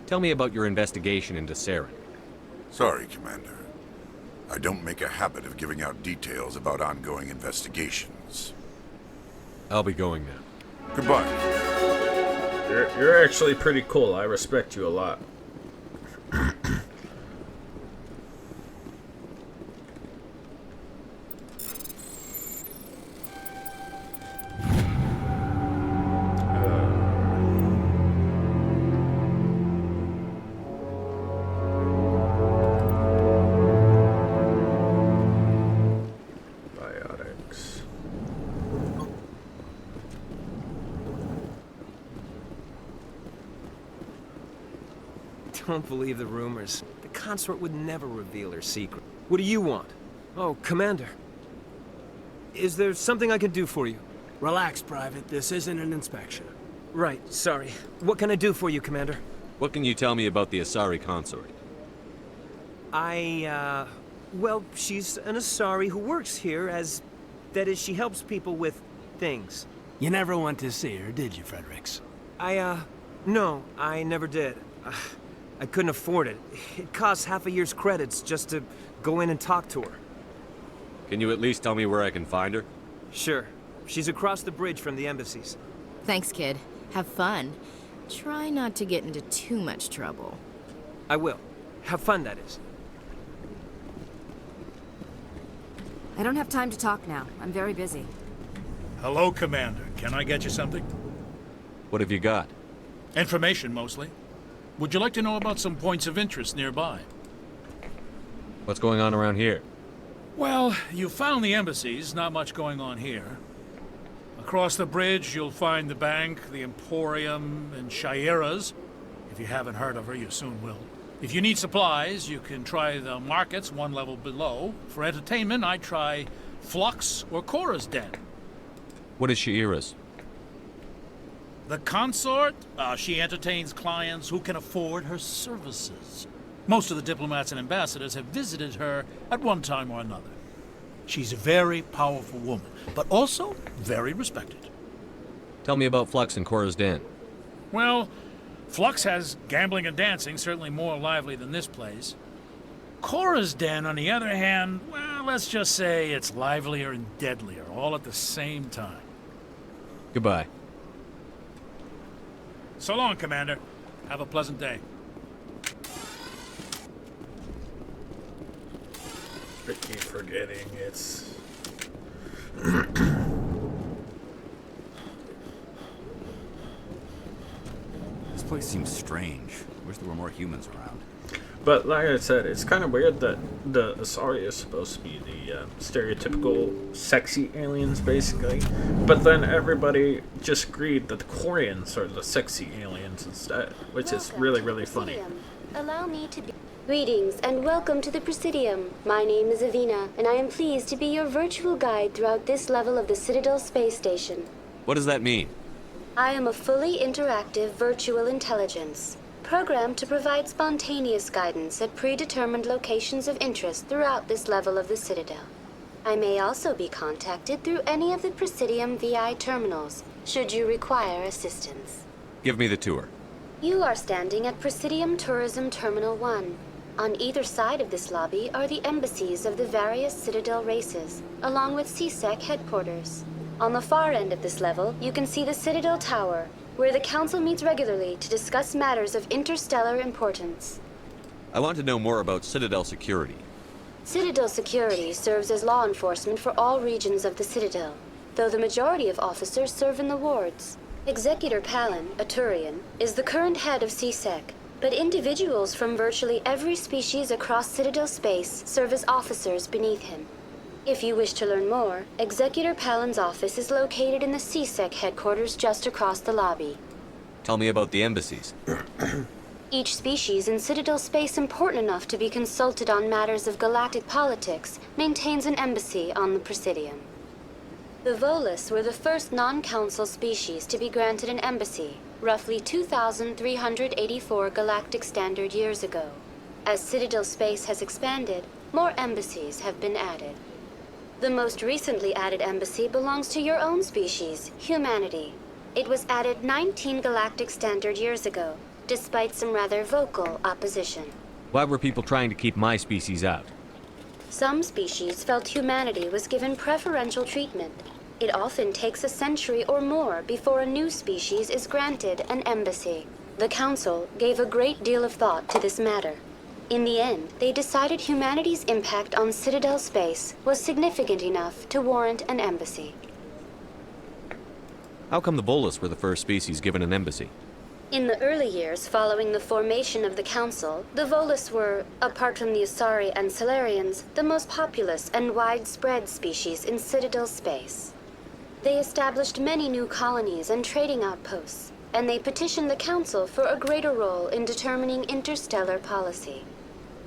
Tell me about your investigation into Saren. Sorry, Commander. I don't make a habit of giving out details about ongoing investigations. I'll be going now. Goodbye. You're actually pretty cool. I respect you a lot. Don't believe the rumors. The consort would never reveal her secret. What do you want? Oh, Commander. Is there something I can do for you? Relax, Private. This isn't an inspection. Right, sorry. What can I do for you, Commander? What can you tell me about the Asari consort? Well, she's an Asari who works here as... That is, she helps people with things. You never went to see her, did you, Fredericks? No, I never did. I couldn't afford it. It costs half a year's credits just to go in and talk to her. Can you at least tell me where I can find her? Sure. She's across the bridge from the embassies. Thanks, kid. Have fun. Try not to get into too much trouble. I will. Have fun, that is. I don't have time to talk now. I'm very busy. Hello, Commander. Can I get you something? What have you got? Information, mostly. Would you like to know about some points of interest nearby? What's going on around here? Well, you found the embassies. Not much going on here. Across the bridge, you'll find the bank, the Emporium, and Shayera's. If you haven't heard of her, you soon will. If you need supplies, you can try the markets one level below. For entertainment, I try Flux or Cora's Den. What is Shayera's? The consort? She entertains clients who can afford her services. Most of the diplomats and ambassadors have visited her at one time or another. She's a very powerful woman, but also very respected. Tell me about Flux and Cora's Den. Well, Flux has gambling and dancing, certainly more lively than this place. Cora's Den, on the other hand, well, let's just say it's livelier and deadlier, all at the same time. Goodbye. So long, Commander. Have a pleasant day. I keep forgetting it's... This place seems strange. Wish there were more humans around. But like I said, it's kind of weird that the Asari is supposed to be the stereotypical sexy aliens, basically. But then everybody just agreed that the Quarians are the sexy aliens instead, which is really, really funny. Allow me to be... Greetings and welcome to the Presidium. My name is Avina, and I am pleased to be your virtual guide throughout this level of the Citadel Space Station. What does that mean? I am a fully interactive virtual intelligence, programmed to provide spontaneous guidance at predetermined locations of interest throughout this level of the Citadel. I may also be contacted through any of the Presidium VI terminals, should you require assistance. Give me the tour. You are standing at Presidium Tourism Terminal 1. On either side of this lobby are the embassies of the various Citadel races, along with CSEC headquarters. On the far end of this level, you can see the Citadel Tower, where the Council meets regularly to discuss matters of interstellar importance. I want to know more about Citadel security. Citadel security serves as law enforcement for all regions of the Citadel, though the majority of officers serve in the wards. Executor Palin, a Turian, is the current head of CSEC, but individuals from virtually every species across Citadel space serve as officers beneath him. If you wish to learn more, Executor Palin's office is located in the CSEC headquarters just across the lobby. Tell me about the embassies. Each species in Citadel space important enough to be consulted on matters of galactic politics maintains an embassy on the Presidium. The Volus were the first non-council species to be granted an embassy, roughly 2,384 galactic standard years ago. As Citadel space has expanded, more embassies have been added. The most recently added embassy belongs to your own species, humanity. It was added 19 galactic standard years ago, despite some rather vocal opposition. Why were people trying to keep my species out? Some species felt humanity was given preferential treatment. It often takes a century or more before a new species is granted an embassy. The Council gave a great deal of thought to this matter. In the end, they decided humanity's impact on Citadel space was significant enough to warrant an embassy. How come the Volus were the first species given an embassy? In the early years following the formation of the Council, the Volus were, apart from the Asari and Salarians, the most populous and widespread species in Citadel space. They established many new colonies and trading outposts, and they petitioned the Council for a greater role in determining interstellar policy.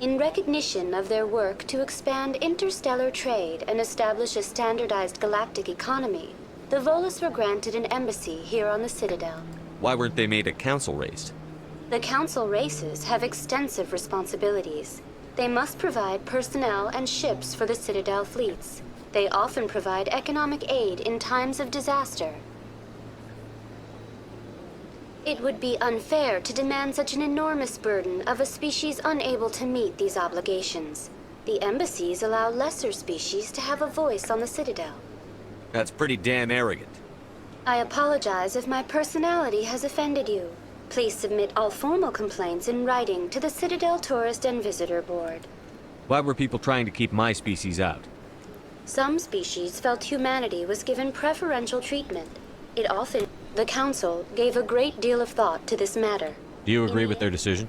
In recognition of their work to expand interstellar trade and establish a standardized galactic economy, the Volus were granted an embassy here on the Citadel. Why weren't they made a council race? The Council races have extensive responsibilities. They must provide personnel and ships for the Citadel fleets. They often provide economic aid in times of disaster. It would be unfair to demand such an enormous burden of a species unable to meet these obligations. The embassies allow lesser species to have a voice on the Citadel. That's pretty damn arrogant. I apologize if my personality has offended you. Please submit all formal complaints in writing to the Citadel Tourist and Visitor Board. Why were people trying to keep my species out? Some species felt humanity was given preferential treatment. The Council gave a great deal of thought to this matter. Do you agree with their decision?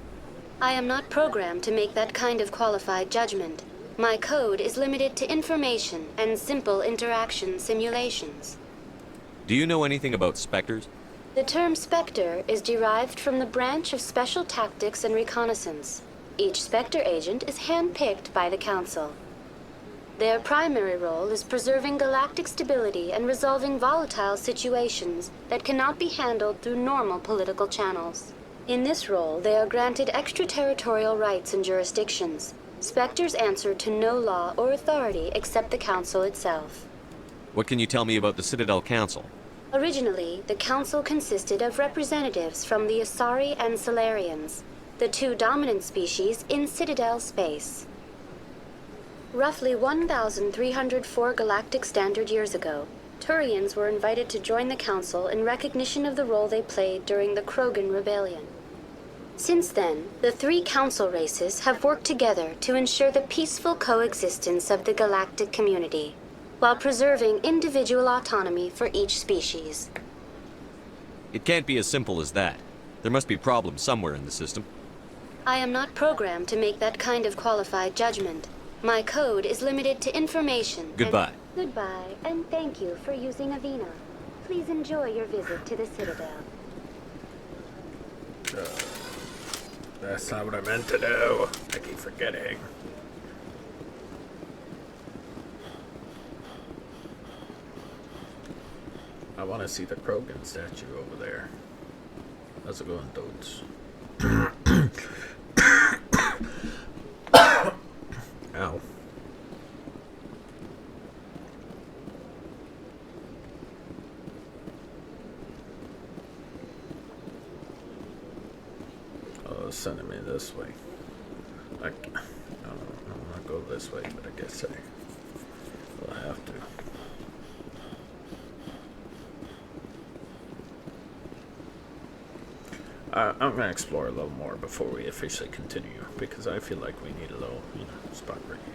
I am not programmed to make that kind of qualified judgment. My code is limited to information and simple interaction simulations. Do you know anything about specters? The term Spectre is derived from the branch of Special Tactics and Reconnaissance. Each Spectre agent is handpicked by the Council. Their primary role is preserving galactic stability and resolving volatile situations that cannot be handled through normal political channels. In this role, they are granted extraterritorial rights and jurisdictions. Spectres answer to no law or authority except the Council itself. What can you tell me about the Citadel Council? Originally, the Council consisted of representatives from the Asari and Salarians, the two dominant species in Citadel space. Roughly 1,304 galactic standard years ago, Turians were invited to join the Council in recognition of the role they played during the Krogan Rebellion. Since then, the three Council races have worked together to ensure the peaceful coexistence of the galactic community, while preserving individual autonomy for each species. It can't be as simple as that. There must be problems somewhere in the system. I am not programmed to make that kind of qualified judgment. My code is limited to information. Goodbye. Goodbye, and thank you for using Avina. Please enjoy your visit to the Citadel. That's not what I meant to do. I keep forgetting. I want to see the Krogan statue over there. How's it going, dudes? Ow. Oh, it's sending me this way. I don't want to go this way, but I guess I will have to. I'm going to explore a little more before we officially continue, because I feel like we need a little, spot right here.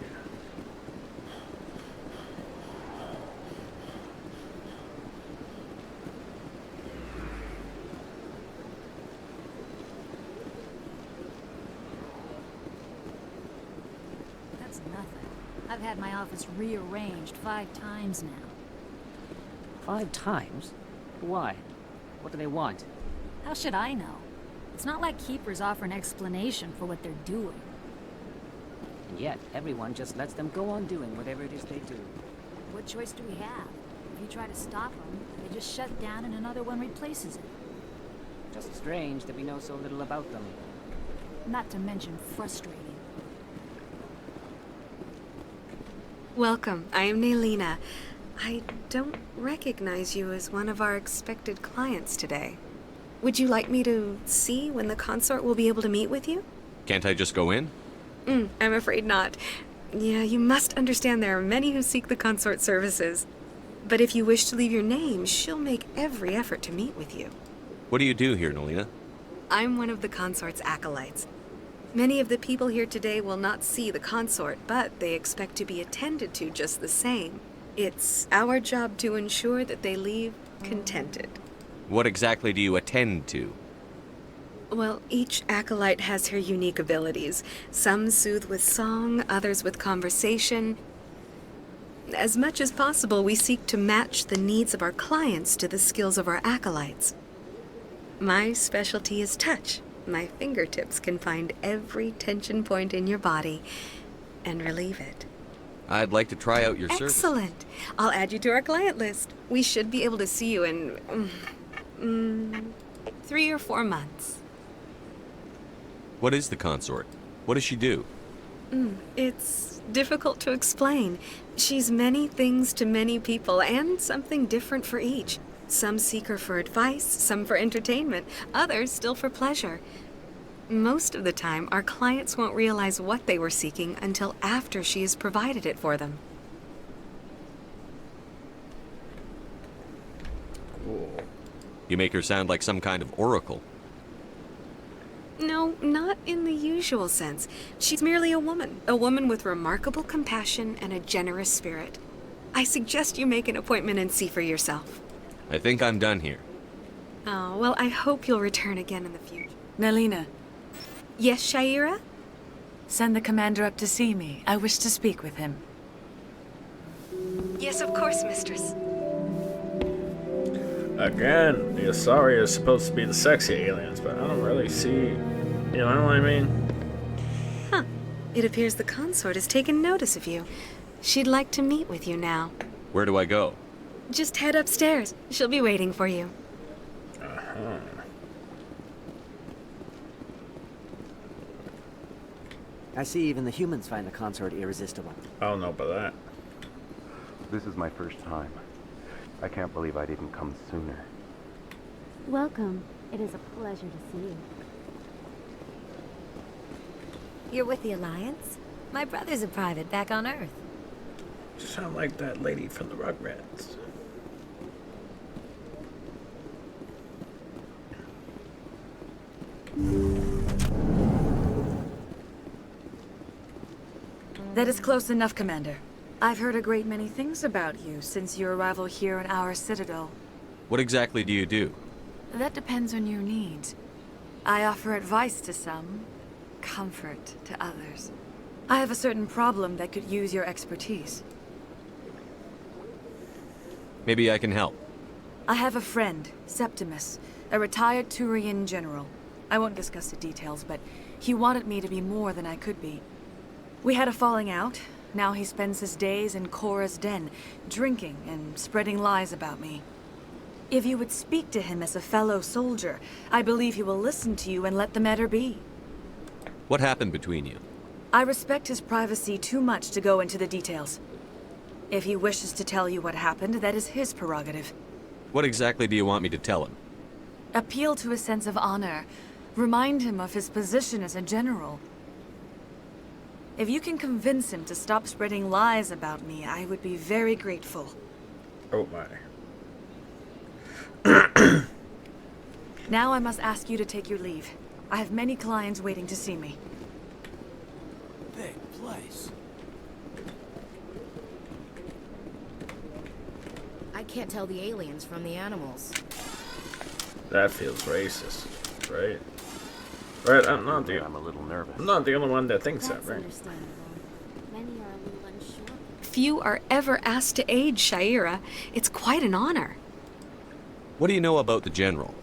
That's nothing. I've had my office rearranged 5 times now. 5 times? Why? What do they want? How should I know? It's not like Keepers offer an explanation for what they're doing. And yet, everyone just lets them go on doing whatever it is they do. What choice do we have? If you try to stop them, they just shut down and another one replaces it. Just strange that we know so little about them. Not to mention frustrating. Welcome, I am Naylina. I don't recognize you as one of our expected clients today. Would you like me to see when the consort will be able to meet with you? Can't I just go in? I'm afraid not. Yeah, you must understand there are many who seek the consort services. But if you wish to leave your name, she'll make every effort to meet with you. What do you do here, Naylina? I'm one of the consort's acolytes. Many of the people here today will not see the consort, but they expect to be attended to just the same. It's our job to ensure that they leave contented. What exactly do you attend to? Well, each acolyte has her unique abilities. Some soothe with song, others with conversation. As much as possible, we seek to match the needs of our clients to the skills of our acolytes. My specialty is touch. My fingertips can find every tension point in your body and relieve it. I'd like to try out your service. Excellent. I'll add you to our client list. We should be able to see you in 3 or 4 months. What is the consort? What does she do? It's difficult to explain. She's many things to many people, and something different for each. Some seek her for advice, some for entertainment, others still for pleasure. Most of the time, our clients won't realize what they were seeking until after she has provided it for them. Cool. You make her sound like some kind of oracle. No, not in the usual sense. She's merely a woman with remarkable compassion and a generous spirit. I suggest you make an appointment and see for yourself. I think I'm done here. Oh, well, I hope you'll return again in the future. Nelina. Yes, Sha'ira? Send the commander up to see me. I wish to speak with him. Yes, of course, mistress. Again, the Asari is supposed to be the sexy aliens, but I don't really see... You know what I mean? Huh. It appears the consort has taken notice of you. She'd like to meet with you now. Where do I go? Just head upstairs. She'll be waiting for you. Uh-huh. I see even the humans find the consort irresistible. I don't know about that. This is my first time. I can't believe I didn't come sooner. Welcome. It is a pleasure to see you. You're with the Alliance? My brother's a private back on Earth. You sound like that lady from the Rugrats. That is close enough, Commander. I've heard a great many things about you since your arrival here in our citadel. What exactly do you do? That depends on your needs. I offer advice to some, comfort to others. I have a certain problem that could use your expertise. Maybe I can help. I have a friend, Septimus, a retired Turian general. I won't discuss the details, but he wanted me to be more than I could be. We had a falling out. Now he spends his days in Korra's den, drinking and spreading lies about me. If you would speak to him as a fellow soldier, I believe he will listen to you and let the matter be. What happened between you? I respect his privacy too much to go into the details. If he wishes to tell you what happened, that is his prerogative. What exactly do you want me to tell him? Appeal to his sense of honor. Remind him of his position as a general. If you can convince him to stop spreading lies about me, I would be very grateful. Oh my. Now I must ask you to take your leave. I have many clients waiting to see me. Big place. I can't tell the aliens from the animals. That feels racist, right? Right, I'm not the only one that thinks that, right? Many are a little unsure. Few are ever asked to aid Sha'ira. It's quite an honor. What do you know about the General?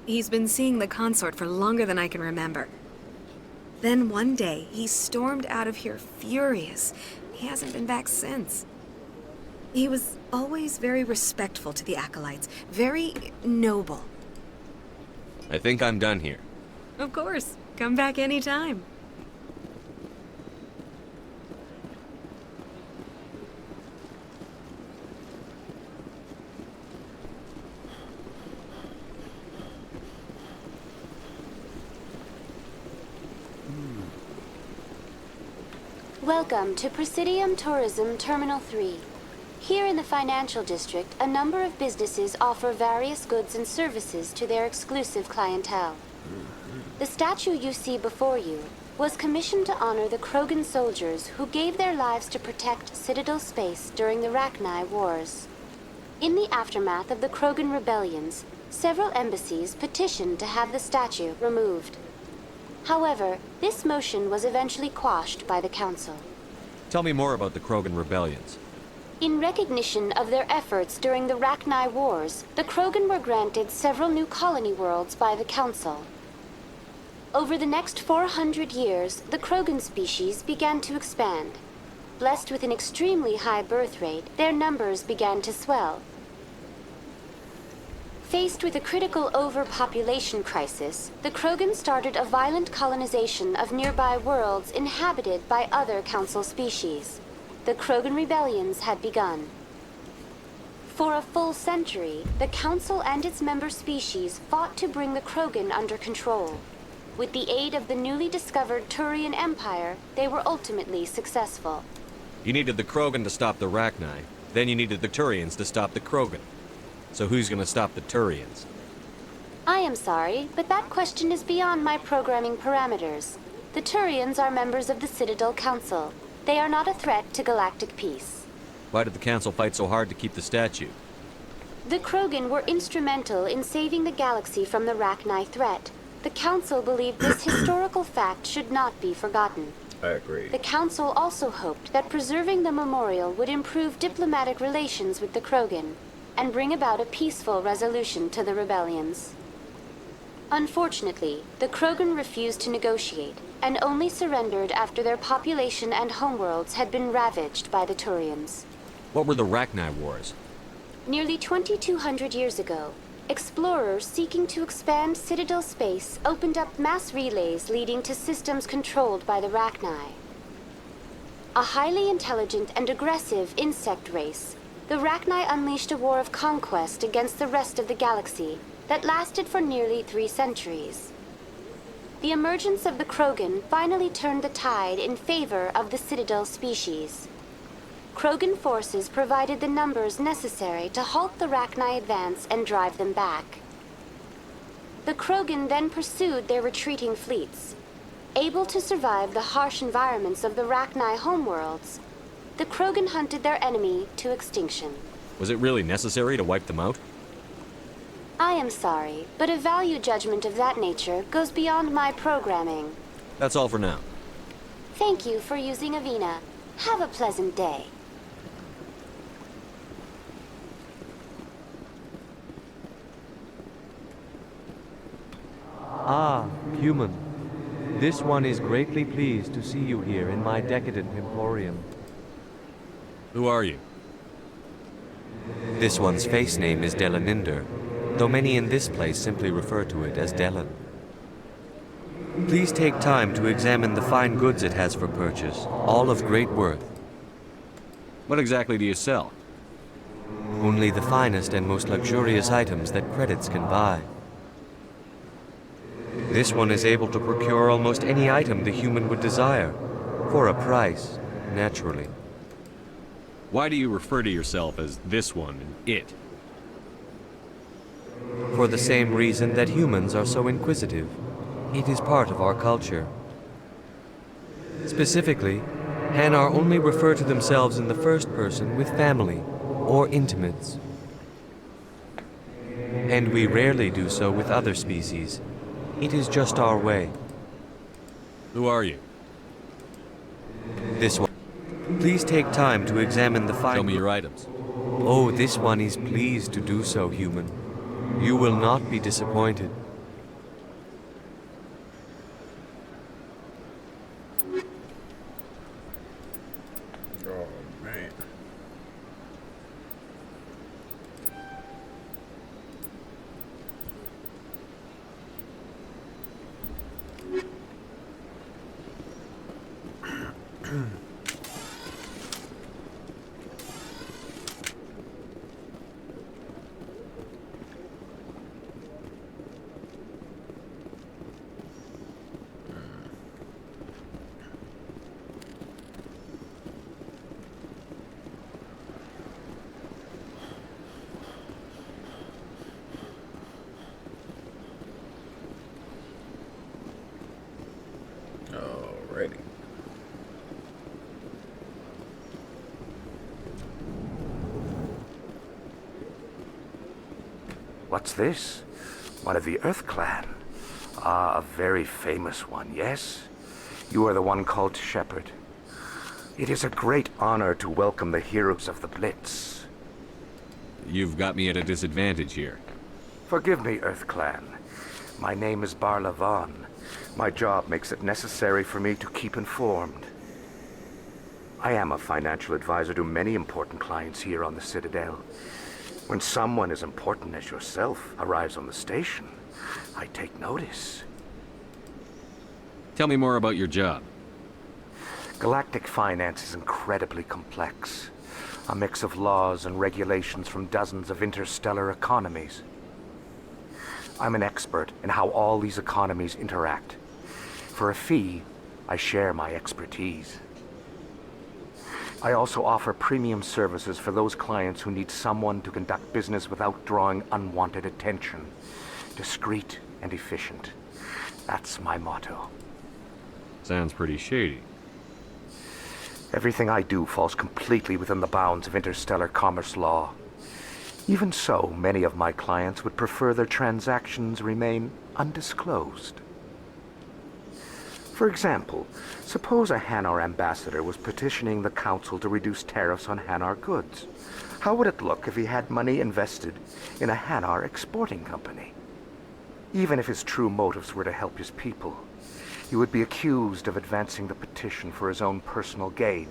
He's been seeing the consort for longer than I can remember. Then one day, he stormed out of here furious. He hasn't been back since. He was always very respectful to the acolytes, very noble. I think I'm done here. Of course. Come back anytime. Welcome to Presidium Tourism Terminal 3. Here in the financial district, a number of businesses offer various goods and services to their exclusive clientele. The statue you see before you was commissioned to honor the Krogan soldiers who gave their lives to protect Citadel space during the Rachni Wars. In the aftermath of the Krogan rebellions, several embassies petitioned to have the statue removed. However, this motion was eventually quashed by the Council. Tell me more about the Krogan rebellions. In recognition of their efforts during the Rachni Wars, the Krogan were granted several new colony worlds by the Council. Over the next 400 years, the Krogan species began to expand. Blessed with an extremely high birth rate, their numbers began to swell. Faced with a critical overpopulation crisis, the Krogan started a violent colonization of nearby worlds inhabited by other Council species. The Krogan rebellions had begun. For a full century, the Council and its member species fought to bring the Krogan under control. With the aid of the newly discovered Turian Empire, they were ultimately successful. You needed the Krogan to stop the Rachni, then you needed the Turians to stop the Krogan. So who's gonna stop the Turians? I am sorry, but that question is beyond my programming parameters. The Turians are members of the Citadel Council. They are not a threat to galactic peace. Why did the Council fight so hard to keep the statue? The Krogan were instrumental in saving the galaxy from the Rachni threat. The Council believed this historical fact should not be forgotten. I agree. The Council also hoped that preserving the memorial would improve diplomatic relations with the Krogan and bring about a peaceful resolution to the rebellions. Unfortunately, the Krogan refused to negotiate and only surrendered after their population and homeworlds had been ravaged by the Turians. What were the Rachni Wars? Nearly 2,200 years ago, explorers seeking to expand Citadel space opened up mass relays leading to systems controlled by the Rachni. A highly intelligent and aggressive insect race, the Rachni unleashed a war of conquest against the rest of the galaxy that lasted for nearly 3 centuries. The emergence of the Krogan finally turned the tide in favor of the Citadel species. Krogan forces provided the numbers necessary to halt the Rachni advance and drive them back. The Krogan then pursued their retreating fleets. Able to survive the harsh environments of the Rachni homeworlds, the Krogan hunted their enemy to extinction. Was it really necessary to wipe them out? I am sorry, but a value judgment of that nature goes beyond my programming. That's all for now. Thank you for using Avina. Have a pleasant day. Ah, human. This one is greatly pleased to see you here in my decadent emporium. Who are you? This one's face name is Delaninder, though many in this place simply refer to it as Delan. Please take time to examine the fine goods it has for purchase, all of great worth. What exactly do you sell? Only the finest and most luxurious items that credits can buy. This one is able to procure almost any item the human would desire, for a price, naturally. Why do you refer to yourself as this one and it? For the same reason that humans are so inquisitive. It is part of our culture. Specifically, Hanar only refer to themselves in the first person with family or intimates. And we rarely do so with other species. It is just our way. Who are you? This one. Please take time to examine the fine... Show me your items. Oh, this one is pleased to do so, human. You will not be disappointed. Oh, man. Alrighty. What's this? One of the Earth Clan. Ah, a very famous one, yes? You are the one called Shepard. It is a great honor to welcome the heroes of the Blitz. You've got me at a disadvantage here. Forgive me, Earth Clan. My name is Barla Vaughn. My job makes it necessary for me to keep informed. I am a financial advisor to many important clients here on the Citadel. When someone as important as yourself arrives on the station, I take notice. Tell me more about your job. Galactic finance is incredibly complex. A mix of laws and regulations from dozens of interstellar economies. I'm an expert in how all these economies interact. For a fee, I share my expertise. I also offer premium services for those clients who need someone to conduct business without drawing unwanted attention. discreet and efficient. That's my motto. Sounds pretty shady. Everything I do falls completely within the bounds of interstellar commerce law. Even so, many of my clients would prefer their transactions remain undisclosed. For example, suppose a Hanar ambassador was petitioning the Council to reduce tariffs on Hanar goods. How would it look if he had money invested in a Hanar exporting company? Even if his true motives were to help his people, he would be accused of advancing the petition for his own personal gain.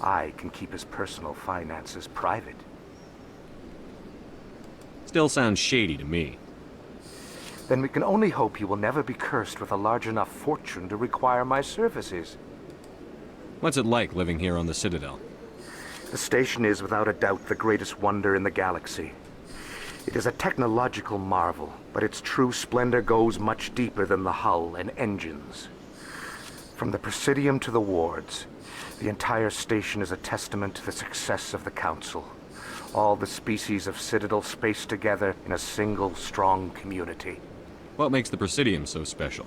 I can keep his personal finances private. Still sounds shady to me. Then we can only hope you will never be cursed with a large enough fortune to require my services. What's it like living here on the Citadel? The station is without a doubt the greatest wonder in the galaxy. It is a technological marvel, but its true splendor goes much deeper than the hull and engines. From the Presidium to the wards, the entire station is a testament to the success of the Council. All the species of Citadel spaced together in a single, strong community. What makes the Presidium so special?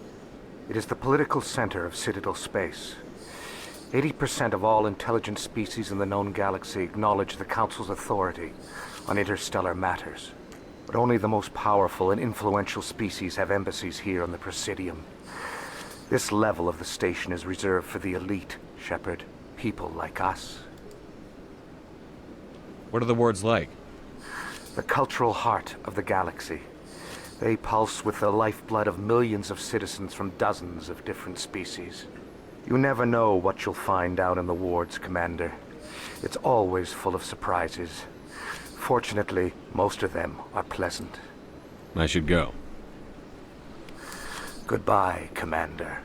It is the political center of Citadel space. 80% of all intelligent species in the known galaxy acknowledge the Council's authority on interstellar matters. But only the most powerful and influential species have embassies here on the Presidium. This level of the station is reserved for the elite, Shepard. People like us. What are the wards like? The cultural heart of the galaxy. They pulse with the lifeblood of millions of citizens from dozens of different species. You never know what you'll find out in the wards, Commander. It's always full of surprises. Fortunately, most of them are pleasant. I should go. Goodbye, Commander.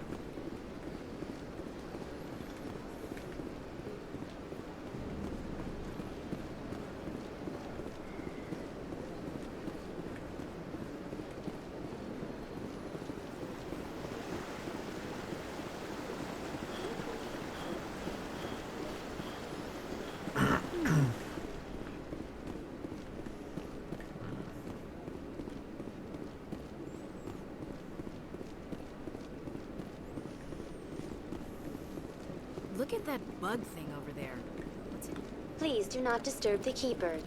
Look at that bug thing over there. What's it? Please do not disturb the Keeper.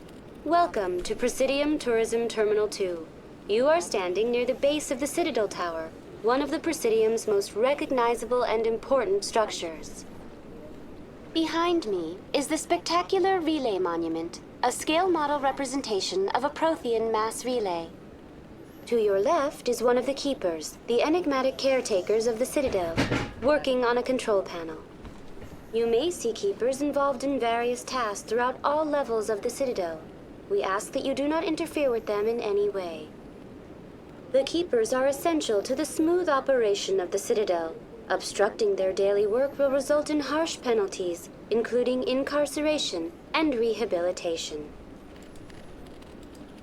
Welcome to Presidium Tourism Terminal 2. You are standing near the base of the Citadel Tower, one of the Presidium's most recognizable and important structures. Behind me is the spectacular Relay Monument, a scale model representation of a Prothean mass relay. To your left is one of the Keepers, the enigmatic caretakers of the Citadel, working on a control panel. You may see Keepers involved in various tasks throughout all levels of the Citadel. We ask that you do not interfere with them in any way. The Keepers are essential to the smooth operation of the Citadel. Obstructing their daily work will result in harsh penalties, including incarceration and rehabilitation.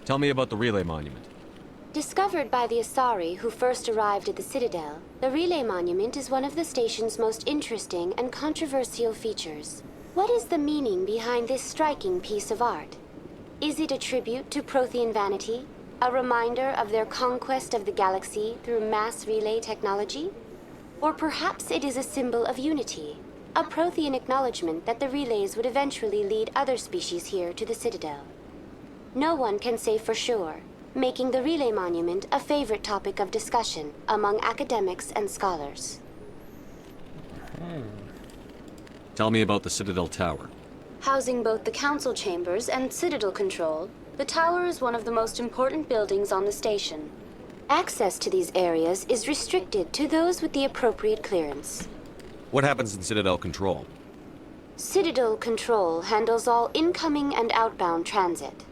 Tell me about the Relay Monument. Discovered by the Asari who first arrived at the Citadel, the Relay Monument is one of the station's most interesting and controversial features. What is the meaning behind this striking piece of art? Is it a tribute to Prothean vanity? A reminder of their conquest of the galaxy through mass relay technology? Or perhaps it is a symbol of unity, a Prothean acknowledgement that the relays would eventually lead other species here to the Citadel. No one can say for sure, making the Relay Monument a favorite topic of discussion among academics and scholars. Tell me about the Citadel Tower. Housing both the Council chambers and Citadel control, the tower is one of the most important buildings on the station. Access to these areas is restricted to those with the appropriate clearance. What happens in Citadel Control? Citadel Control handles all incoming and outbound transit.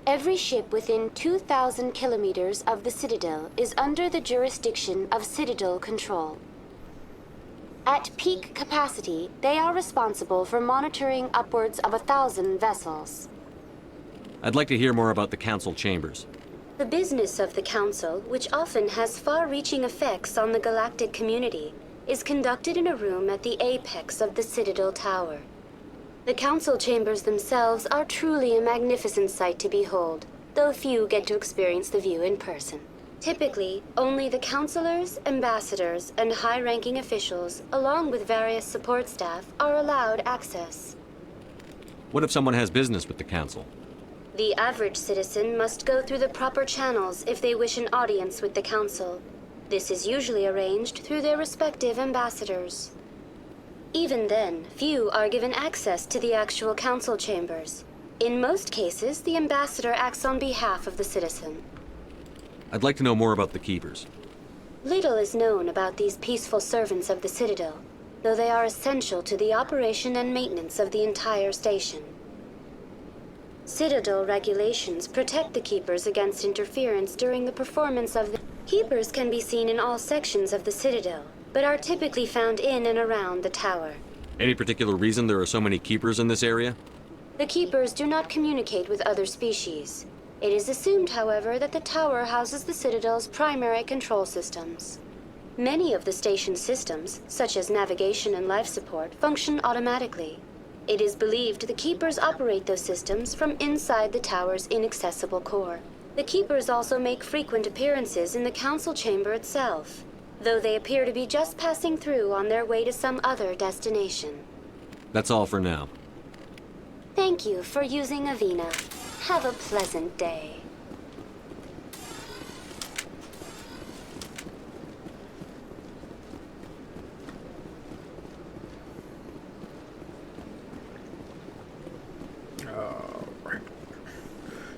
Every ship within 2,000 kilometers of the Citadel is under the jurisdiction of Citadel Control. At peak capacity, they are responsible for monitoring upwards of 1,000 vessels. I'd like to hear more about the Council chambers. The business of the Council, which often has far-reaching effects on the galactic community, is conducted in a room at the apex of the Citadel Tower. The Council chambers themselves are truly a magnificent sight to behold, though few get to experience the view in person. Typically, only the counselors, ambassadors, and high-ranking officials, along with various support staff, are allowed access. What if someone has business with the council? The average citizen must go through the proper channels if they wish an audience with the council. This is usually arranged through their respective ambassadors. Even then, few are given access to the actual council chambers. In most cases, the ambassador acts on behalf of the citizen. I'd like to know more about the Keepers. Little is known about these peaceful servants of the Citadel, though they are essential to the operation and maintenance of the entire station. Citadel regulations protect the Keepers against interference during the performance of the... Keepers can be seen in all sections of the Citadel, but are typically found in and around the tower. Any particular reason there are so many Keepers in this area? The Keepers do not communicate with other species. It is assumed, however, that the tower houses the Citadel's primary control systems. Many of the station's systems, such as navigation and life support, function automatically. It is believed the Keepers operate those systems from inside the tower's inaccessible core. The Keepers also make frequent appearances in the council chamber itself, though they appear to be just passing through on their way to some other destination. That's all for now. Thank you for using Avina. Have a pleasant day. Alright.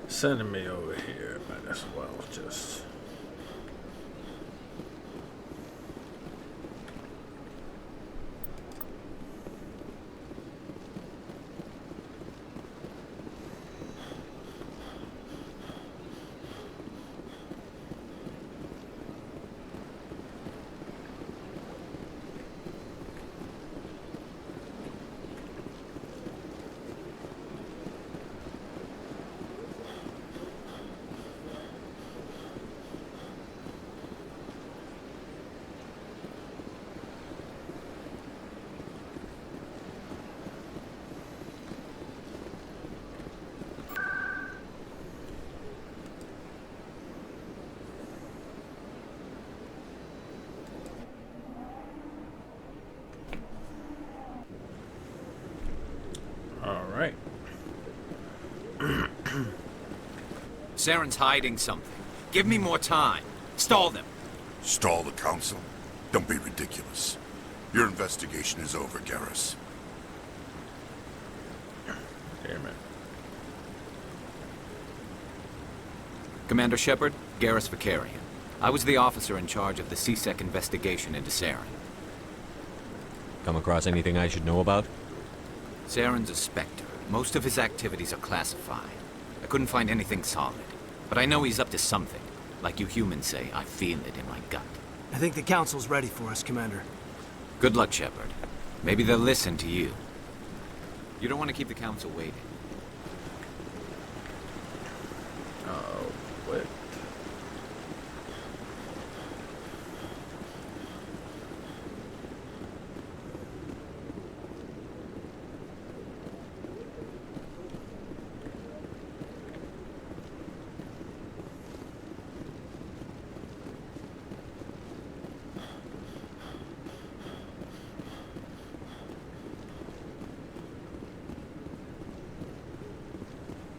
Sending me over here, might as well just... Alright. Saren's hiding something. Give me more time. Stall them. Stall the council? Don't be ridiculous. Your investigation is over, Garrus. Damn it. Commander Shepard, Garrus Vakarian. I was the officer in charge of the C-Sec investigation into Saren. Come across anything I should know about? Saren's a Spectre. Most of his activities are classified. I couldn't find anything solid. But I know he's up to something. Like you humans say, I feel it in my gut. I think the Council's ready for us, Commander. Good luck, Shepard. Maybe they'll listen to you. You don't want to keep the Council waiting. Oh, what?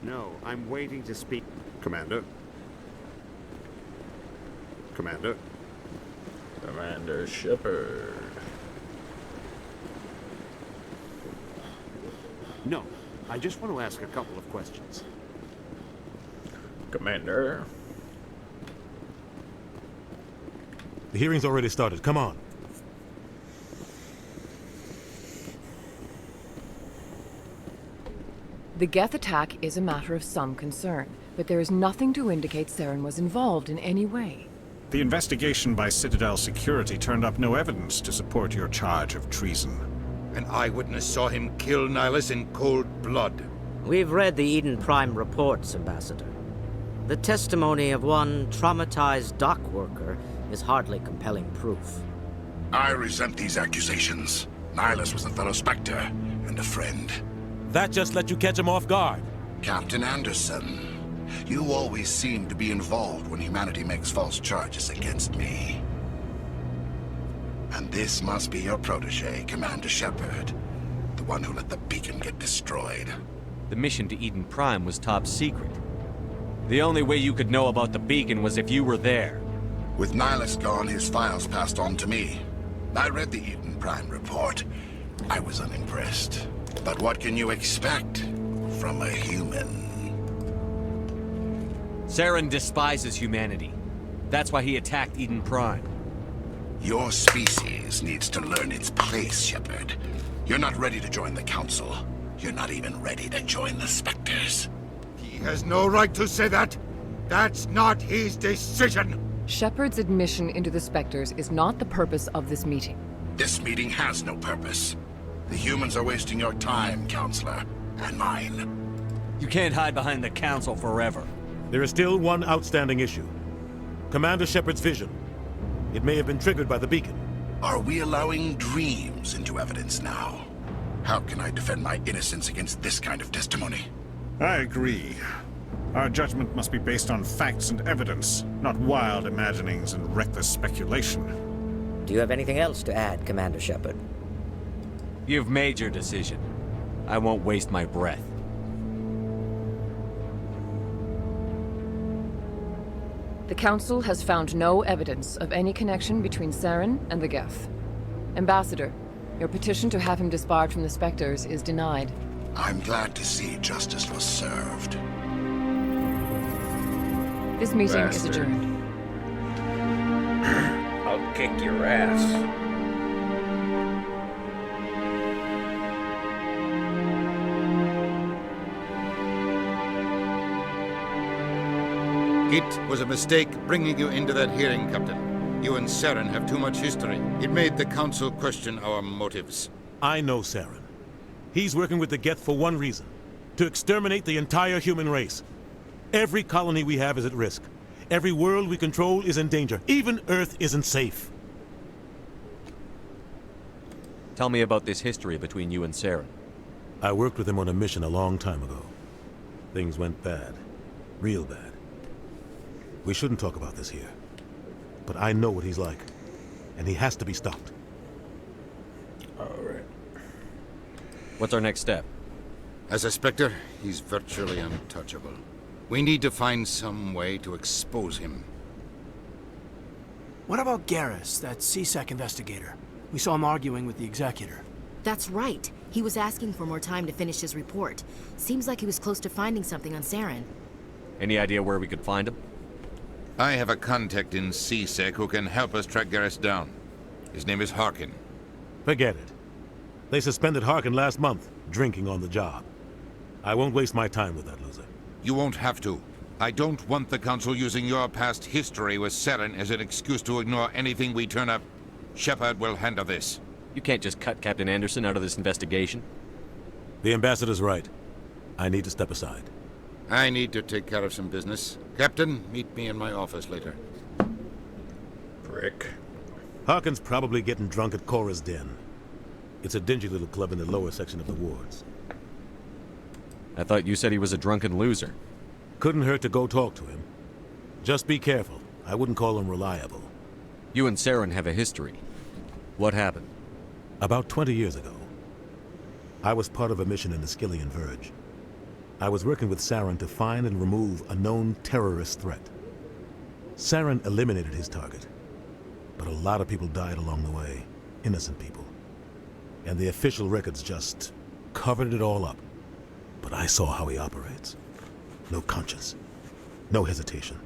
No, I'm waiting to speak. Commander? Commander? Commander Shepard. No, I just want to ask a couple of questions. Commander. The hearing's already started. Come on. The Geth attack is a matter of some concern, but there is nothing to indicate Saren was involved in any way. The investigation by Citadel Security turned up no evidence to support your charge of treason. An eyewitness saw him kill Nihilus in cold blood. We've read the Eden Prime reports, Ambassador. The testimony of one traumatized dock worker is hardly compelling proof. I resent these accusations. Nihilus was a fellow Spectre and a friend. That just let you catch him off guard. Captain Anderson. You always seem to be involved when humanity makes false charges against me. And this must be your protege, Commander Shepard. The one who let the beacon get destroyed. The mission to Eden Prime was top secret. The only way you could know about the beacon was if you were there. With Nihilus gone, his files passed on to me. I read the Eden Prime report. I was unimpressed. But what can you expect from a human? Saren despises humanity. That's why he attacked Eden Prime. Your species needs to learn its place, Shepard. You're not ready to join the Council. You're not even ready to join the Spectres. He has no right to say that. That's not his decision. Shepard's admission into the Spectres is not the purpose of this meeting. This meeting has no purpose. The humans are wasting your time, Counselor, and mine. You can't hide behind the Council forever. There is still one outstanding issue. Commander Shepard's vision. It may have been triggered by the beacon. Are we allowing dreams into evidence now? How can I defend my innocence against this kind of testimony? I agree. Our judgment must be based on facts and evidence, not wild imaginings and reckless speculation. Do you have anything else to add, Commander Shepard? You've made your decision. I won't waste my breath. The Council has found no evidence of any connection between Saren and the Geth. Ambassador, your petition to have him disbarred from the Spectres is denied. I'm glad to see justice was served. This meeting is Bastard. adjourned. I'll kick your ass. It was a mistake bringing you into that hearing, Captain. You and Saren have too much history. It made the Council question our motives. I know Saren. He's working with the Geth for one reason. To exterminate the entire human race. Every colony we have is at risk. Every world we control is in danger. Even Earth isn't safe. Tell me about this history between you and Saren. I worked with him on a mission a long time ago. Things went bad. Real bad. We shouldn't talk about this here. But I know what he's like. And he has to be stopped. Alright. What's our next step? As a Spectre, he's virtually untouchable. We need to find some way to expose him. What about Garrus, that CSEC investigator? We saw him arguing with the Executor. That's right. He was asking for more time to finish his report. Seems like he was close to finding something on Saren. Any idea where we could find him? I have a contact in CSEC who can help us track Garrus down. His name is Harkin. Forget it. They suspended Harkin last month, drinking on the job. I won't waste my time with that loser. You won't have to. I don't want the Council using your past history with Saren as an excuse to ignore anything we turn up. Shepard will handle this. You can't just cut Captain Anderson out of this investigation. The Ambassador's right. I need to step aside. I need to take care of some business. Captain, meet me in my office later. Prick. Harkin's probably getting drunk at Cora's Den. It's a dingy little club in the lower section of the wards. I thought you said he was a drunken loser. Couldn't hurt to go talk to him. Just be careful. I wouldn't call him reliable. You and Saren have a history. What happened? About 20 years ago, I was part of a mission in the Skillian Verge. I was working with Saren to find and remove a known terrorist threat. Saren eliminated his target, but a lot of people died along the way, innocent people. And the official records just covered it all up. But I saw how he operates. No conscience, no hesitation.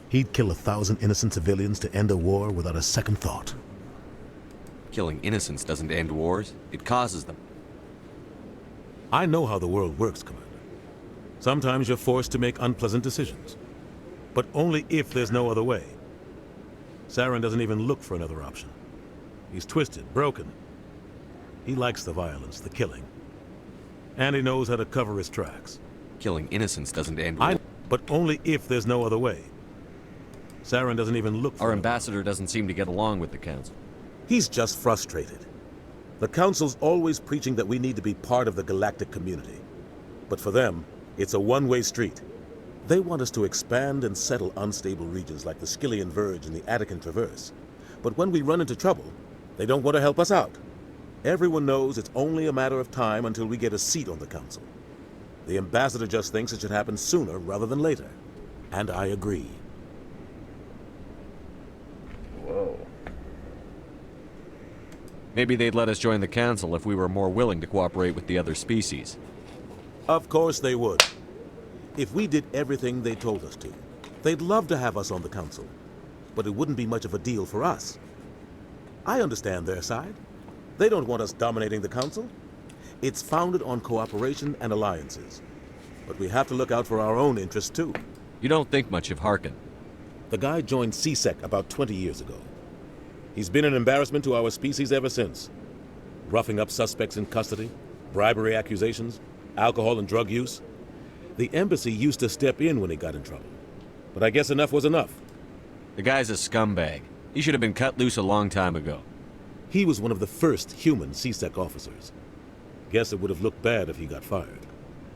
He'd kill 1,000 innocent civilians to end a war without a second thought. Killing innocents doesn't end wars, it causes them. I know how the world works, Commander. Sometimes you're forced to make unpleasant decisions. But only if there's no other way. Saren doesn't even look for another option. He's twisted, broken. He likes the violence, the killing. And he knows how to cover his tracks. Killing innocents doesn't end wars. But only if there's no other way. Saren doesn't even look for Our ambassador doesn't seem to get along with the Council. He's just frustrated. The Council's always preaching that we need to be part of the galactic community. But for them, it's a one-way street. They want us to expand and settle unstable regions like the Skillian Verge and the Attican Traverse. But when we run into trouble, they don't want to help us out. Everyone knows it's only a matter of time until we get a seat on the council. The ambassador just thinks it should happen sooner rather than later. And I agree. Whoa. Maybe they'd let us join the council if we were more willing to cooperate with the other species. Of course they would. If we did everything they told us to, they'd love to have us on the council. But it wouldn't be much of a deal for us. I understand their side. They don't want us dominating the council. It's founded on cooperation and alliances. But we have to look out for our own interests, too. You don't think much of Harkin. The guy joined CSEC about 20 years ago. He's been an embarrassment to our species ever since. Roughing up suspects in custody, bribery accusations, alcohol and drug use. The embassy used to step in when he got in trouble. But I guess enough was enough. The guy's a scumbag. He should have been cut loose a long time ago. He was one of the first human CSEC officers. Guess it would have looked bad if he got fired.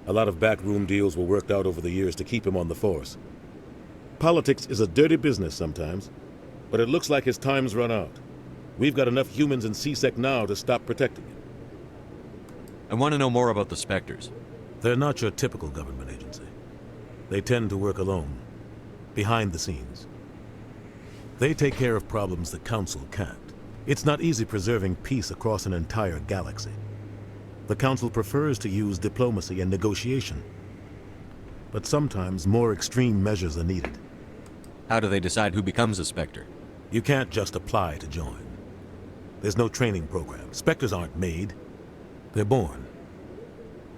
A lot of backroom deals were worked out over the years to keep him on the force. Politics is a dirty business sometimes, but it looks like his time's run out. We've got enough humans in CSEC now to stop protecting him. I want to know more about the Spectres. They're not your typical government agency. They tend to work alone, behind the scenes. They take care of problems the Council can't. It's not easy preserving peace across an entire galaxy. The Council prefers to use diplomacy and negotiation. But sometimes more extreme measures are needed. How do they decide who becomes a Spectre? You can't just apply to join. There's no training program. Spectres aren't made. They're born.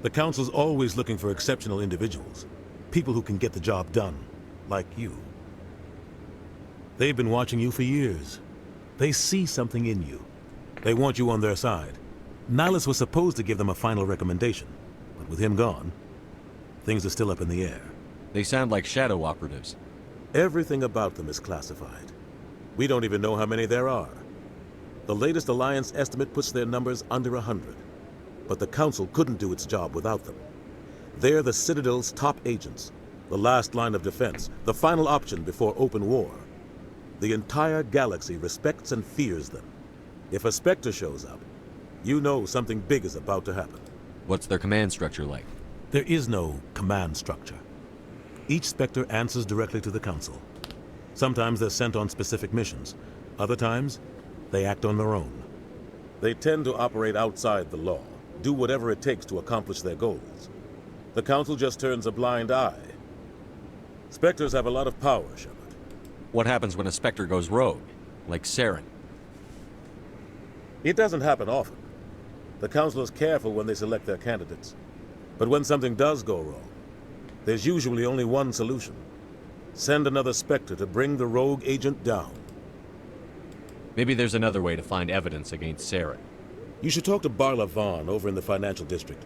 The Council's always looking for exceptional individuals. People who can get the job done, like you. They've been watching you for years. They see something in you. They want you on their side. Nihilus was supposed to give them a final recommendation, but with him gone, things are still up in the air. They sound like shadow operatives. Everything about them is classified. We don't even know how many there are. The latest Alliance estimate puts their numbers under 100. But the Council couldn't do its job without them. They're the Citadel's top agents, the last line of defense, the final option before open war. The entire galaxy respects and fears them. If a Spectre shows up, you know something big is about to happen. What's their command structure like? There is no command structure. Each Spectre answers directly to the Council. Sometimes they're sent on specific missions. Other times, they act on their own. They tend to operate outside the law, do whatever it takes to accomplish their goals. The Council just turns a blind eye. Spectres have a lot of power, Shepard. What happens when a Spectre goes rogue, like Saren? It doesn't happen often. The Council is careful when they select their candidates. But when something does go wrong, there's usually only one solution. Send another Spectre to bring the rogue agent down. Maybe there's another way to find evidence against Saren. You should talk to Barla Vaughn over in the Financial District.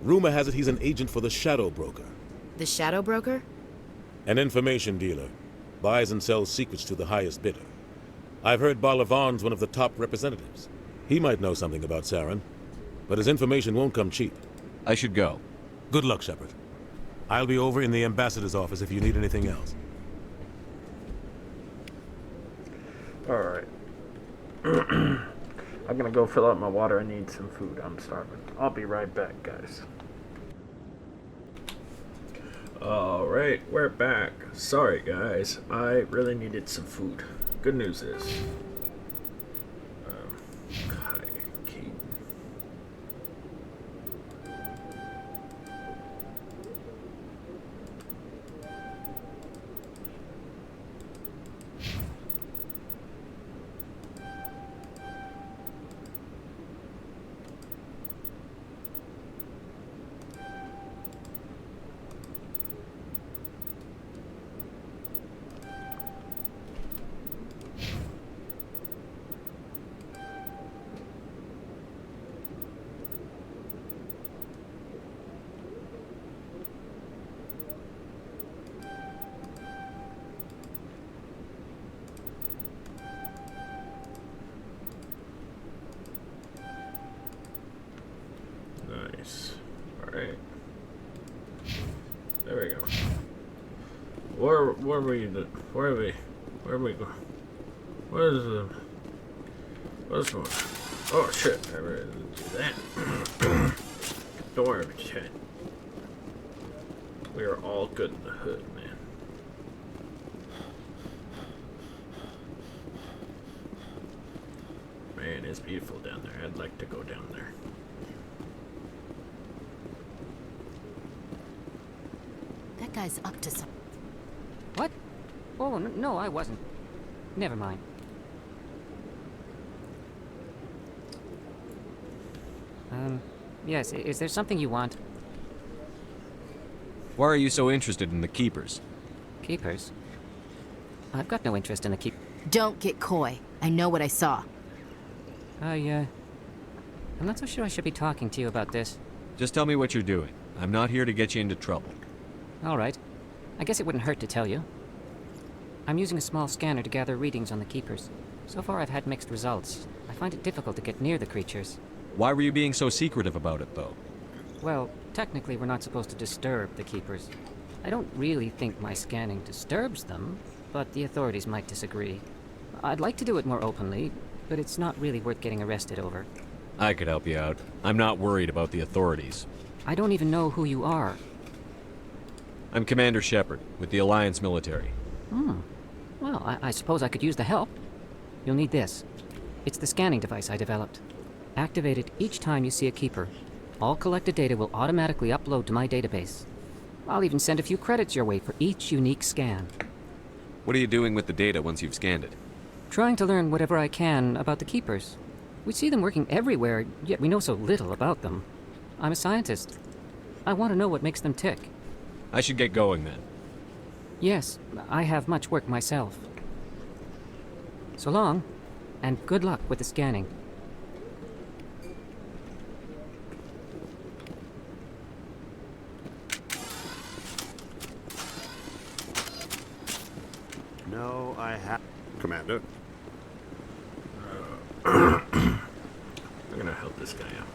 Rumor has it he's an agent for the Shadow Broker. The Shadow Broker? An information dealer. Buys and sells secrets to the highest bidder. I've heard Barla Vaughn's one of the top representatives. He might know something about Saren, but his information won't come cheap. I should go. Good luck, Shepard. I'll be over in the ambassador's office if you need anything else. Alright. I'm gonna go fill out my water. I need some food. I'm starving. I'll be right back, guys. Alright, we're back. Sorry, guys. I really needed some food. Good news is... Hi, Keaton. Where are we going? Where's the... What's going on? Oh shit, I really didn't do that. Don't worry about your head. We are all good in the hood, man. Man, it's beautiful down there. I'd like to go down there. That guy's up to some... What? Oh, no, I wasn't. Never mind. Yes, is there something you want? Why are you so interested in the Keepers? Keepers? I've got no interest in the keep... Don't get coy. I know what I saw. I'm not so sure I should be talking to you about this. Just tell me what you're doing. I'm not here to get you into trouble. All right. I guess it wouldn't hurt to tell you. I'm using a small scanner to gather readings on the Keepers. So far I've had mixed results. I find it difficult to get near the creatures. Why were you being so secretive about it, though? Well, technically we're not supposed to disturb the Keepers. I don't really think my scanning disturbs them, but the authorities might disagree. I'd like to do it more openly, but it's not really worth getting arrested over. I could help you out. I'm not worried about the authorities. I don't even know who you are. I'm Commander Shepard, with the Alliance military. Well, I suppose I could use the help. You'll need this. It's the scanning device I developed. Activate it each time you see a Keeper. All collected data will automatically upload to my database. I'll even send a few credits your way for each unique scan. What are you doing with the data once you've scanned it? Trying to learn whatever I can about the Keepers. We see them working everywhere, yet we know so little about them. I'm a scientist. I want to know what makes them tick. I should get going then. Yes, I have much work myself. So long, and good luck with the scanning. No, I have... Commander? I'm gonna help this guy out.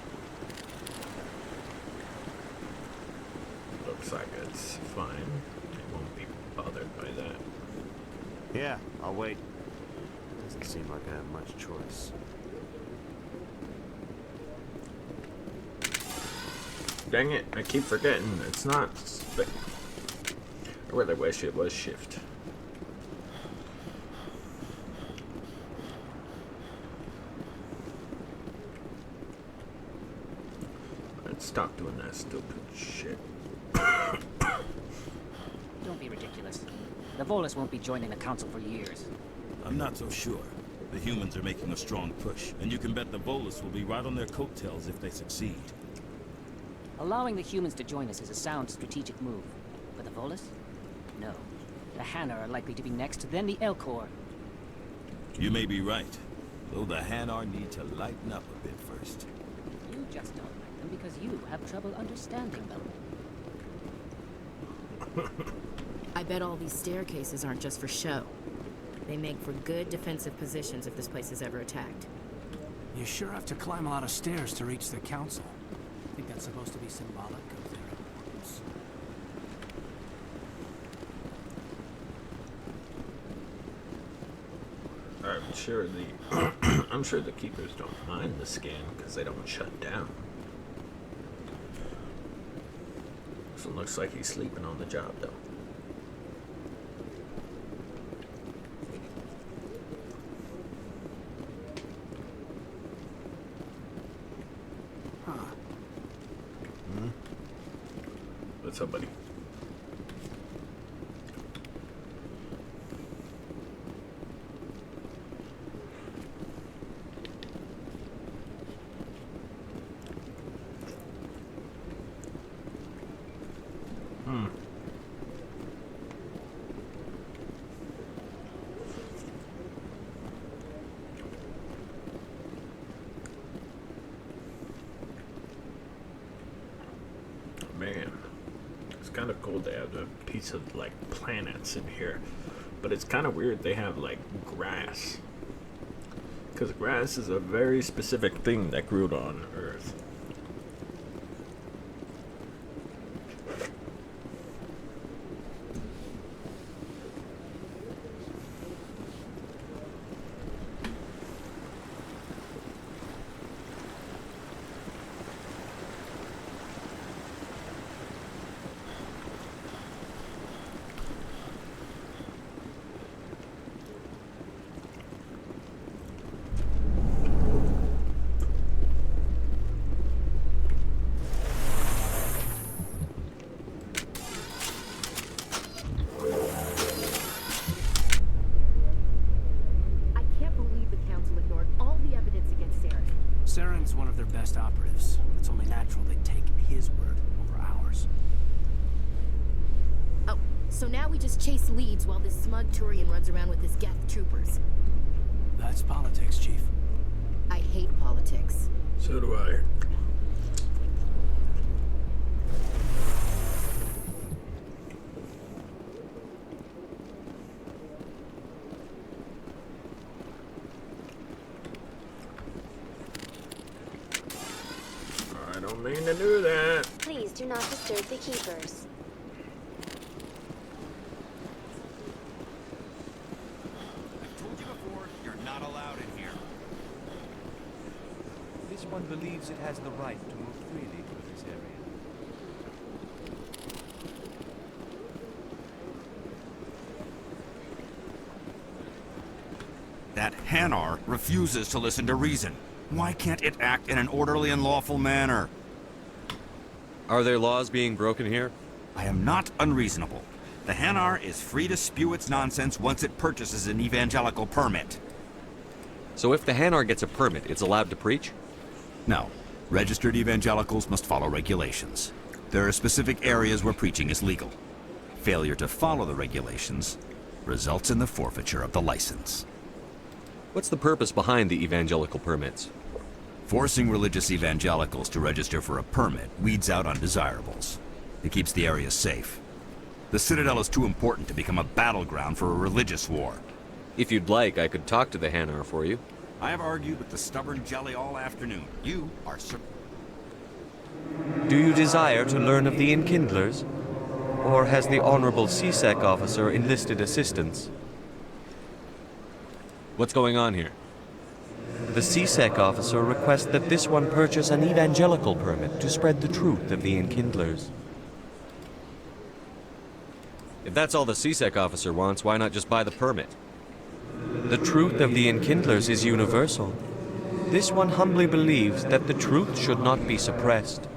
Looks like it's fine. I won't be bothered by that. Yeah, I'll wait. Doesn't seem like I have much choice. Dang it, I keep forgetting. It's not... I really wish it was shift. Let's stop doing that stupid shit. Don't be ridiculous. The Volus won't be joining the Council for years. I'm not so sure. The humans are making a strong push, and you can bet the Volus will be right on their coattails if they succeed. Allowing the humans to join us is a sound strategic move. But the Volus? No. The Hanar are likely to be next, then the Elcor. You may be right, though the Hanar need to lighten up a bit first. You just don't like them because you have trouble understanding them. I bet all these staircases aren't just for show. They make for good defensive positions if this place is ever attacked. You sure have to climb a lot of stairs to reach the council. I think that's supposed to be symbolic of their importance. I'm sure the Keepers don't mind the scan because they don't shut down. So it looks like he's sleeping on the job though. What's up, buddy? Man, it's kind of cool they have a piece of like planets in here, but it's kind of weird they have like grass, because grass is a very specific thing that grew on Earth. Saren's one of their best operatives. It's only natural they take his word over ours. Oh, so now we just chase leads while this smug Turian runs around with his Geth troopers. That's politics, Chief. I hate politics. So do I. I don't mean to do that. Please do not disturb the keepers. Not allowed in here. This one believes it has the right to move freely through this area. That Hanar refuses to listen to reason. Why can't it act in an orderly and lawful manner? Are there laws being broken here? I am not unreasonable. The Hanar is free to spew its nonsense once it purchases an evangelical permit. So if the Hanar gets a permit, it's allowed to preach? No. Registered evangelicals must follow regulations. There are specific areas where preaching is legal. Failure to follow the regulations results in the forfeiture of the license. What's the purpose behind the evangelical permits? Forcing religious evangelicals to register for a permit weeds out undesirables. It keeps the area safe. The Citadel is too important to become a battleground for a religious war. If you'd like, I could talk to the Hanar for you. I have argued with the stubborn jelly all afternoon. You are Do you desire to learn of the Enkindlers? Or has the Honorable CSEC officer enlisted assistance? What's going on here? The CSEC officer requests that this one purchase an evangelical permit to spread the truth of the Enkindlers. If that's all the CSEC officer wants, why not just buy the permit? The truth of the Enkindlers is universal. This one humbly believes that the truth should not be suppressed.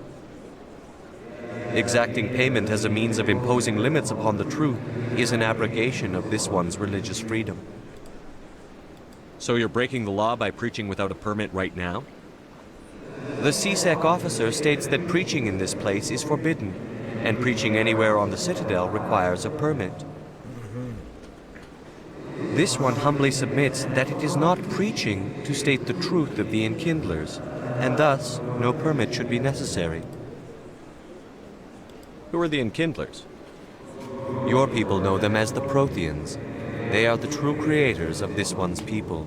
Exacting payment as a means of imposing limits upon the truth is an abrogation of this one's religious freedom. So you're breaking the law by preaching without a permit right now? The CSEC officer states that preaching in this place is forbidden, and preaching anywhere on the Citadel requires a permit. This one humbly submits that it is not preaching to state the truth of the Enkindlers, and thus no permit should be necessary. Who are the Enkindlers? Your people know them as the Protheans. They are the true creators of this one's people.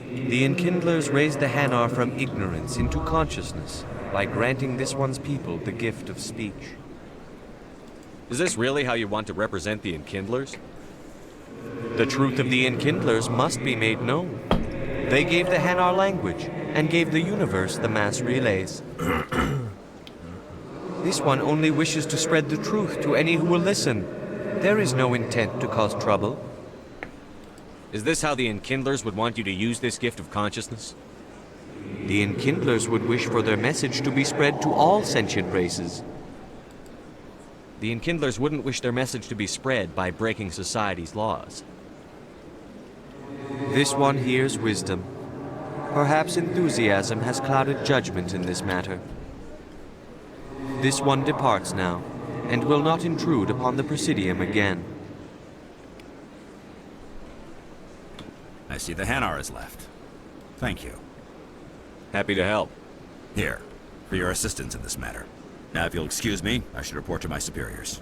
The Enkindlers raised the Hanar from ignorance into consciousness by granting this one's people the gift of speech. Is this really how you want to represent the Enkindlers? The truth of the Enkindlers must be made known. They gave the Hanar language and gave the universe the mass relays. This one only wishes to spread the truth to any who will listen. There is no intent to cause trouble. Is this how the Enkindlers would want you to use this gift of consciousness? The Enkindlers would wish for their message to be spread to all sentient races. The Enkindlers wouldn't wish their message to be spread by breaking society's laws. This one hears wisdom. Perhaps enthusiasm has clouded judgment in this matter. This one departs now, and will not intrude upon the Presidium again. I see the Hanar is left. Thank you. Happy to help. Here, for your assistance in this matter. Now, if you'll excuse me, I should report to my superiors.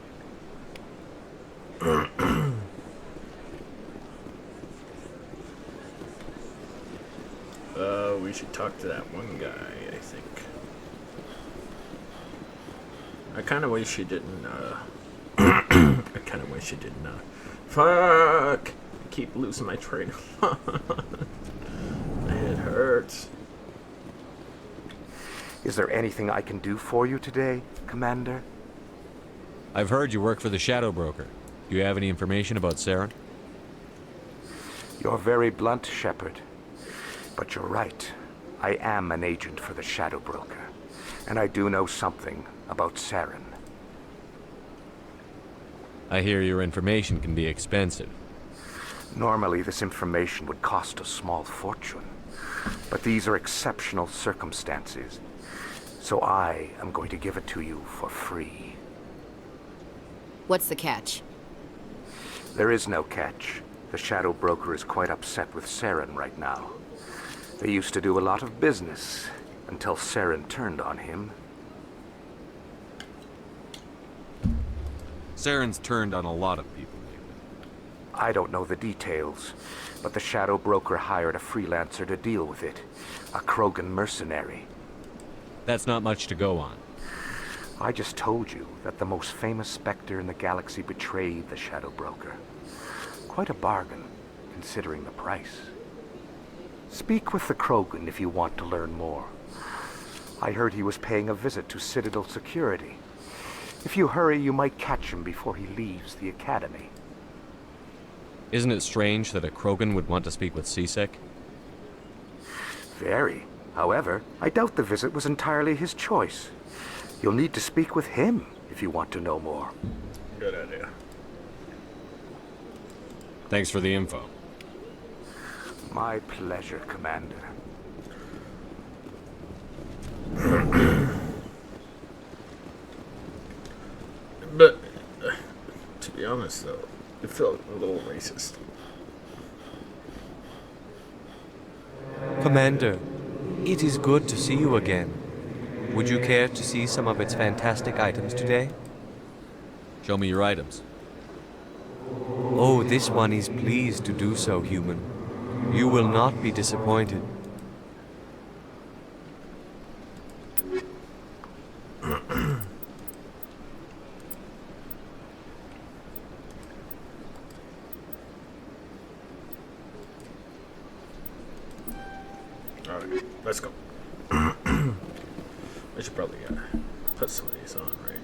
We should talk to that one guy, I think. I kind of wish he didn't, Fuck! I keep losing my train of thought. My head hurts. Is there anything I can do for you today, Commander? I've heard you work for the Shadow Broker. Do you have any information about Saren? You're very blunt, Shepard. But you're right. I am an agent for the Shadow Broker. And I do know something about Saren. I hear your information can be expensive. Normally, this information would cost a small fortune. But these are exceptional circumstances. So I am going to give it to you for free. What's the catch? There is no catch. The Shadow Broker is quite upset with Saren right now. They used to do a lot of business until Saren turned on him. Saren's turned on a lot of people lately. I don't know the details, but the Shadow Broker hired a freelancer to deal with it. A Krogan mercenary. That's not much to go on. I just told you that the most famous Spectre in the galaxy betrayed the Shadow Broker. Quite a bargain, considering the price. Speak with the Krogan if you want to learn more. I heard he was paying a visit to Citadel security. If you hurry, you might catch him before he leaves the Academy. Isn't it strange that a Krogan would want to speak with C-Sec? Very. However, I doubt the visit was entirely his choice. You'll need to speak with him if you want to know more. Good idea. Thanks for the info. My pleasure, Commander. But, to be honest though, it felt a little racist. Commander, it is good to see you again. Would you care to see some of its fantastic items today? Show me your items. Oh, this one is pleased to do so, human. You will not be disappointed. Alright, let's go. I should probably put some of these on, right?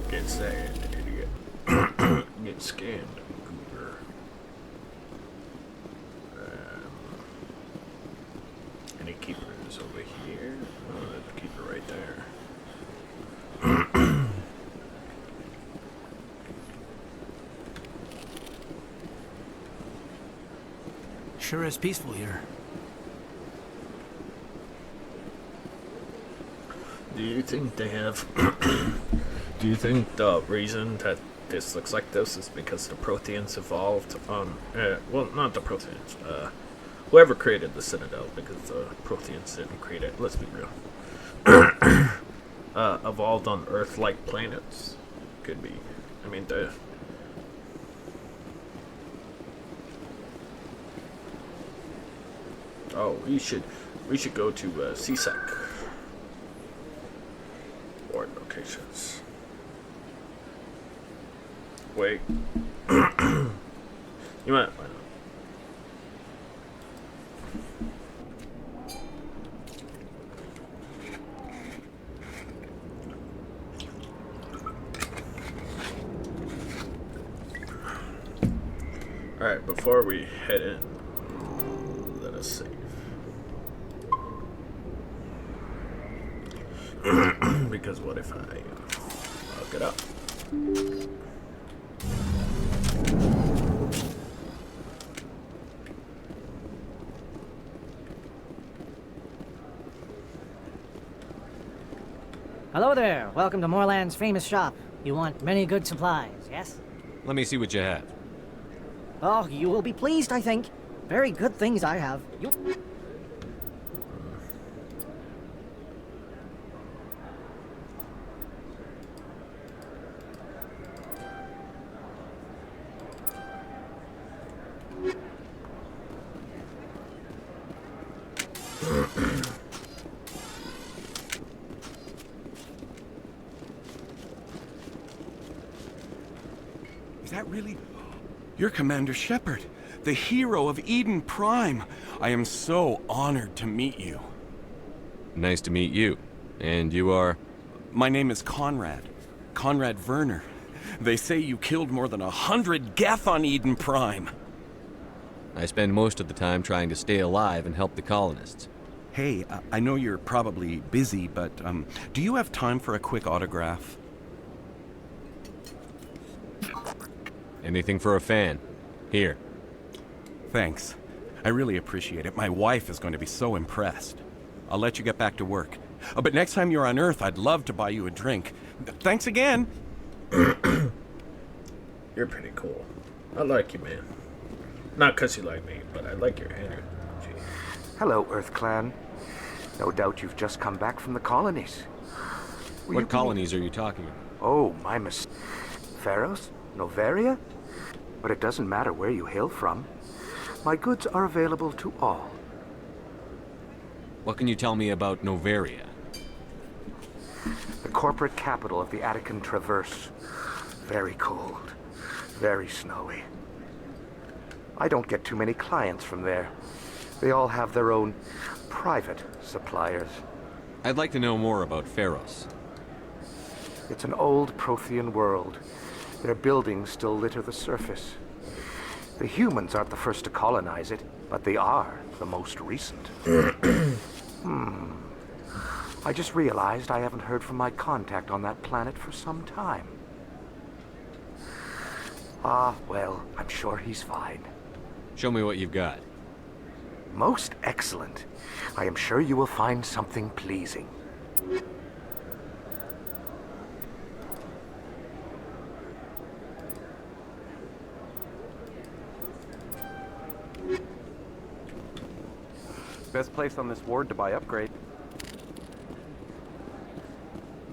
Get scanned, idiot. Get scanned, goober. Any keepers over here? Oh, there's a keeper right there. Sure is peaceful here. Do you think they have... Do you think the reason that this looks like this is because the Protheans evolved on... well, not the Protheans. Whoever created the Citadel, because the Protheans didn't create it. Let's be real. Evolved on Earth-like planets? Could be. I mean, the... Oh, we should go to C-Sec. Board locations. Wait. You might find out. Alright, before we head in, let us save. Because what if I look it up? Hello there. Welcome to Moorland's famous shop. You want many good supplies, yes? Let me see what you have. Oh, you will be pleased, I think. Very good things I have. You... Is that really... You're Commander Shepard, the hero of Eden Prime. I am so honored to meet you. Nice to meet you. And you are? My name is Conrad. Conrad Werner. They say you killed more than 100 Geth on Eden Prime. I spend most of the time trying to stay alive and help the colonists. Hey, I know you're probably busy, but do you have time for a quick autograph? Anything for a fan. Here. Thanks. I really appreciate it. My wife is going to be so impressed. I'll let you get back to work. But next time you're on Earth, I'd love to buy you a drink. Thanks again. You're pretty cool. I like you, man. Not because you like me, but I like your energy. Hello, Earth Clan. No doubt you've just come back from the colonies. What colonies are you talking about? Oh, my mistake. Pharos? Noveria? But it doesn't matter where you hail from. My goods are available to all. What can you tell me about Noveria? The corporate capital of the Attican Traverse. Very cold. Very snowy. I don't get too many clients from there. They all have their own private suppliers. I'd like to know more about Pharos. It's an old Prothean world. Their buildings still litter the surface. The humans aren't the first to colonize it, but they are the most recent. I just realized I haven't heard from my contact on that planet for some time. Ah, well, I'm sure he's fine. Show me what you've got. Most excellent. I am sure you will find something pleasing. Best place on this ward to buy upgrade.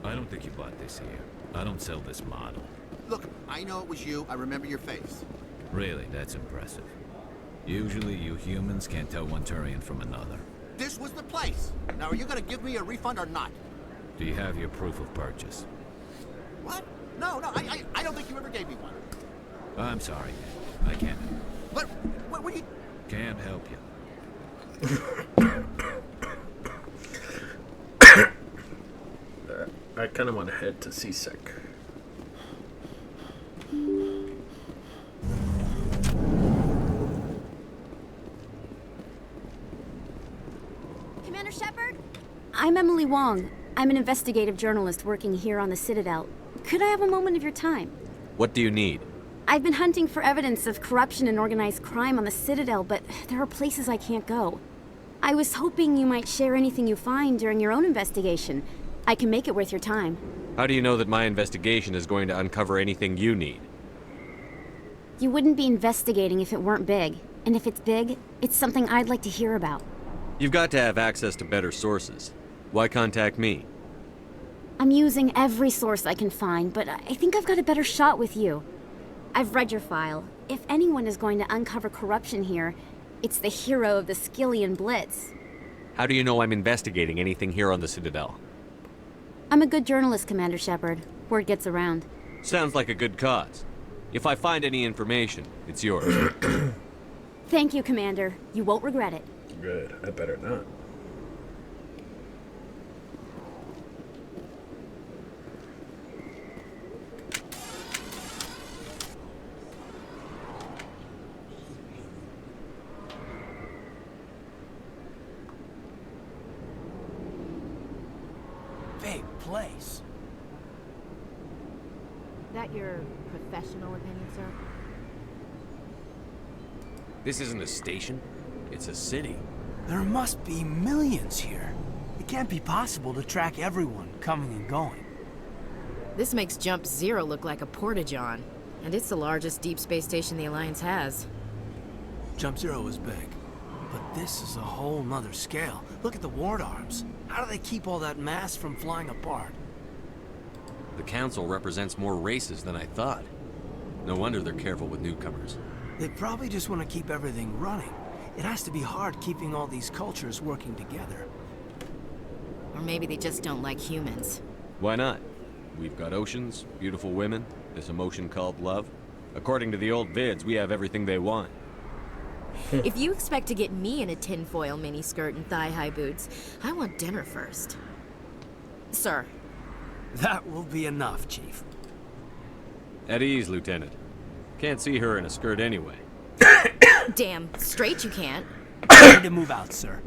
I don't think you bought this here. I don't sell this model. Look, I know it was you. I remember your face. Really, that's impressive. Usually you humans can't tell one Turian from another. This was the place. Now, are you gonna give me a refund or not? Do you have your proof of purchase? What? No, I don't think you ever gave me one. I'm sorry. I can't. But, what were you... Can't help you. I kind of want to head to CSEC. Commander Shepard? I'm Emily Wong. I'm an investigative journalist working here on the Citadel. Could I have a moment of your time? What do you need? I've been hunting for evidence of corruption and organized crime on the Citadel, but there are places I can't go. I was hoping you might share anything you find during your own investigation. I can make it worth your time. How do you know that my investigation is going to uncover anything you need? You wouldn't be investigating if it weren't big. And if it's big, it's something I'd like to hear about. You've got to have access to better sources. Why contact me? I'm using every source I can find, but I think I've got a better shot with you. I've read your file. If anyone is going to uncover corruption here, it's the hero of the Skillian Blitz. How do you know I'm investigating anything here on the Citadel? I'm a good journalist, Commander Shepard. Word gets around. Sounds like a good cause. If I find any information, it's yours. Thank you, Commander. You won't regret it. Good. I better not. place. That your professional opinion, sir? This isn't a station. It's a city. There must be millions here. It can't be possible to track everyone coming and going. This makes Jump Zero look like a porta-john, and it's the largest deep space station the Alliance has. Jump Zero is big, but this is a whole nother scale. Look at the ward arms. How do they keep all that mass from flying apart? The Council represents more races than I thought. No wonder they're careful with newcomers. They probably just want to keep everything running. It has to be hard keeping all these cultures working together. Or maybe they just don't like humans. Why not? We've got oceans, beautiful women, this emotion called love. According to the old vids, we have everything they want. If you expect to get me in a tinfoil miniskirt and thigh-high boots, I want dinner first. Sir. That will be enough, Chief. At ease, Lieutenant. Can't see her in a skirt anyway. Damn straight you can't. Ready to move out, sir.